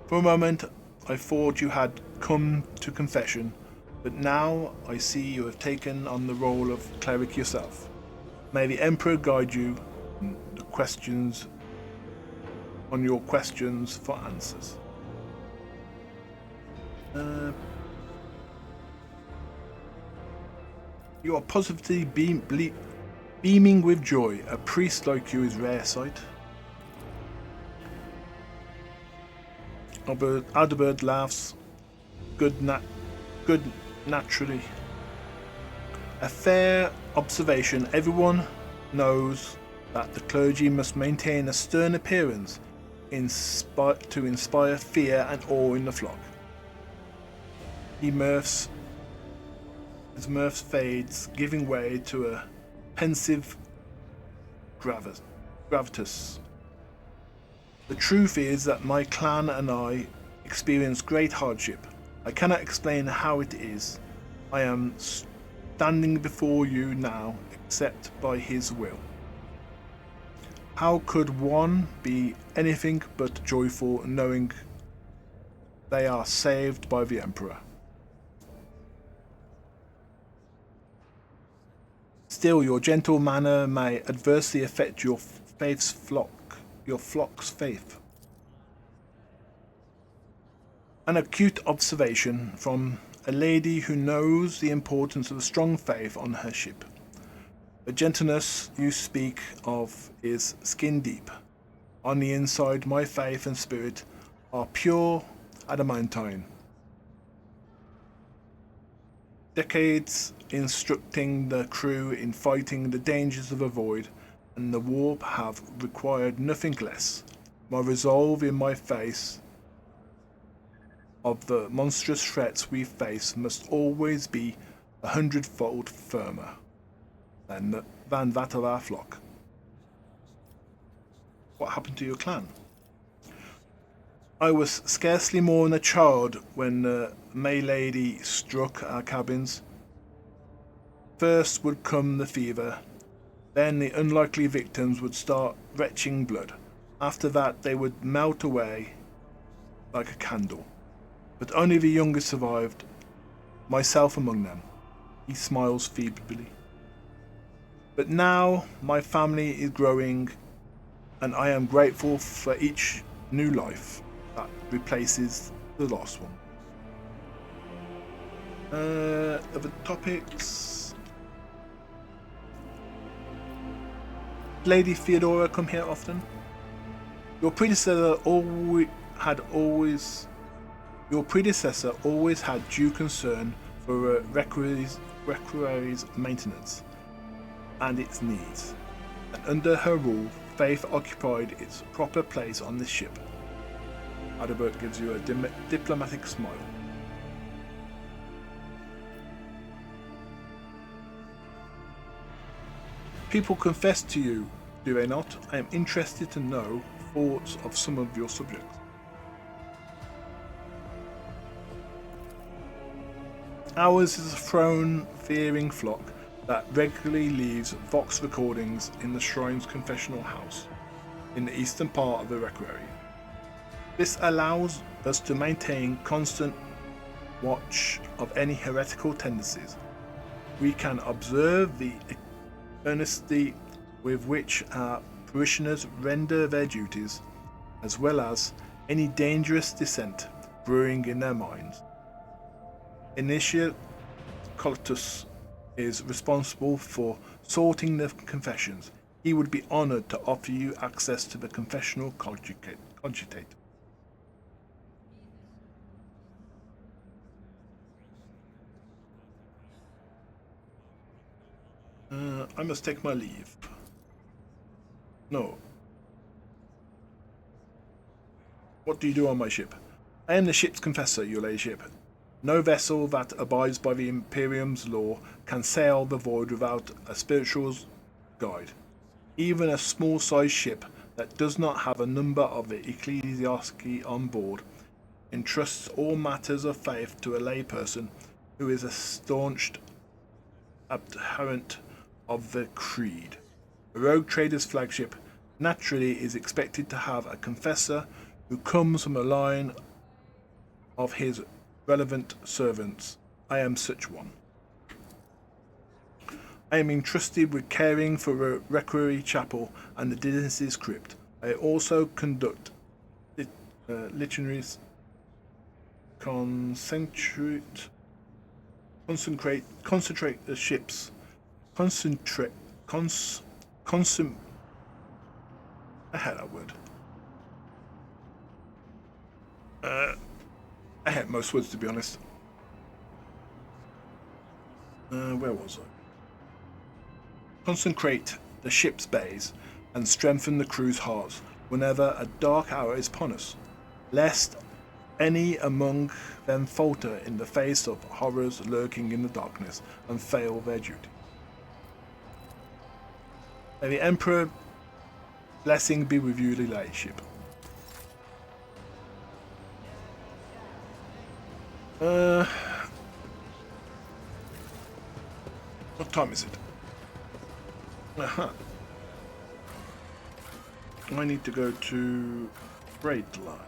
Speaker 1: For a moment, I thought you had come to confession, but now I see you have taken on the role of cleric yourself. May the Emperor guide you on your questions for answers. You are positively beaming with joy. A priest like you is rare sight. Adalbert laughs. Good naturally. A fair observation. Everyone knows that the clergy must maintain a stern appearance to inspire fear and awe in the flock. His mirth fades, giving way to a pensive gravitas. The truth is that my clan and I experience great hardship. I cannot explain how it is. I am standing before you now, except by his will. How could one be anything but joyful knowing they are saved by the Emperor? Still, your gentle manner may adversely affect your flock's faith. An acute observation from a lady who knows the importance of a strong faith on her ship. The gentleness you speak of is skin deep. On the inside, my faith and spirit are pure adamantine. Decades instructing the crew in fighting the dangers of the void and the warp have required nothing less. My resolve in my face of the monstrous threats we face must always be 100-fold firmer than that of our flock. What happened to your clan? I was scarcely more than a child when the May Lady struck our cabins. First would come the fever, then the unlikely victims would start retching blood. After that they would melt away like a candle. But only the youngest survived, myself among them. He smiles feebly. But now my family is growing, and I am grateful for each new life that replaces the last one. Other topics. Lady Theodora come here often? Your predecessor always had due concern for Requerie's maintenance and its needs, and under her rule, faith occupied its proper place on this ship. Adalbert gives you a diplomatic smile. People confess to you, do they not? I am interested to know thoughts of some of your subjects. Ours is a throne-fearing flock that regularly leaves vox recordings in the shrine's confessional house in the eastern part of the Requerie. This allows us to maintain constant watch of any heretical tendencies. We can observe the earnestly with which our parishioners render their duties, as well as any dangerous dissent brewing in their minds. Initiate Cultus is responsible for sorting the confessions. He would be honored to offer you access to the confessional cogitate. I must take my leave. No. What do you do on my ship? I am the ship's confessor, your ladyship. No vessel that abides by the Imperium's law can sail the void without a spiritual's guide. Even a small-sized ship that does not have a number of the ecclesiarchy on board entrusts all matters of faith to a layperson who is a staunch adherent of the creed. A rogue trader's flagship naturally is expected to have a confessor who comes from a line of his relevant servants. I am such one. I am entrusted with caring for the Requiery Chapel and the Dynasties Crypt. I also conduct literaries, concentrate the ships, I had that word. I had most words, to be honest. Where was I? Consecrate the ship's bays and strengthen the crew's hearts whenever a dark hour is upon us, lest any among them falter in the face of horrors lurking in the darkness and fail their duty. May the Emperor blessing be with you, ladyship. What time is it? I need to go to Braid Line.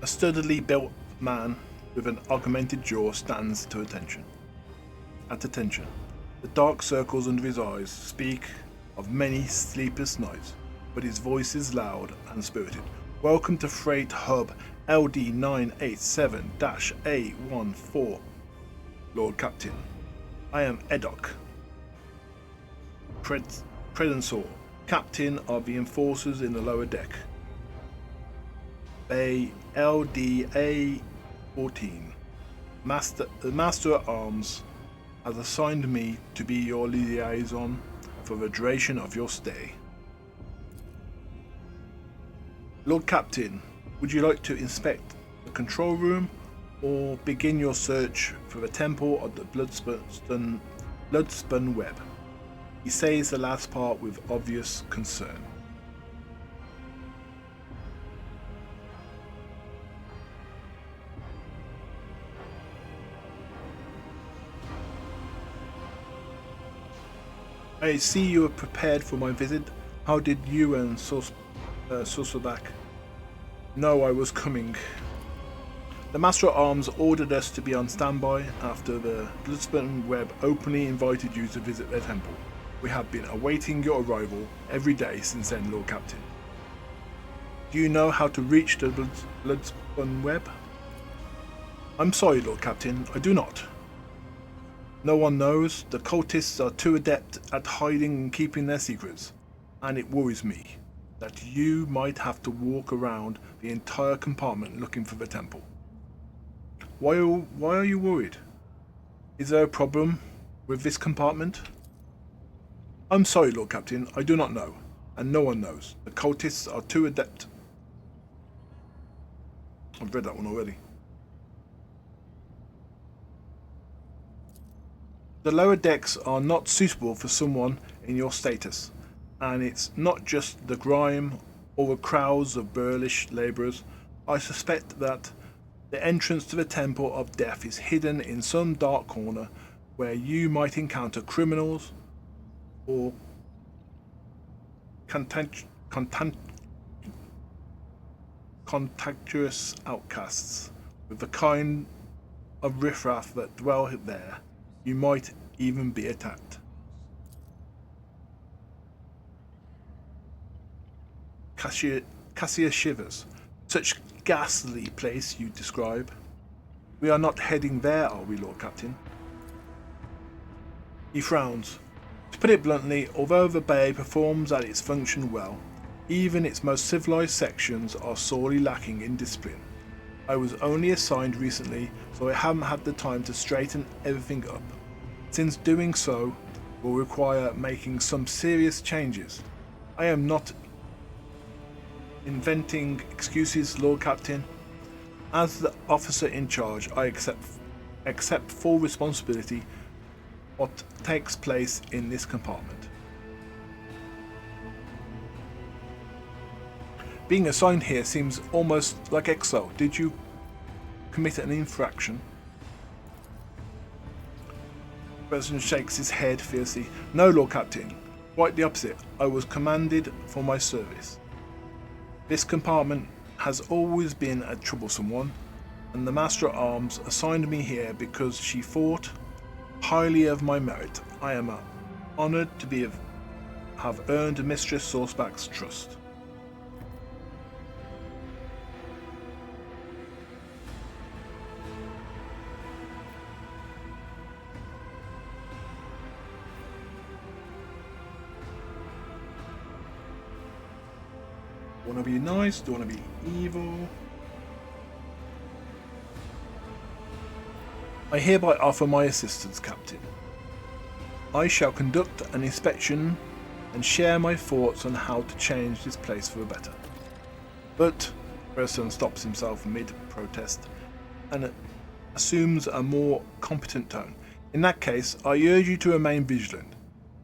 Speaker 1: A sturdily built man with an augmented jaw stands at attention. The dark circles under his eyes speak of many sleepless nights, but his voice is loud and spirited. Welcome to Freight Hub LD987-A14, Lord Captain. I am Edok Credensor, Captain of the Enforcers in the lower deck. Bay LDA 14. The Master at Arms has assigned me to be your liaison for the duration of your stay. Lord Captain, would you like to inspect the control room or begin your search for the temple of the Bloodspun Web? He says the last part with obvious concern. I see you are prepared for my visit. How did you and Sosobak know I was coming? The Master at Arms ordered us to be on standby after the Bloodspun Web openly invited you to visit their temple. We have been awaiting your arrival every day since then, Lord Captain. Do you know how to reach the Bloodspun Web? I'm sorry, Lord Captain, I do not. No one knows. The cultists are too adept at hiding and keeping their secrets, and it worries me that you might have to walk around the entire compartment looking for the temple. Why are you worried? Is there a problem with this compartment? I'm sorry, Lord Captain, I do not know, and no one knows. The cultists are too adept. I've read that one already. The lower decks are not suitable for someone in your status, and it's not just the grime or the crowds of burlish labourers. I suspect that the entrance to the Temple of Death is hidden in some dark corner where you might encounter criminals or contactuous outcasts, with the kind of riffraff that dwell there, you might even be attacked. Cassia shivers. Such ghastly place you describe. We are not heading there, are we, Lord Captain? He frowns. To put it bluntly, although the bay performs at its function well, even its most civilized sections are sorely lacking in discipline. I was only assigned recently, so I haven't had the time to straighten everything up. Since doing so will require making some serious changes. I am not inventing excuses, Lord Captain. As the officer in charge, I accept full responsibility what takes place in this compartment. Being assigned here seems almost like exile. Did you commit an infraction? The President shakes his head fiercely. No, Lord Captain. Quite the opposite. I was commanded for my service. This compartment has always been a troublesome one, and the Master at Arms assigned me here because she thought highly of my merit. I am honoured to have earned Mistress Sourceback's trust. Do you want to be nice? Do you want to be evil? I hereby offer my assistance, Captain. I shall conduct an inspection and share my thoughts on how to change this place for the better. But Person stops himself mid-protest and assumes a more competent tone. In that case, I urge you to remain vigilant.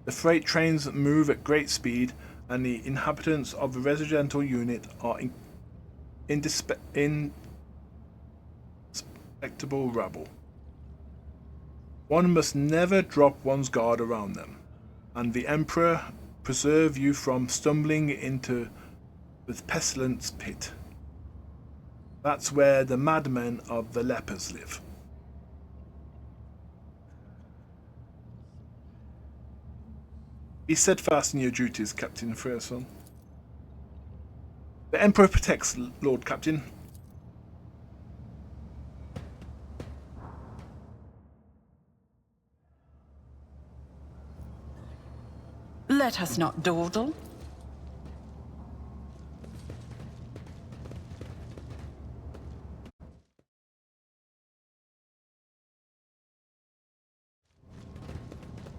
Speaker 1: The freight trains move at great speed, and the inhabitants of the residential unit are indestructible rabble. One must never drop one's guard around them, and the Emperor preserve you from stumbling into the pestilence pit. That's where the madmen of the lepers live. Be steadfast in your duties, Captain Frierson. The Emperor protects, Lord Captain.
Speaker 8: Let us not dawdle.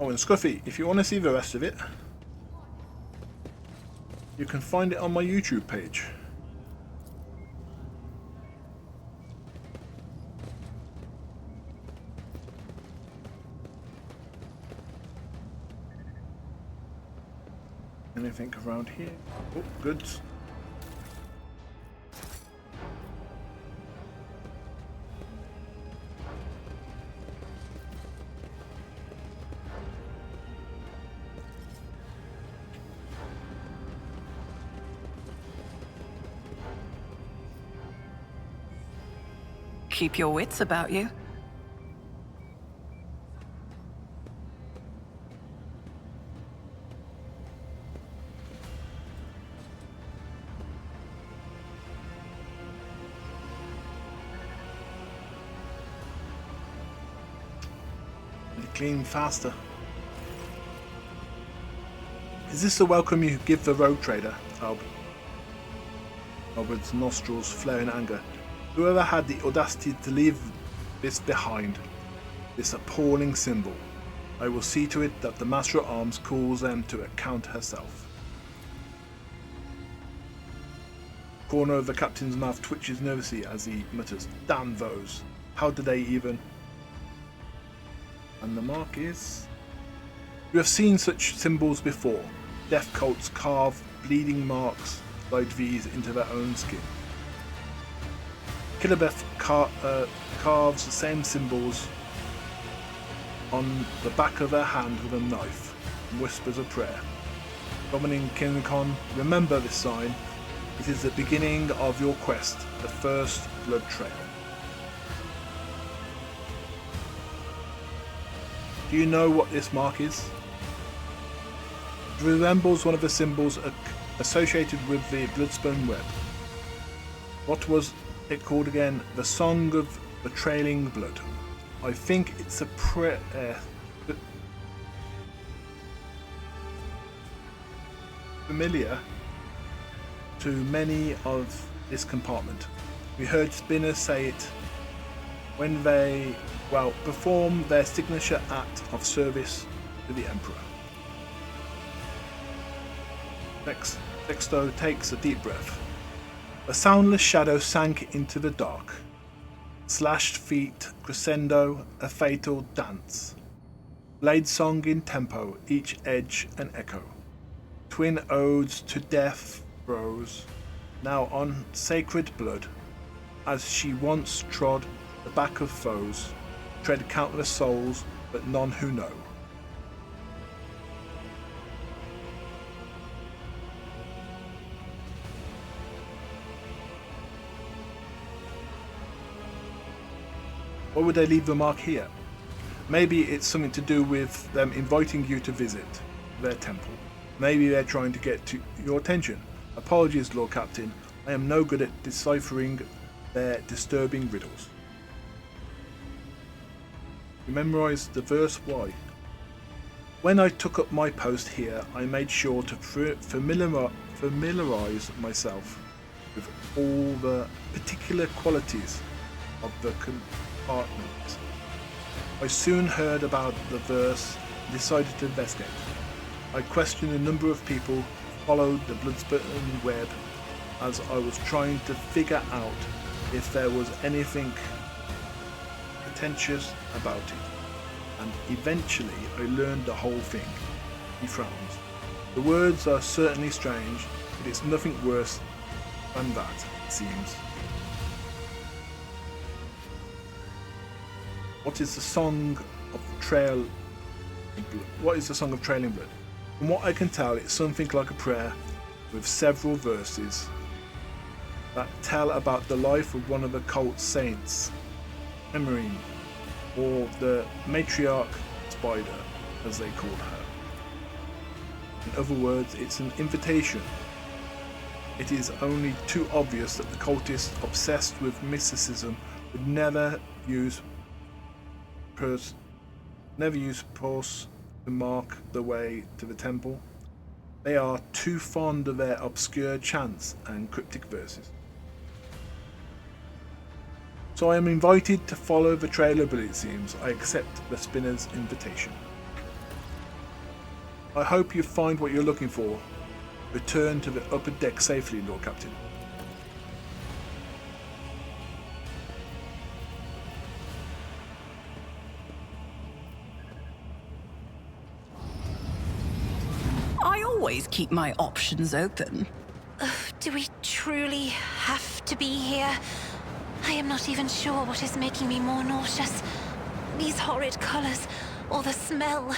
Speaker 1: Oh, and Scruffy, if you want to see the rest of it, you can find it on my YouTube page. Anything around here? Oh, goods.
Speaker 8: Keep your wits about you.
Speaker 1: Clean faster. Is this the welcome you give the rogue trader, Albert? Albert's nostrils flare in anger. Whoever had the audacity to leave this behind, this appalling symbol, I will see to it that the Master at Arms calls them to account herself. The corner of the captain's mouth twitches nervously as he mutters, "Damn those! How did they even..." And the mark is... You have seen such symbols before. Death cults carve bleeding marks like these into their own skin. Killabeth carves the same symbols on the back of her hand with a knife and whispers a prayer. Dominating Kinokon, remember this sign It is the beginning of your quest, the first blood trail. Do you know what this mark is? It resembles one of the symbols associated with the Bloodspun web. What was it called again? The Song of the Trailing Blood. I think it's a prayer. Familiar to many of this compartment. We heard spinners say it when they, perform their signature act of service to the Emperor. Sexto takes a deep breath. A soundless shadow sank into the dark. Slashed feet, crescendo, a fatal dance. Blade song in tempo, each edge an echo. Twin odes to death rose, now on sacred blood, as she once trod the back of foes, tread countless souls, but none who know. Why would they leave the mark here? Maybe it's something to do with them inviting you to visit their temple. Maybe they're trying to get to your attention. Apologies, Lord Captain. I am no good at deciphering their disturbing riddles. You memorized the verse? Why? When I took up my post here, I made sure to familiarize myself with all the particular qualities of the compartment. I soon heard about the verse and decided to investigate. I questioned a number of people who followed the Bloodspun web as I was trying to figure out if there was anything pretentious about it. And eventually I learned the whole thing. He frowns. The words are certainly strange, but it's nothing worse than that, it seems. What is the Song of Trailing Blood? What is the Song of Trailing Blood? From what I can tell, it's something like a prayer with several verses that tell about the life of one of the cult saints, Emerine, or the matriarch Spider, as they call her. In other words, it's an invitation. It is only too obvious that the cultists obsessed with mysticism would never use purse to mark the way to the temple. They are too fond of their obscure chants and cryptic verses. So I am invited to follow the trail of blood, it seems. I accept the spinner's invitation. I hope you find what you're looking for. Return to the upper deck safely, Lord Captain.
Speaker 8: I always keep my options open.
Speaker 7: Do we truly have to be here? I am not even sure what is making me more nauseous. These horrid colors, or the smell.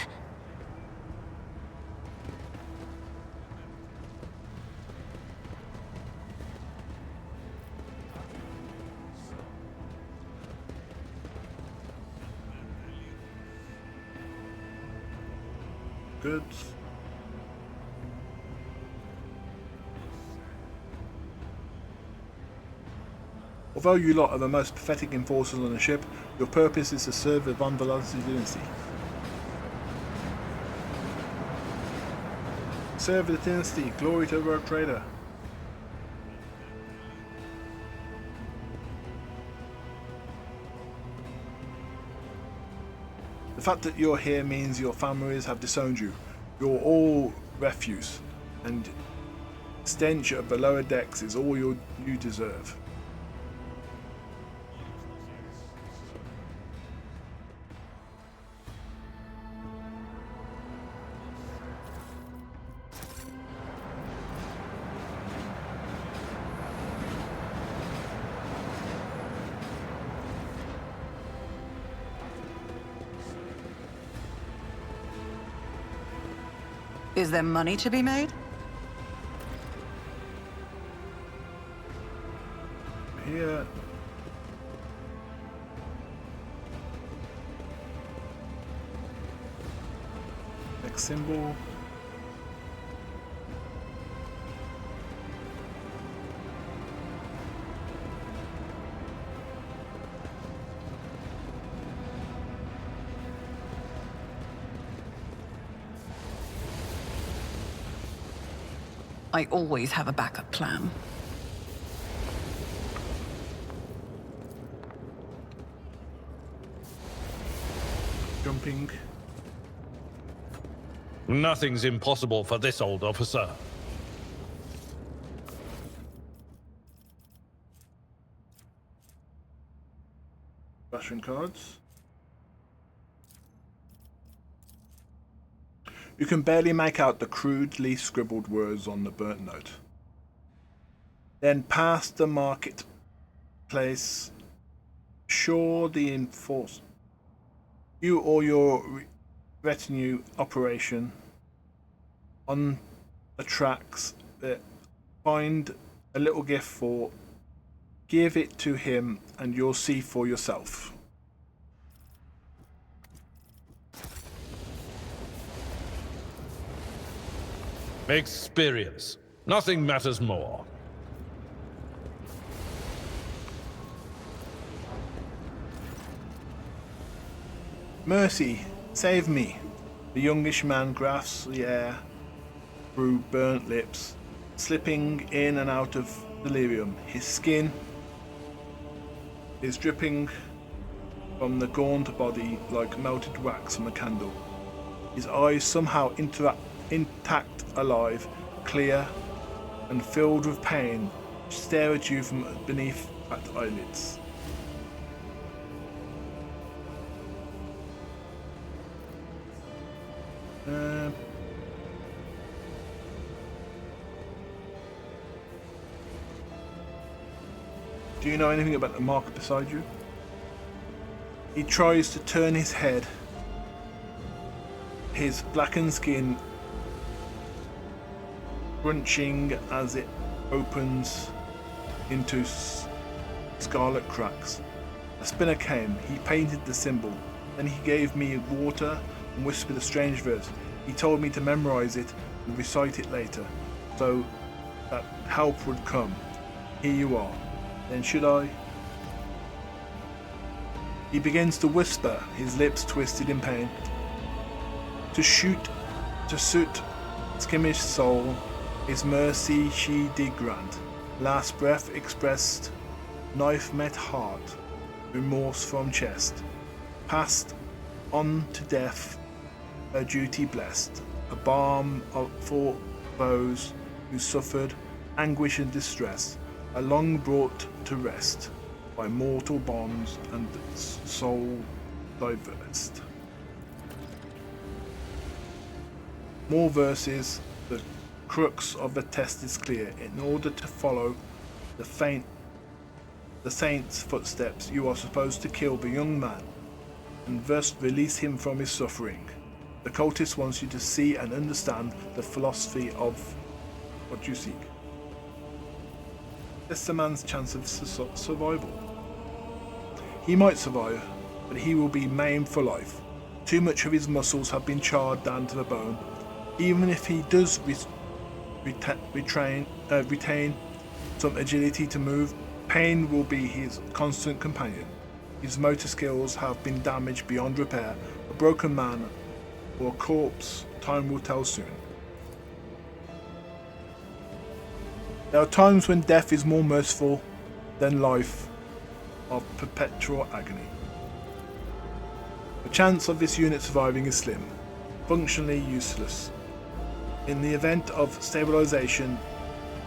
Speaker 1: Good. Although you lot are the most pathetic enforcers on the ship, your purpose is to serve the Valancius dynasty. Serve the dynasty, glory to the rogue trader. The fact that you're here means your families have disowned you. You're all refuse, and stench of the lower decks is all you deserve.
Speaker 8: Is there money to be made?
Speaker 1: here. Next symbol.
Speaker 8: I always have a backup plan.
Speaker 1: Jumping.
Speaker 4: Nothing's impossible for this old officer.
Speaker 1: Flashing cards. You can barely make out the crudely scribbled words on the burnt note. Then past the marketplace, sure the enforce. You or your retinue operation on the tracks that find a little gift for, give it to him and you'll see for yourself.
Speaker 4: Experience. Nothing matters more.
Speaker 1: Mercy, save me. The youngish man grasps the air through burnt lips, slipping in and out of delirium. His skin is dripping from the gaunt body like melted wax from a candle. His eyes somehow intact, alive, clear, and filled with pain, stare at you from beneath fat eyelids. Do you know anything about the marker beside you? He tries to turn his head, his blackened skin crunching as it opens into scarlet cracks. A spinner came, he painted the symbol, then he gave me water and whispered a strange verse. He told me to memorize it and recite it later, so that help would come. Here you are. Then should I? He begins to whisper, his lips twisted in pain. To suit skimmish soul, his mercy she did grant. Last breath expressed, knife met heart, remorse from chest. Passed on to death, her duty blessed, a balm for those who suffered anguish and distress, are long brought to rest by mortal bonds and soul diversed. More verses. The crux of the test is clear. In order to follow the saint's footsteps, you are supposed to kill the young man and thus release him from his suffering. The cultist wants you to see and understand the philosophy of what you seek. That's the man's chance of survival. He might survive, but he will be maimed for life. Too much of his muscles have been charred down to the bone. Even if he does retain some agility to move, pain will be his constant companion. His motor skills have been damaged beyond repair. A broken man or a corpse, time will tell soon. There are times when death is more merciful than life of perpetual agony. The chance of this unit surviving is slim, functionally useless. In the event of stabilization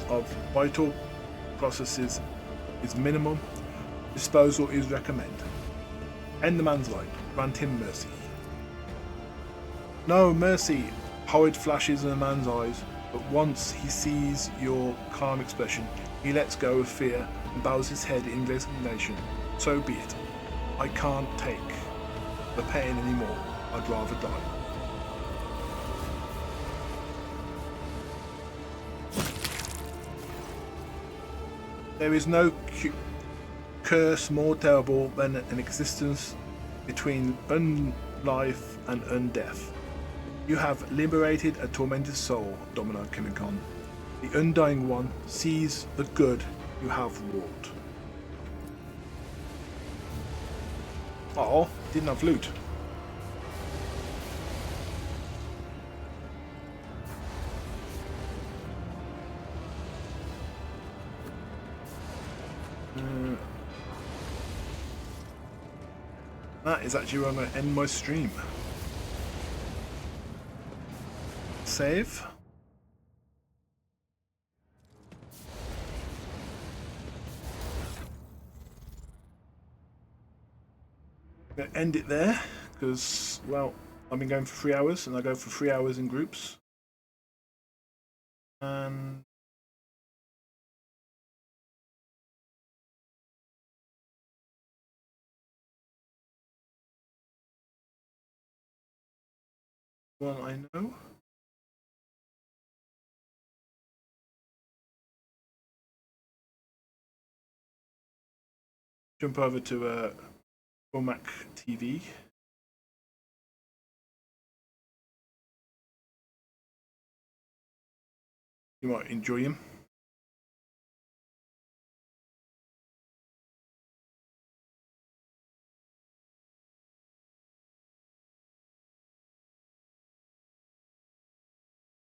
Speaker 1: of vital processes is minimum, disposal is recommended. End the man's life, grant him mercy. No mercy, horrid flashes in the man's eyes. But once he sees your calm expression, he lets go of fear and bows his head in resignation. So be it. I can't take the pain anymore. I'd rather die. There is no curse more terrible than an existence between unlife and undeath. You have liberated a tormented soul, Domino Kinokon. The Undying One sees the good you have wrought. Oh, didn't have loot. That is actually where I'm going to end my stream. Save. I'm going to end it there because, well, I've been going for 3 hours and I go for 3 hours in groups. And one I know. Jump over to Dogmatic TV. You might enjoy him.